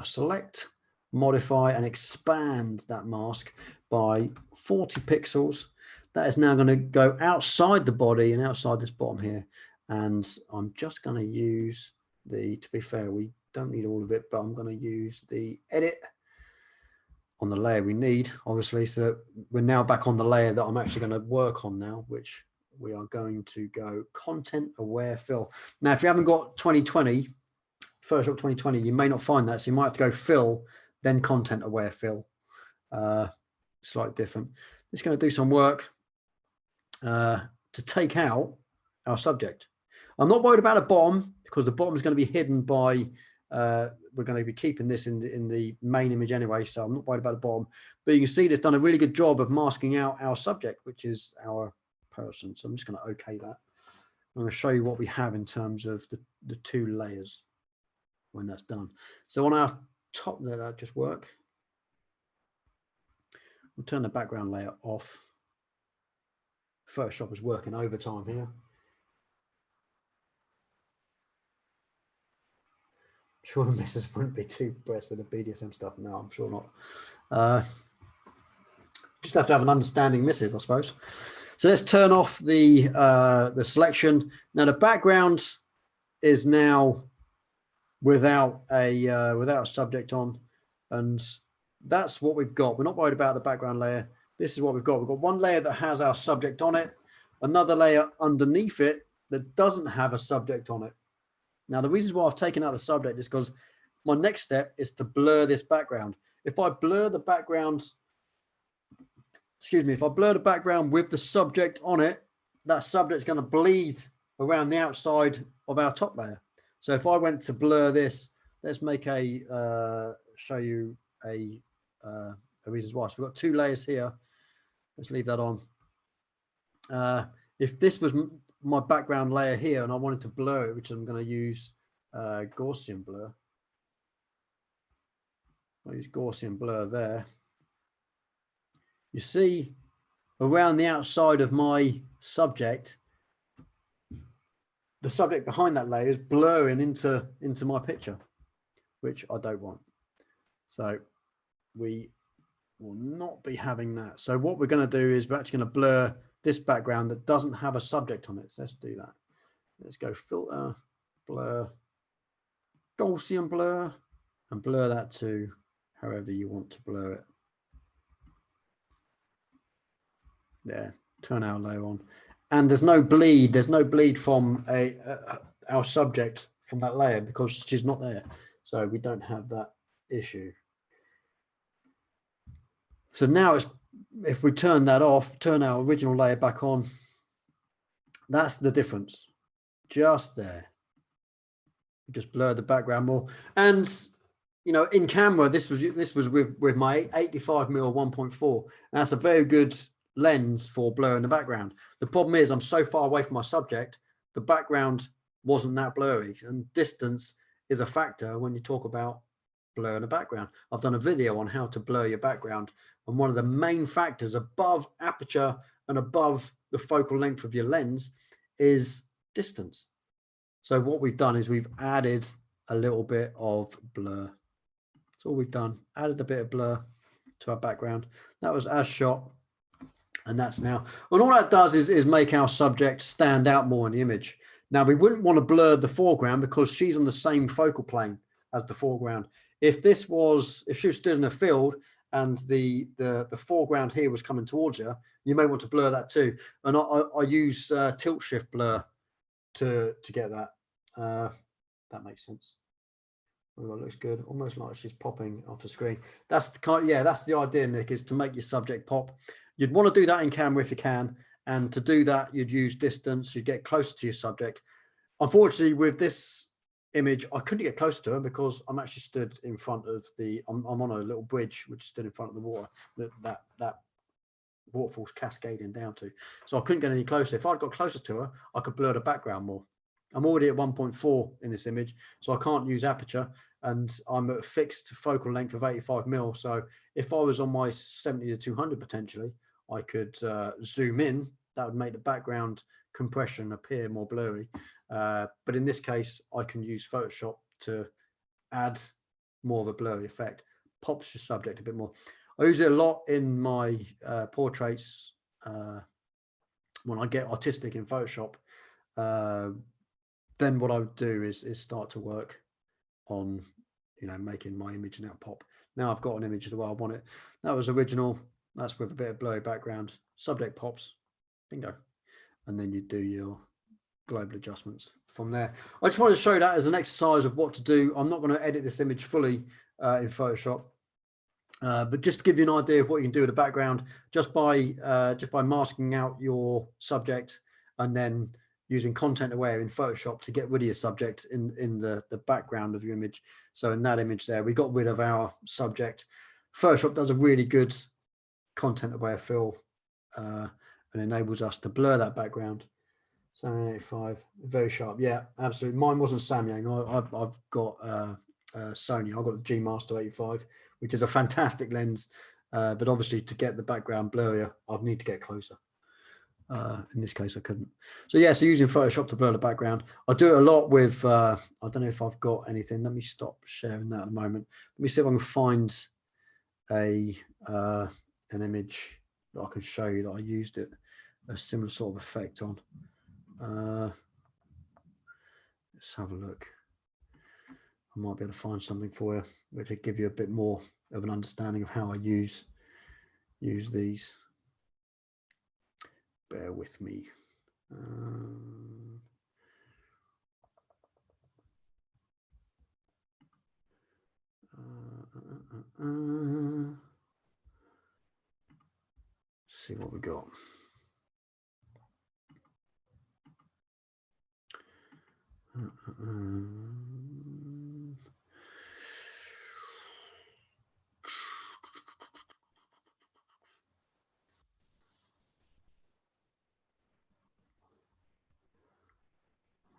select, modify, and expand that mask by 40 pixels. That is now going to go outside the body and outside this bottom here. And I'm just going to use to be fair, we don't need all of it, but I'm going to use the edit on the layer we need, obviously. So we're now back on the layer that I'm actually going to work on now, which we are going to go content aware fill. Now, if you haven't got 2020, Photoshop 2020, you may not find that. So you might have to go fill, then content aware fill. Slightly different. It's going to do some work to take out our subject. I'm not worried about the bottom, because the bottom is going to be hidden by, we're going to be keeping this in the main image anyway, so I'm not worried about the bottom. But you can see it's done a really good job of masking out our subject, which is our person. So I'm just going to OK that. I'm going to show you what we have in terms of the two layers when that's done. So on our top there, that just work. We'll turn the background layer off. Photoshop is working overtime here. Sure, the missus wouldn't be too impressed with the BDSM stuff. No, I'm sure not. Just have to have an understanding missus, I suppose. So let's turn off the selection. Now the background is now without a subject on, and that's what we've got. We're not worried about the background layer. This is what we've got. We've got one layer that has our subject on it, another layer underneath it that doesn't have a subject on it. Now, the reason why I've taken out the subject is because my next step is to blur this background. If I blur the background, if I blur the background with the subject on it, that subject is going to bleed around the outside of our top layer. So if I went to blur this, let's make show you a reasons why. So we've got two layers here. Let's leave that on. If this was my background layer here and I wanted to blur it, which I'm going to use Gaussian blur. I'll use Gaussian blur there. You see around the outside of my subject, the subject behind that layer is blurring into my picture, which I don't want. So we will not be having that. So what we're going to do is we're actually going to blur this background that doesn't have a subject on it. So let's do that. Let's go filter, blur, Gaussian blur, and blur that to however you want to blur it. There, turn our layer on. And there's no bleed from our subject from that layer because she's not there. So we don't have that issue. So now if we turn that off, turn our original layer back on, that's the difference. Just there. Just blur the background more. And you know, in camera, this was with my 85mm 1.4. And that's a very good lens for blurring the background. The problem is I'm so far away from my subject, the background wasn't that blurry, and distance is a factor when you talk about blurring the background. I've done a video on how to blur your background, and one of the main factors above aperture and above the focal length of your lens is distance. So what we've done is we've added a little bit of blur. That's all we've done, added a bit of blur to our background. That was as shot. And that's now, and all that does is make our subject stand out more in the image. Now we wouldn't want to blur the foreground because she's on the same focal plane as the foreground. If she was stood in a field and the foreground here was coming towards you, you may want to blur that too. And I use tilt shift blur to get that. That makes sense. Oh, that looks good, almost like she's popping off the screen. That's the kind, yeah, that's the idea, Nick, is to make your subject pop. You'd want to do that in camera if you can, and to do that you'd use distance. You'd get closer to your subject. Unfortunately, with this image, I couldn't get closer to her because I'm actually stood in front of I'm on a little bridge which stood in front of the water that waterfall's cascading down to. So I couldn't get any closer. If I'd got closer to her, I could blur the background more. I'm already at 1.4 in this image, so I can't use aperture, and I'm at a fixed focal length of 85mm. So if I was on my 70 to 200 potentially, I could zoom in. That would make the background compression appear more blurry. But in this case, I can use Photoshop to add more of a blurry effect, pops your subject a bit more. I use it a lot in my portraits when I get artistic in Photoshop. Then what I would do is start to work on, you know, making my image now pop. Now I've got an image the way I want it. That was original. That's with a bit of blurry background. Subject pops, bingo. And then you do your global adjustments from there. I just wanted to show that as an exercise of what to do. I'm not going to edit this image fully in Photoshop, but just to give you an idea of what you can do with the background, just by masking out your subject and then using content aware in Photoshop to get rid of your subject in the background of your image. So in that image there, we got rid of our subject. Photoshop does a really good content aware fill and enables us to blur that background. 785, very sharp. Yeah, absolutely. Mine wasn't Samyang. I've got Sony. I've got the G Master 85, which is a fantastic lens. But obviously to get the background blurrier, I'd need to get closer. In this case, I couldn't. So yeah, so using Photoshop to blur the background. I do it a lot with, I don't know if I've got anything. Let me stop sharing that at the moment. Let me see if I can find an image that I can show you that I used a similar sort of effect on. Let's have a look. I might be able to find something for you which will give you a bit more of an understanding of how I use these. Bear with me. See what we got.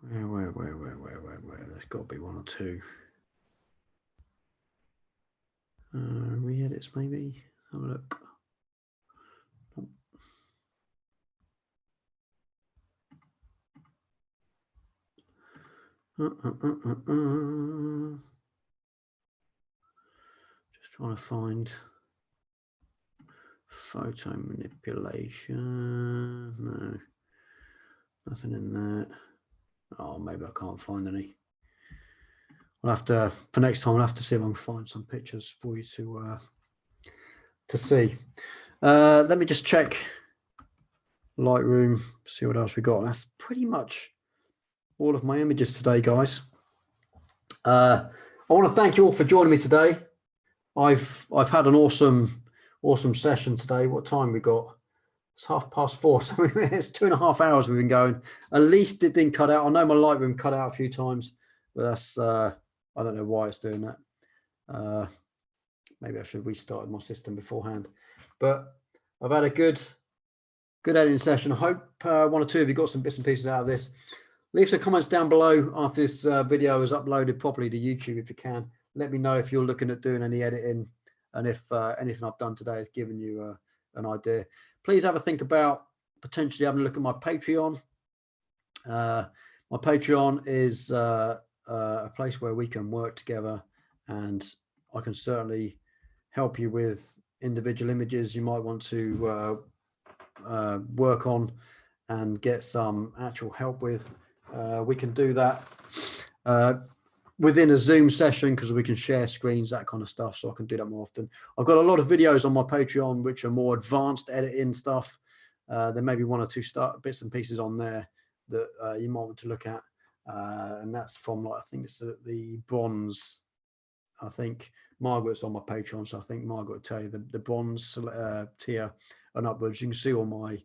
Where? There's got to be one or two. Re-edits maybe. Have a look. Just trying to find photo manipulation. No, nothing in there. Oh, maybe I can't find any. I'll have to, for next time, I'll have to see if I can find some pictures for you to see. Let me just check Lightroom, see what else we got. That's pretty much all of my images today, guys. I want to thank you all for joining me today. I've had an awesome session today. What time we got? It's 4:30, so it's 2.5 hours we've been going. At least it didn't cut out. I know my Lightroom cut out a few times, but that's I don't know why it's doing that. Maybe I should have restarted my system beforehand. But I've had a good editing session. I hope one or two of you got some bits and pieces out of this. Leave some comments down below after this video is uploaded properly to YouTube if you can. Let me know if you're looking at doing any editing and if anything I've done today has given you an idea. Please have a think about potentially having a look at my Patreon. My Patreon is a place where we can work together, and I can certainly help you with individual images you might want to work on and get some actual help with. We can do that within a Zoom session because we can share screens, that kind of stuff. So I can do that more often. I've got a lot of videos on my Patreon which are more advanced editing stuff. There may be one or two bits and pieces on there that you might want to look at. And that's from, like, I think it's the bronze. I think Margaret's on my Patreon, so I think Margaret will tell you the bronze tier and upwards. You can see all my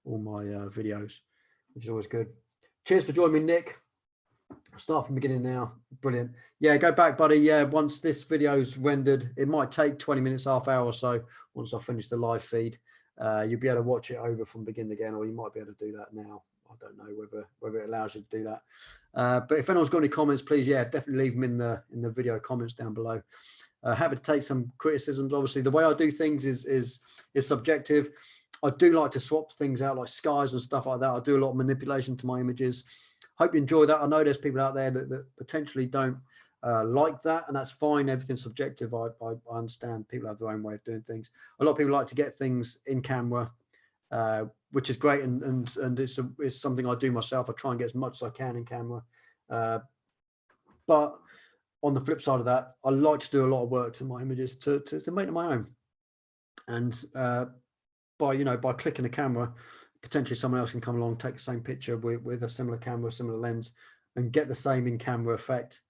videos, which is always good. Cheers for joining me, Nick. Start from the beginning now. Brilliant. Yeah, go back, buddy. Yeah, once this video's rendered, it might take 20 minutes, half hour or so. Once I finish the live feed, you'll be able to watch it over from beginning again, or you might be able to do that now. I don't know whether it allows you to do that. But if anyone's got any comments, please, yeah, definitely leave them in the video comments down below. Happy to take some criticisms. Obviously, the way I do things is subjective. I do like to swap things out, like skies and stuff like that. I do a lot of manipulation to my images. Hope you enjoy that. I know there's people out there that potentially don't like that, and that's fine. Everything's subjective. I understand people have their own way of doing things. A lot of people like to get things in camera, which is great, and it's something I do myself. I try and get as much as I can in camera. But on the flip side of that, I like to do a lot of work to my images to make them my own. And by clicking a camera, potentially someone else can come along, take the same picture with a similar camera, similar lens, and get the same in camera effect.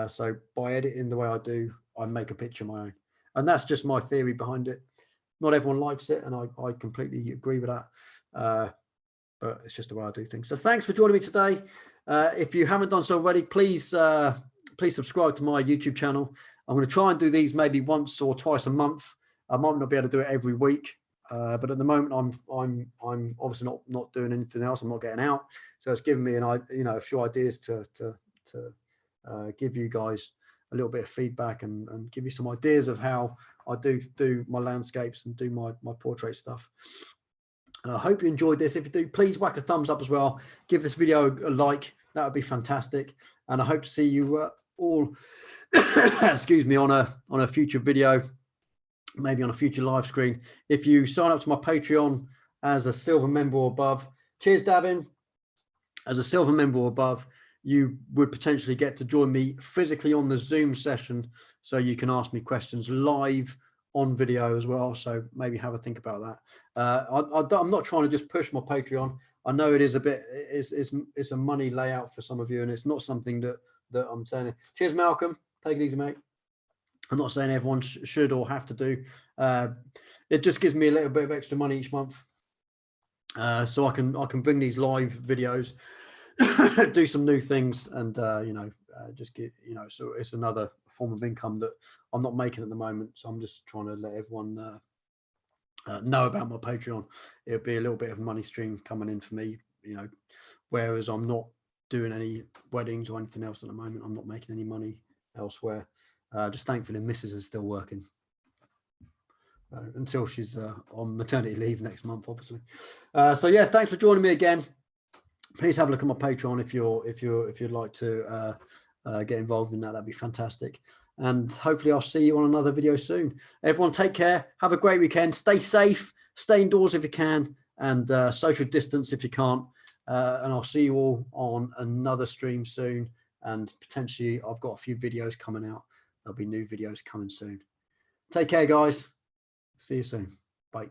So by editing the way I do, I make a picture my own. And that's just my theory behind it. Not everyone likes it, and I completely agree with that. But it's just the way I do things. So thanks for joining me today. If you haven't done so already, please subscribe to my YouTube channel. I'm going to try and do these maybe once or twice a month. I might not be able to do it every week. But at the moment, I'm obviously not doing anything else. I'm not getting out, so it's given me a few ideas to give you guys a little bit of feedback and give you some ideas of how I do my landscapes and do my portrait stuff. I hope you enjoyed this. If you do, please whack a thumbs up as well. Give this video a like. That would be fantastic. And I hope to see you all, excuse me, on a future video. Maybe on a future live screen. If you sign up to my Patreon as a silver member or above, cheers, Davin. As a silver member or above, you would potentially get to join me physically on the Zoom session, so you can ask me questions live on video as well. So maybe have a think about that. I'm not trying to just push my Patreon. I know it is a bit, it's a money layout for some of you, and it's not something that I'm saying. Cheers, Malcolm. Take it easy, mate. I'm not saying everyone should or have to do. It just gives me a little bit of extra money each month, so I can bring these live videos, do some new things, and just get So it's another form of income that I'm not making at the moment. So I'm just trying to let everyone know about my Patreon. It'll be a little bit of a money stream coming in for me, whereas I'm not doing any weddings or anything else at the moment. I'm not making any money elsewhere. Just thankfully, Mrs. is still working until she's on maternity leave next month, obviously. So yeah, thanks for joining me again. Please have a look at my Patreon if you'd like to get involved in that. That'd be fantastic. And hopefully I'll see you on another video soon. Everyone take care. Have a great weekend. Stay safe. Stay indoors if you can, and social distance if you can't. And I'll see you all on another stream soon. And potentially I've got a few videos coming out. There'll be new videos coming soon. Take care, guys. See you soon. Bye.